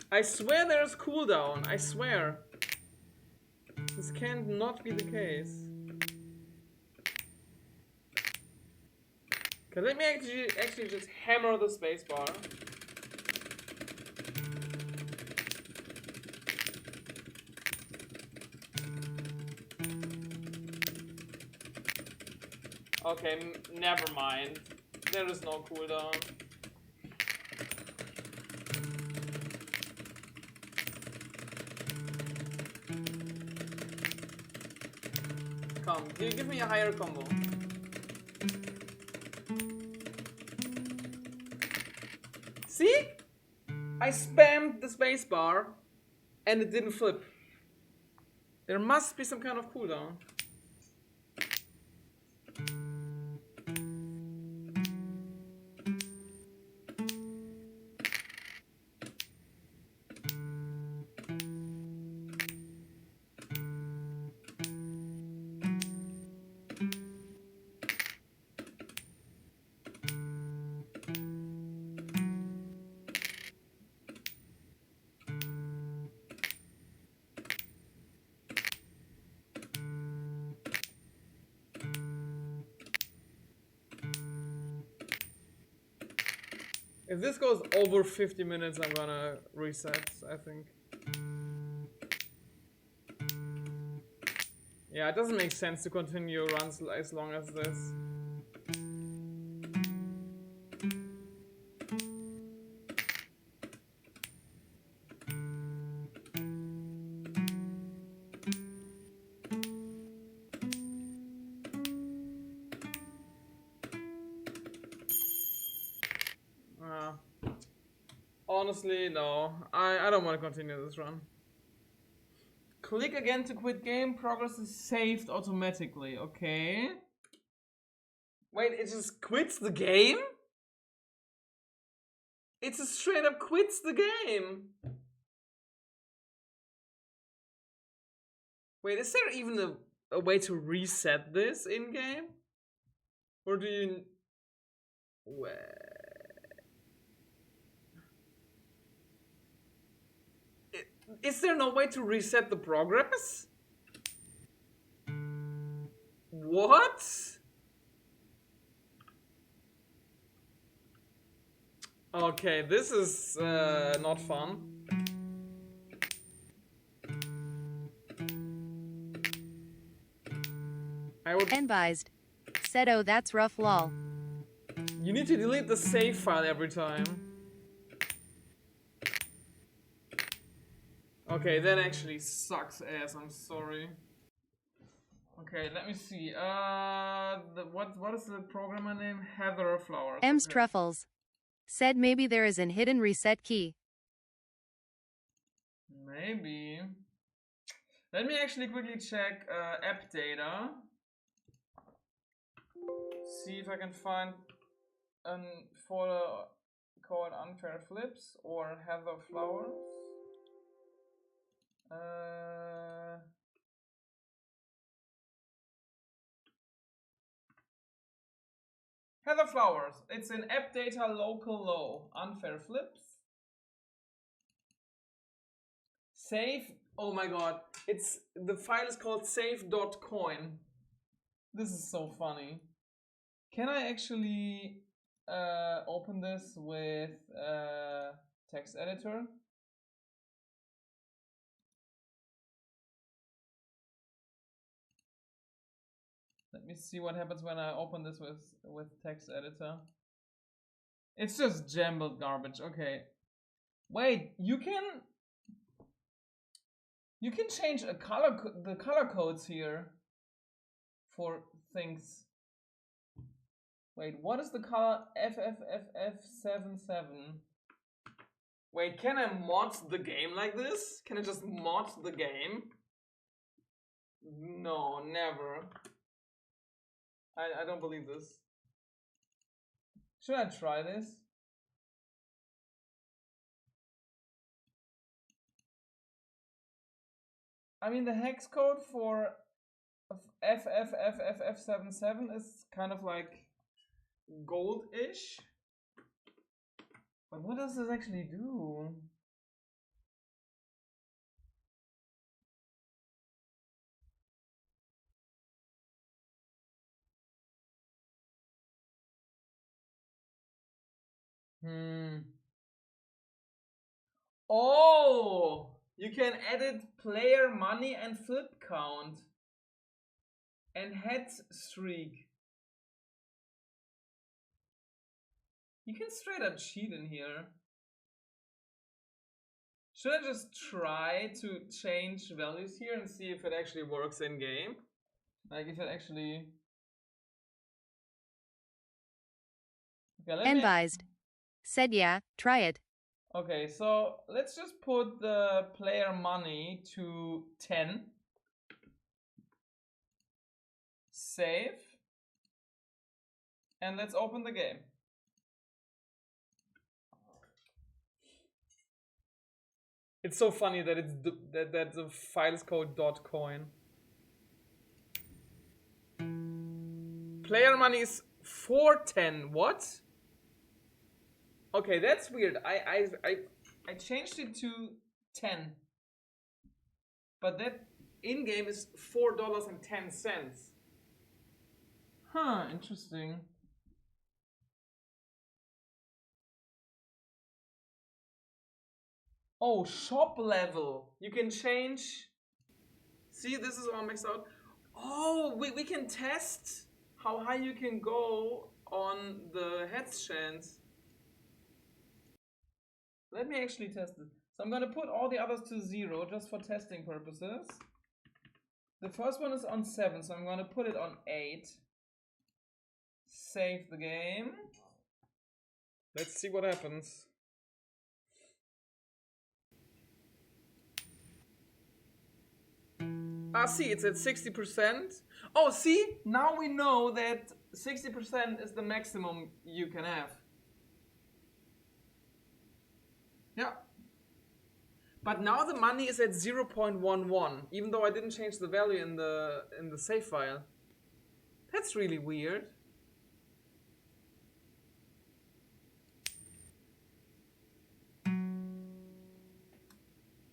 I swear there's cooldown, I swear. This can't not be the case. Okay, let me actually just hammer the spacebar. Okay, never mind. There is no cooldown. Come, give me a higher combo. See? I spammed the spacebar and it didn't flip. There must be some kind of cooldown. If this goes over 50 minutes, I'm gonna reset, I think. Yeah, it doesn't make sense to continue runs as long as this. Honestly, no. I don't want to continue this run. Click again to quit game. Progress is saved automatically. Okay. Wait, it just quits the game? It just straight up quits the game. Wait, is there even a way to reset this in game? Or do you... Wait. Is there no way to reset the progress? What? Okay, this is not fun. I would...
Enbyzed. Said, oh, that's rough, lol.
You need to delete the save file every time. Okay, that actually sucks ass, I'm sorry. Okay, let me see. What is the programmer name? Heather Flowers.
M's
Okay.
Truffles. Said maybe there is an hidden reset key.
Maybe. Let me actually quickly check app data. See if I can find a folder called Unfair Flips or Heather Flowers. Heather Flowers. It's in app data local low. Unfair Flips. Save. Oh my god. The file is called save.coin. This is so funny. Can I actually open this with text editor? Let me see what happens when I open this with text editor. It's just jumbled garbage. Okay. Wait, you can change the color codes here for things. Wait, what is the color FFFF77? Wait, can I mod the game like this? Can I just mod the game? No, never. I don't believe this. Should I try this? I mean, the hex code for FFFFF77 is kind of like gold-ish. But what does this actually do? Oh! You can edit player money and flip count. And head streak. You can straight up cheat in here. Should I just try to change values here and see if it actually works in game? Like if it actually... Okay,
Enbyzed. Said yeah, try it.
Okay, so let's just put the player money to 10. Save. And let's open the game. It's so funny that it's that the file is called .coin. Player money is 410. What? Okay, that's weird. I changed it to 10. But that in-game is $4.10. Huh, interesting. Oh, shop level. You can change. See, this is all mixed out. Oh, we can test how high you can go on the heads chance. Let me actually test it. So I'm gonna put all the others to 0 just for testing purposes. The first one is on 7, so I'm gonna put it on 8. Save the game. Let's see what happens. Ah, see, it's at 60%. Oh, see, now we know that 60% is the maximum you can have. Yeah. But now the money is at 0.11, even though I didn't change the value in the save file. That's really weird.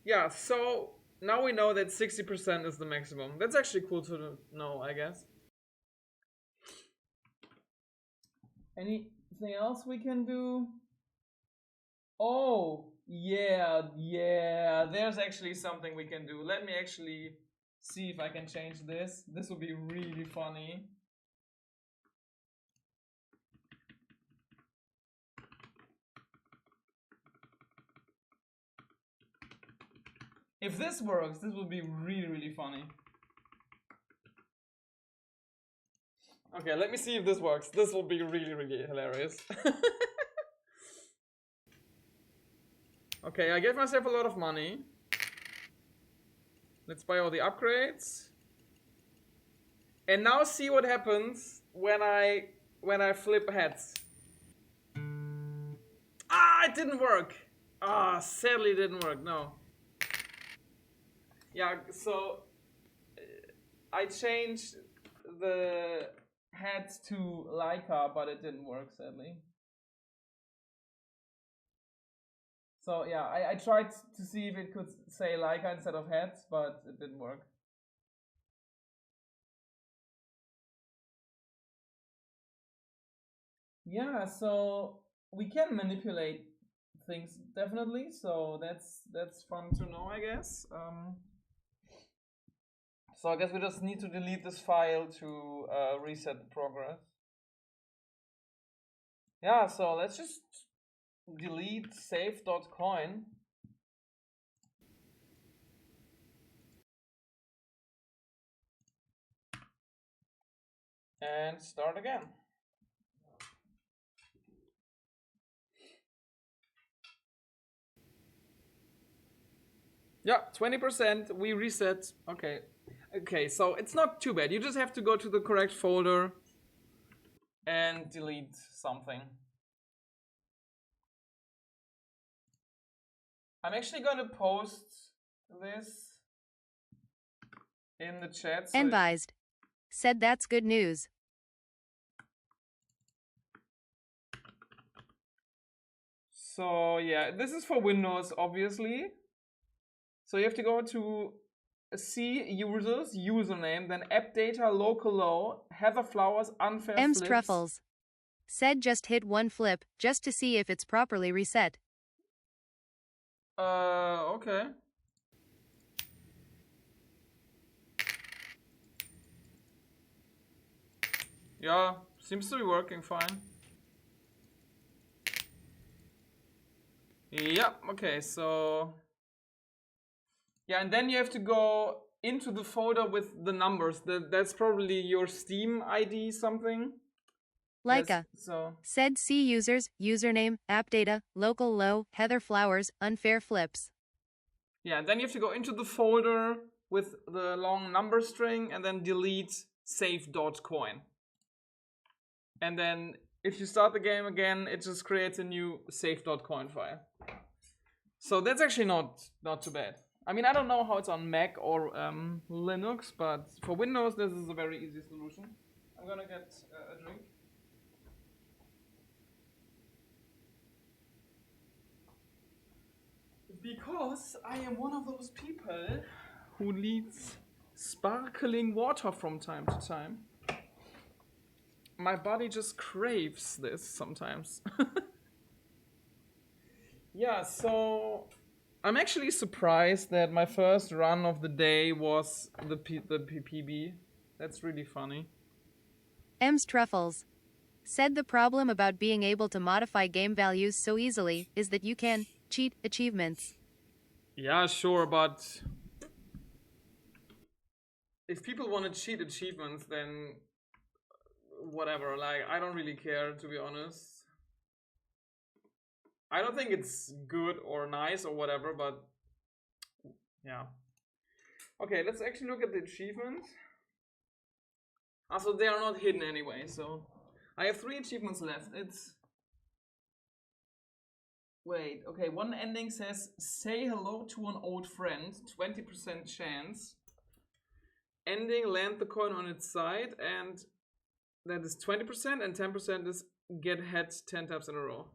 Yeah, so now we know that 60% is the maximum. That's actually cool to know, I guess. Anything else we can do? Oh, yeah, there's actually something we can do. Let me actually see if I can change this. This will be really funny. If this works, this will be really, really funny. Okay, let me see if this works. This will be really, really hilarious. Okay, I gave myself a lot of money. Let's buy all the upgrades. And now see what happens when I flip heads. Ah, it didn't work. Ah, sadly it didn't work, no. Yeah, so I changed the heads to Leica, but it didn't work, sadly. So yeah, I tried to see if it could say Leica instead of heads, but it didn't work. Yeah, so we can manipulate things definitely, so that's fun to know, I guess. So I guess we just need to delete this file to reset the progress. Yeah, so let's just delete save.coin. And start again. Yeah, 20%, we reset. Okay. Okay, so it's not too bad. You just have to go to the correct folder and delete something. I'm actually going to post this in the chat. So
enbyzee said that's good news.
So yeah, this is for Windows, obviously. So you have to go to C users, username, then app data, local low, Heather Flowers, unfair
M's
flips.
Truffles said just hit one flip just to see if it's properly reset.
Okay. Yeah, seems to be working fine. Yeah, okay, so yeah, and then you have to go into the folder with the numbers. That's probably your Steam ID something.
Leica
Yes, so
said C users, username, app data, local low, Heather Flowers, unfair flips.
yeah, and then you have to go into the folder with the long number string and then delete save.coin. And then if you start the game again, it just creates a new save.coin file. So that's actually not too bad. I mean, I don't know how it's on Mac or Linux, but for Windows, this is a very easy solution. I'm gonna get a drink. Because I am one of those people who needs sparkling water from time to time. My body just craves this sometimes. Yeah, so I'm actually surprised that my first run of the day was the PB. That's really funny.
M's Truffles said the problem about being able to modify game values so easily is that you can cheat achievements.
Yeah, sure, but if people want to cheat achievements, then whatever. Like, I don't really care, to be honest. I don't think it's good or nice or whatever, but yeah. Okay, let's actually look at the achievements. Also, they are not hidden anyway, so I have 3 achievements left. It's wait, okay, one ending says say hello to an old friend, 20% chance. Ending land the coin on its side, and that is 20%, and 10% is get heads 10 times in a row.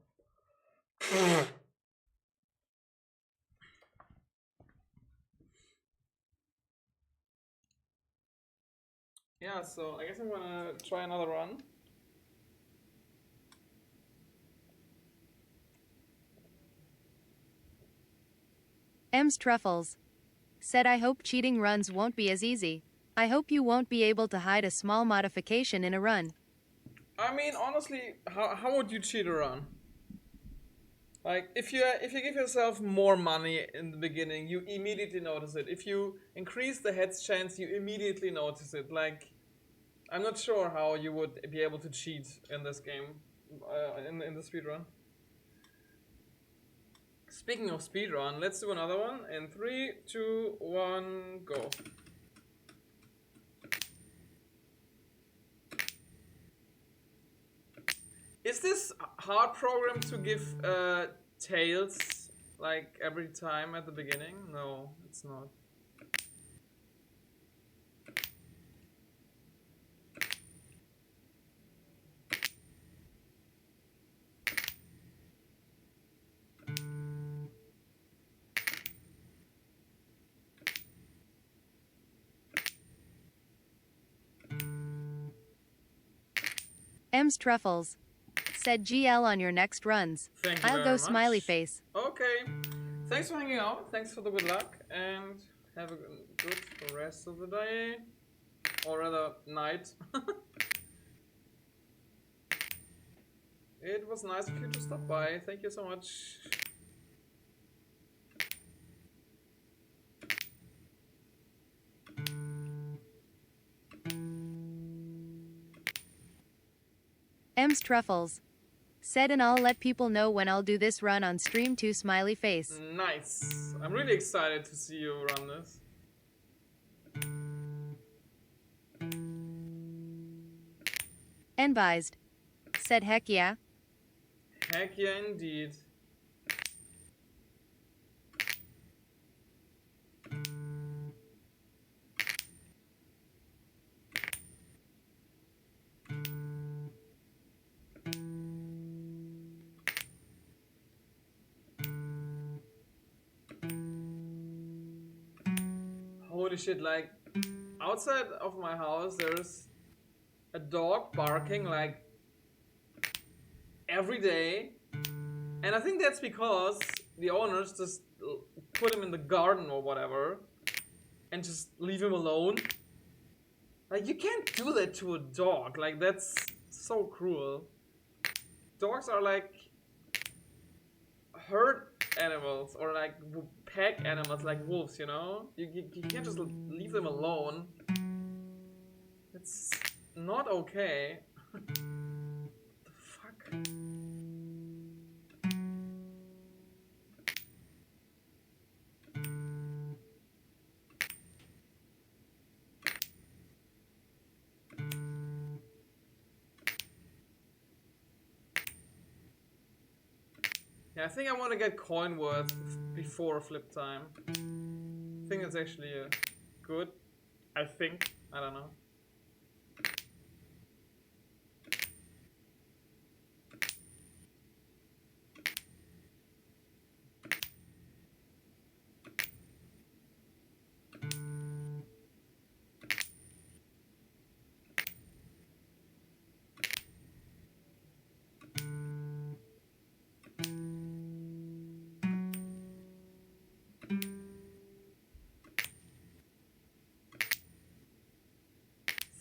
Yeah, so I guess I'm gonna try another run.
M's Truffles said I hope cheating runs won't be as easy. I hope you won't be able to hide a small modification in a run.
I mean, honestly, how would you cheat a run? Like, if you give yourself more money in the beginning, you immediately notice it. If you increase the heads chance, you immediately notice it. Like, I'm not sure how you would be able to cheat in this game, in the speedrun. Speaking of speedrun, let's do another one. In 3, 2, 1, go. Is this hard program to give tails like every time at the beginning? No, it's not.
M's Truffles said GL on your next runs.
Thank you
I'll
very
go
much.
smiley face.
Okay. Thanks for hanging out. Thanks for the good luck. And have a good rest of the day. Or rather, night. It was nice of you to stop by. Thank you so much.
M's Truffles said, and I'll let people know when I'll do this run on stream too, smiley face.
Nice. I'm really excited to see you run this.
Enbyzee said, heck yeah.
Heck yeah, indeed. Holy shit, like, outside of my house, there's a dog barking, like, every day. And I think that's because the owners just put him in the garden or whatever and just leave him alone. Like, you can't do that to a dog. Like, that's so cruel. Dogs are like herd animals or like pack animals like wolves, you know? You can't just leave them alone. It's not okay. The fuck? Yeah, I think I want to get coin worth before flip time. I think it's actually good. I think. I don't know.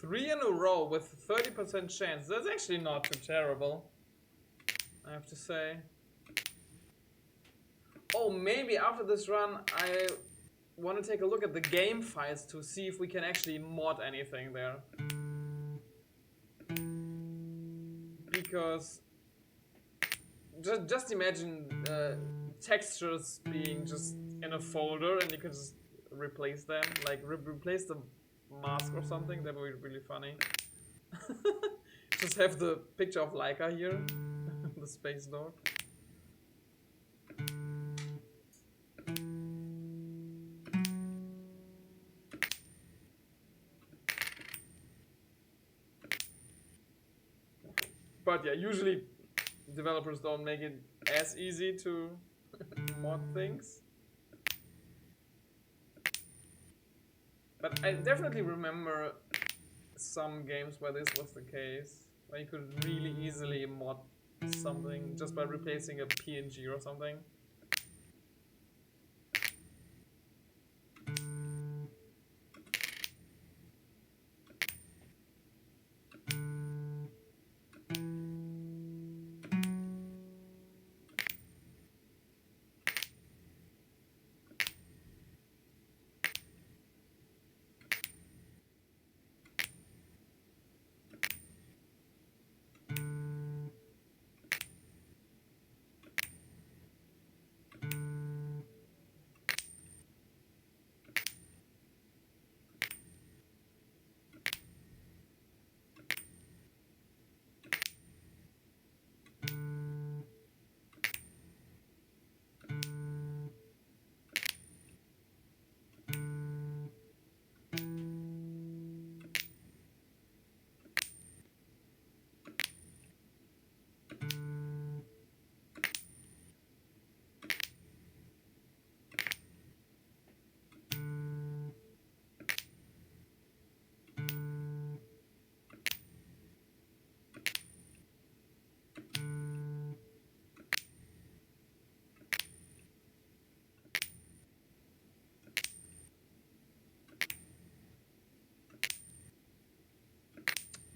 Three in a row with 30% chance. That's actually not too terrible, I have to say. Oh, maybe after this run I want to take a look at the game files to see if we can actually mod anything there. Because just imagine textures being just in a folder and you can just replace them, like replace the mask or something. That would be really funny. Just have the picture of Laika here, the space dog. But yeah, usually developers don't make it as easy to mod things. But I definitely remember some games where this was the case, where you could really easily mod something just by replacing a PNG or something.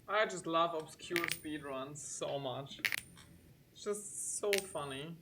I just love obscure speedruns so much. It's just so funny.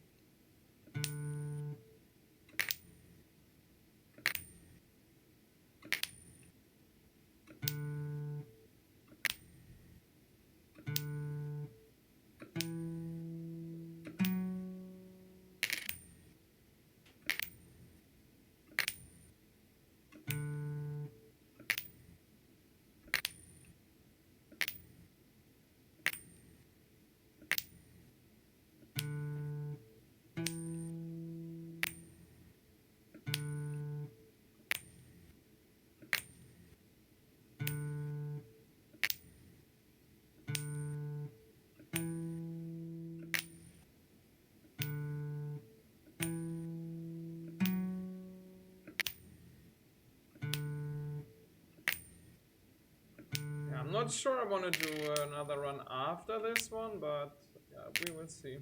I'm not sure I want to do another run after this one, but yeah, we will see.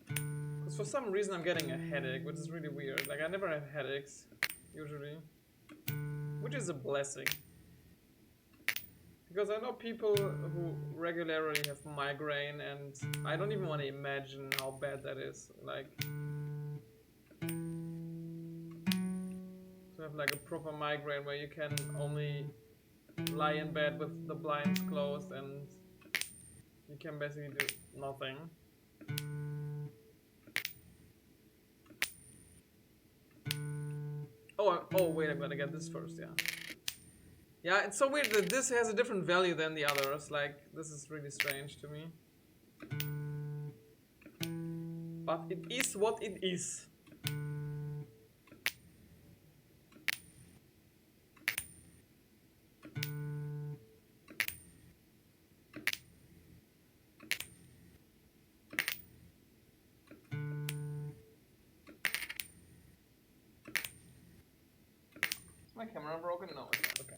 Because for some reason I'm getting a headache, which is really weird. Like, I never have headaches, usually. Which is a blessing. Because I know people who regularly have migraine, and I don't even want to imagine how bad that is. Like, to have like a proper migraine where you can only lie in bed with the blinds closed and you can basically do nothing. Oh wait, I'm gonna get this first, yeah. Yeah, it's so weird that this has a different value than the others. Like, this is really strange to me. But it is what it is. Is my camera broken? No, it's not. Okay.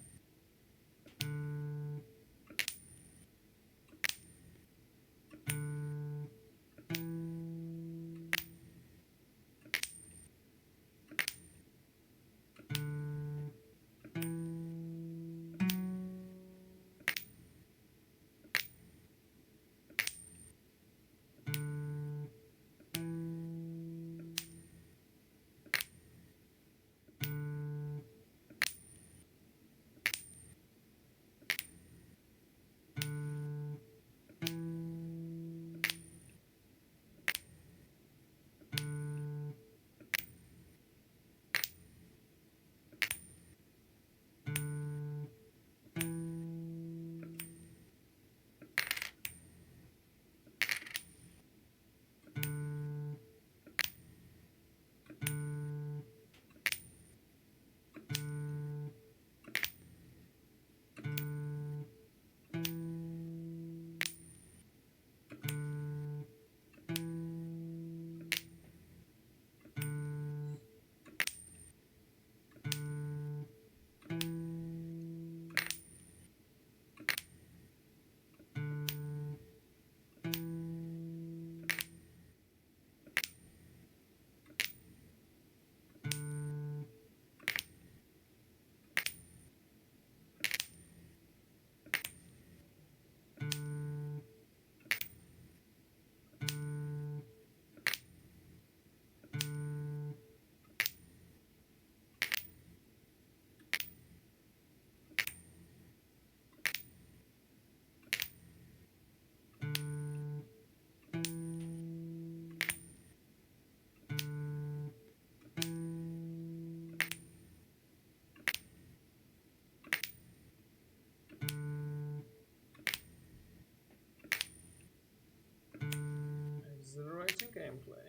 Exhilarating gameplay.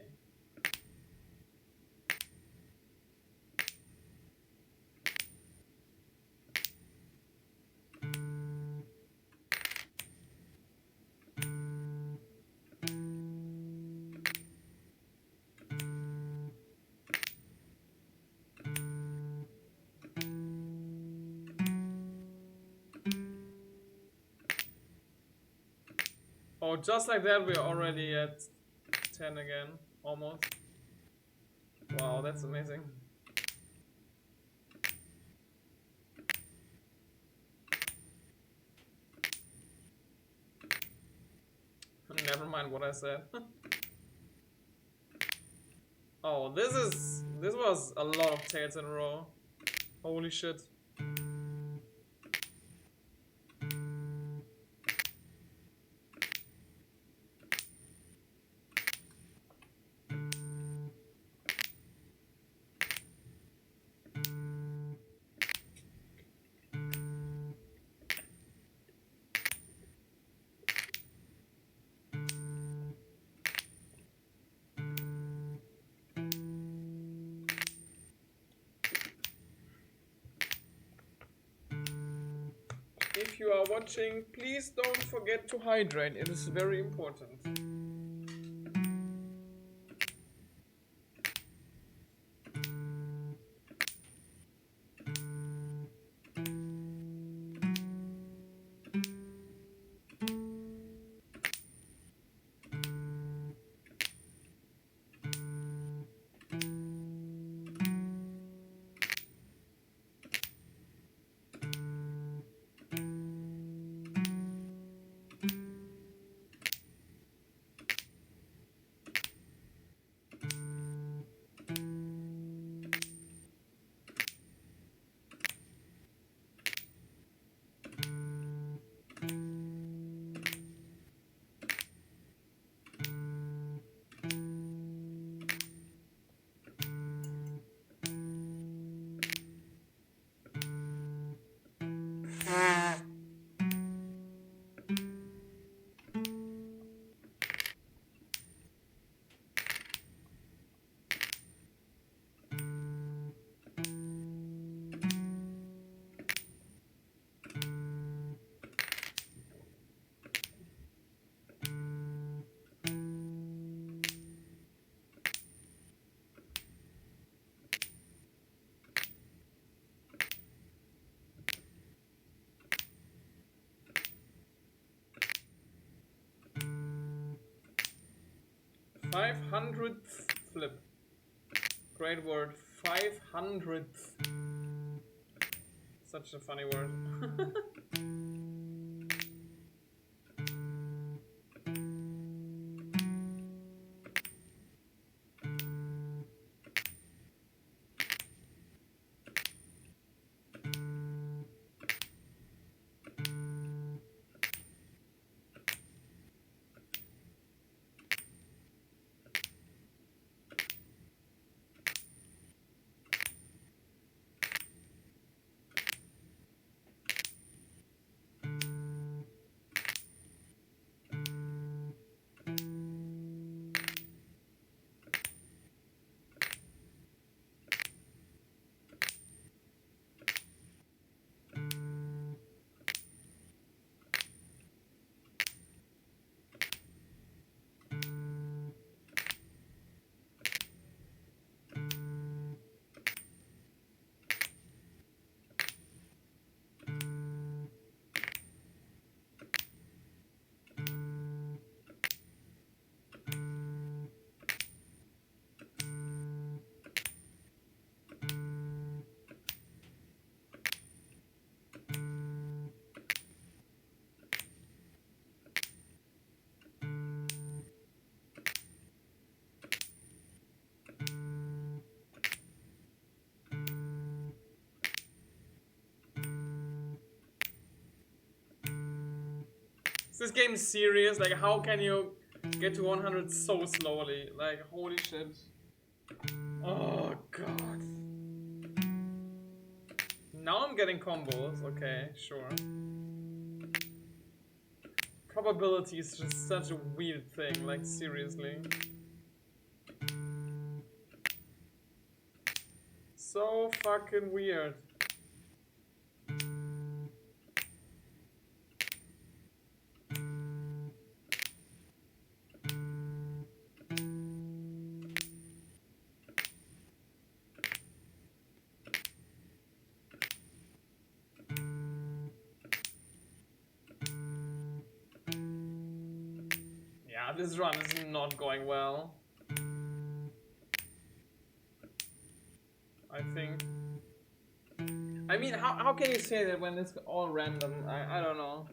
Oh, just like that, we're already at 10 again, almost. Wow, that's amazing. Never mind what I said. Oh, this was a lot of tails in a row. Holy shit. If you are watching, please don't forget to hydrate. It is very important. $500th flip. Great word. 500th. Such a funny word. Is this game serious? Like, how can you get to 100 so slowly? Like, holy shit. Oh, God. Now I'm getting combos. Okay, sure. Probability is just such a weird thing. Like, seriously. So fucking weird. Yeah, this run is not going well. I think. I mean, how can you say that when it's all random? I don't know.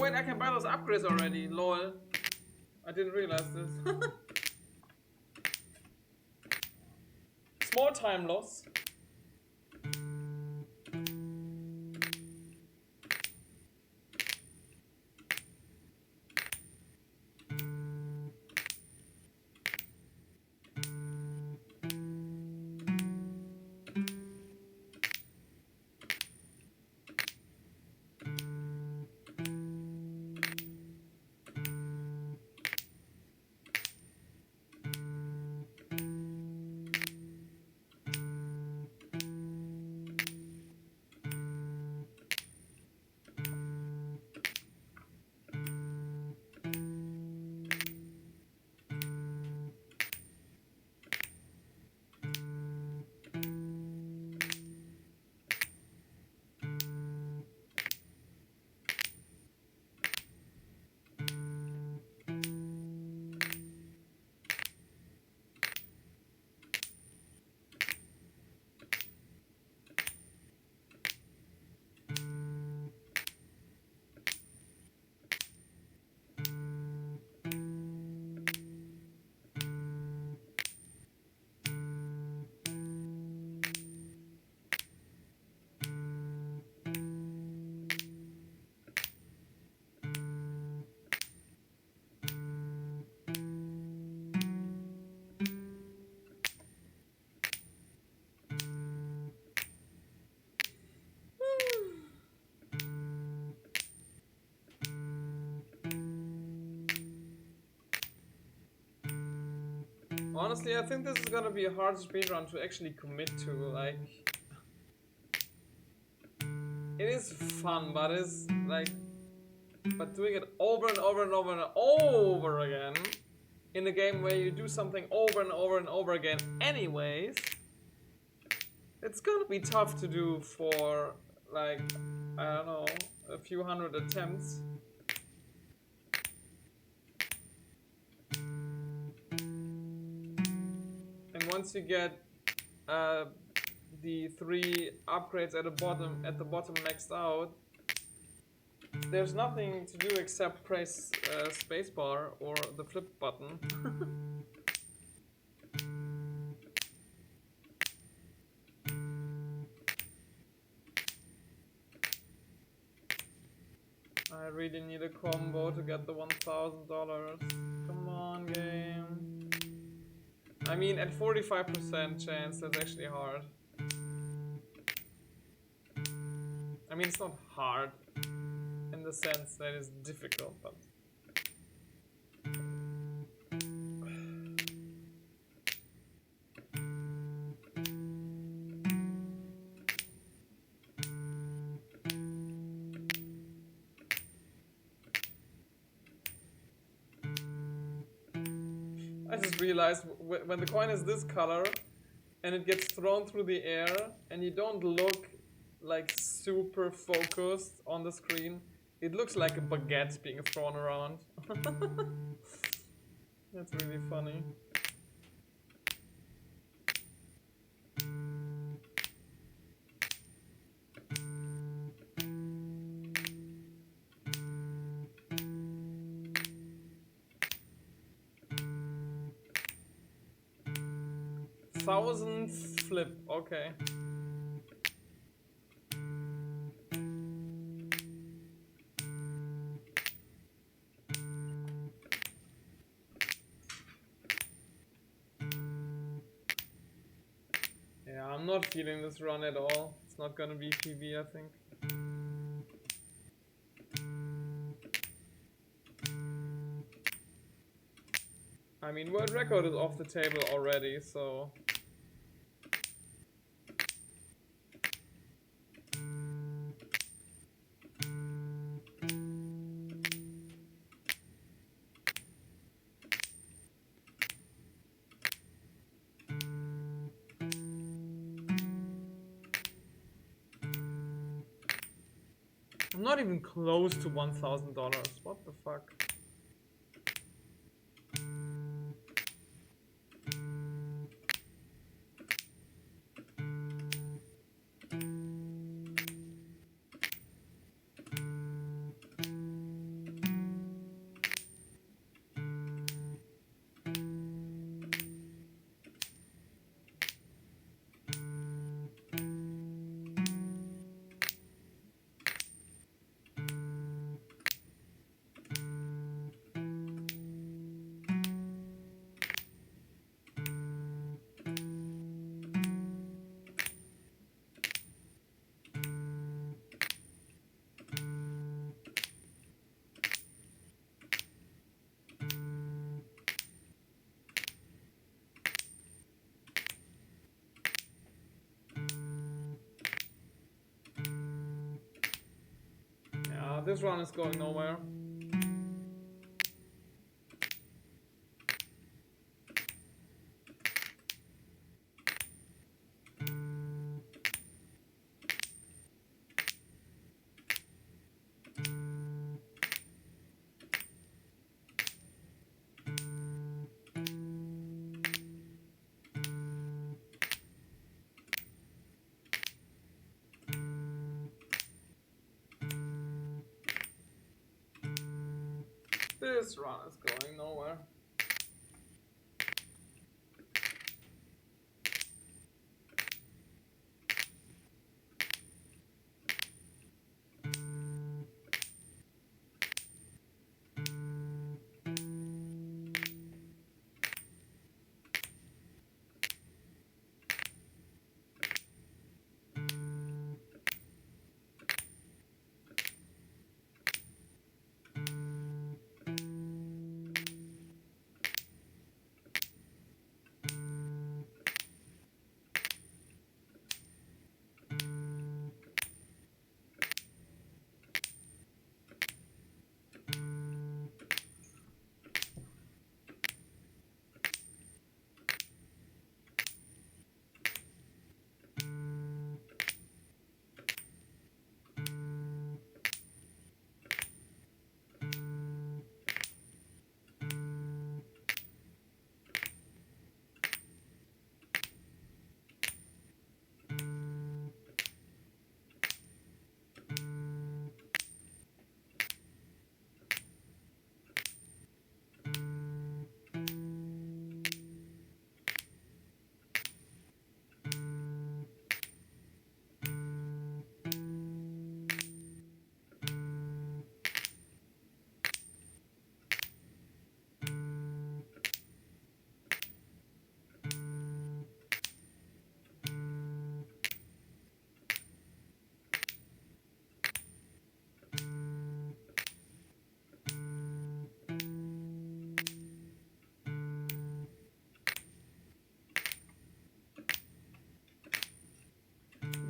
wait, I can buy those upgrades already, lol. I didn't realize this. Small time loss. Honestly, I think this is gonna be a hard speedrun to actually commit to. Like, it is fun, but it's like, but doing it over and over and over and over again in a game where you do something over and over and over again anyways, it's gonna be tough to do for like, I don't know, a few hundred attempts. And once you get the 3 upgrades at the bottom maxed out, there's nothing to do except press spacebar or the flip button. I really need a combo to get the $1,000. Come on, game. I mean, at 45% chance, that's actually hard. I mean, it's not hard in the sense that it's difficult, but... I just realized when the coin is this color and it gets thrown through the air and you don't look like super focused on the screen, it looks like a baguette being thrown around. That's really funny. Thousandth flip, okay. Yeah, I'm not feeling this run at all. It's not gonna be PB, I think. I mean, world record is off the table already, so... I'm not even close to $1,000. What the fuck? this run is going nowhere. This run is going nowhere.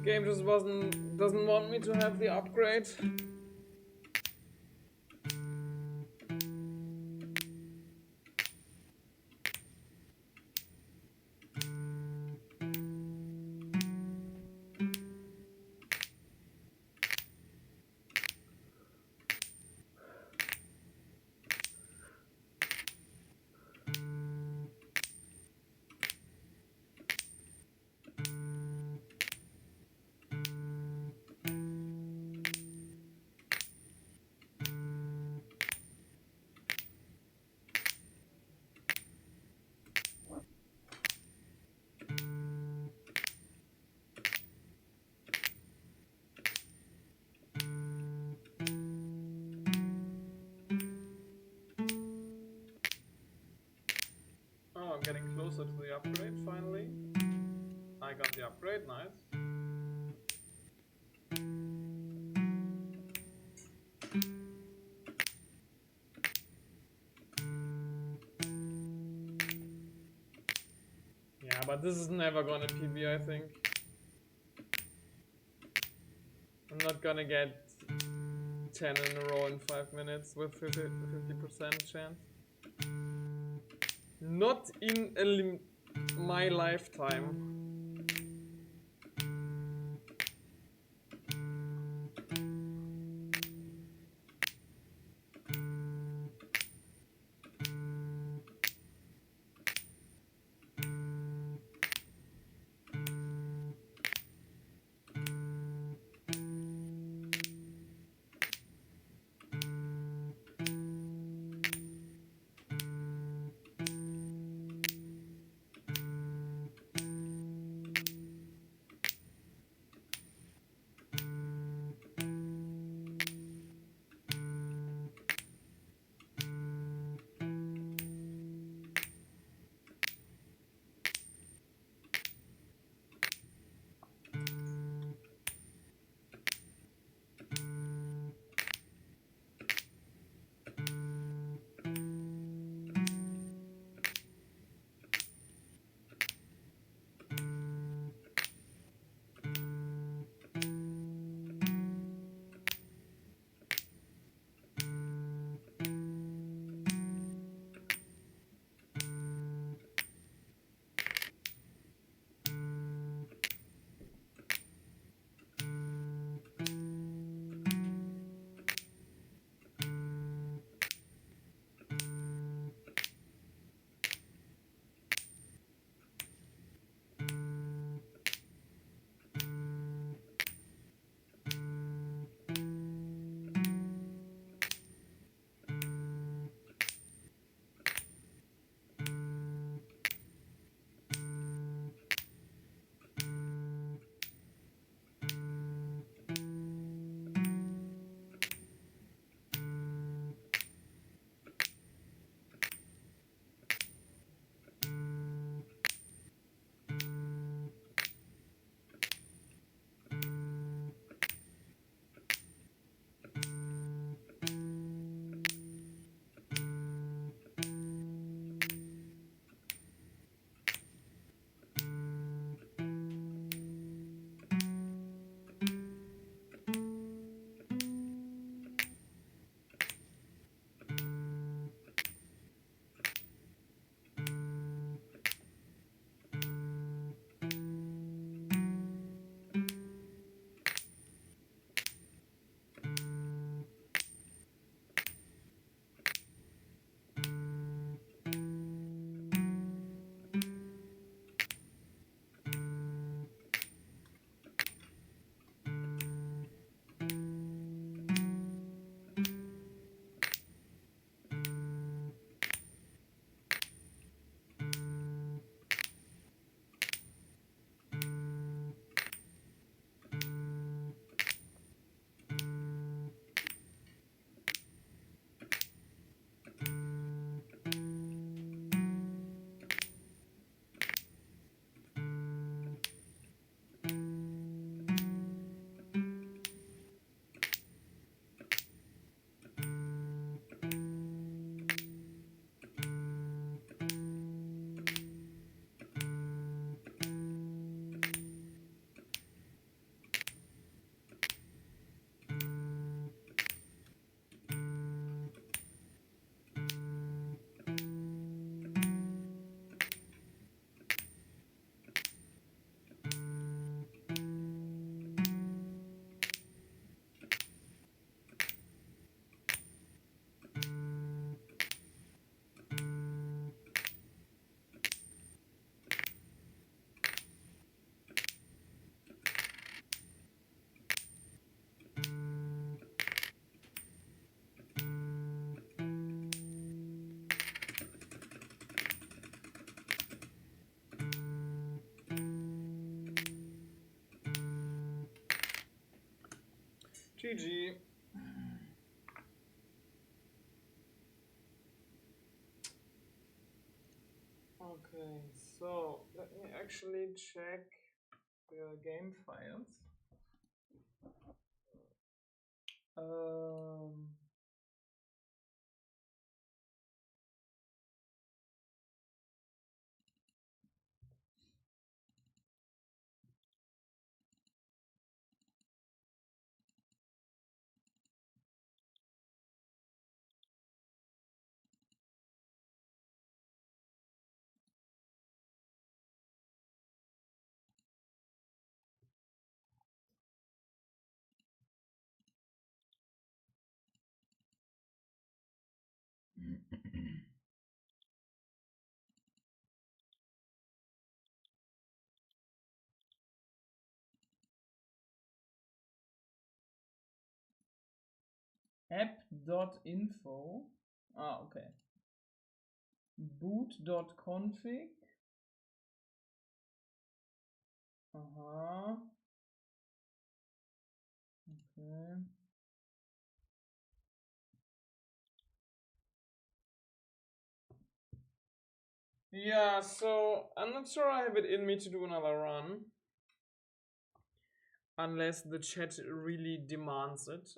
Game just doesn't want me to have the upgrade. Oh, I'm getting closer to the upgrade finally. I got the upgrade, nice. Yeah, but this is never gonna PB, I think. I'm not gonna get 10 in a row in 5 minutes with 50% chance. Not in my lifetime. GG. Okay, so let me actually check the game files. App.info. Ah, okay. Boot.config. Aha. Okay. Yeah, so I'm not sure I have it in me to do another run. Unless the chat really demands it.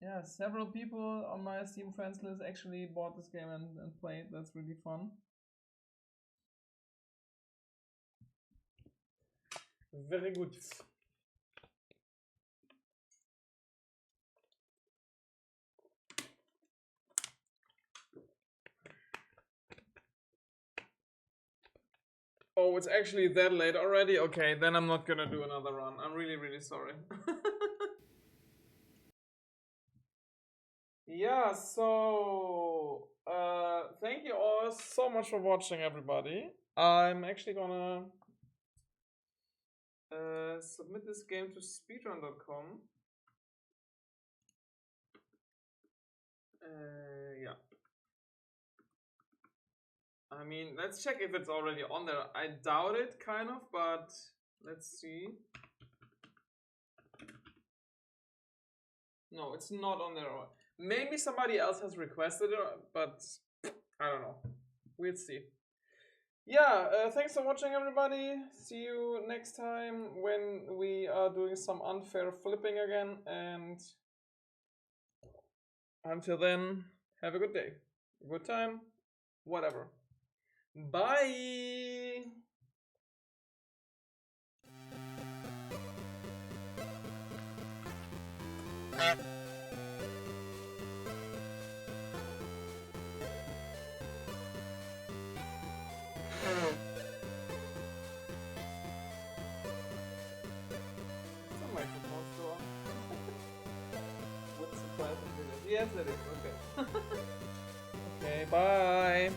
Yeah, several people on my Steam friends list actually bought this game and played. That's really fun. Very good. Oh, it's actually that late already? Okay, then I'm not gonna do another run. I'm really, really sorry. Yeah, so thank you all so much for watching, everybody. I'm actually gonna submit this game to speedrun.com. Yeah. I mean, let's check if it's already on there. I doubt it, kind of, but let's see. No, it's not on there. Maybe somebody else has requested it, but I don't know. We'll see. Yeah, thanks for watching, everybody. See you next time when we are doing some unfair flipping again. And until then, have a good day, a good time, whatever. Bye! The microphone still on? What's the price of this? Yes, it is. Okay. Okay, bye.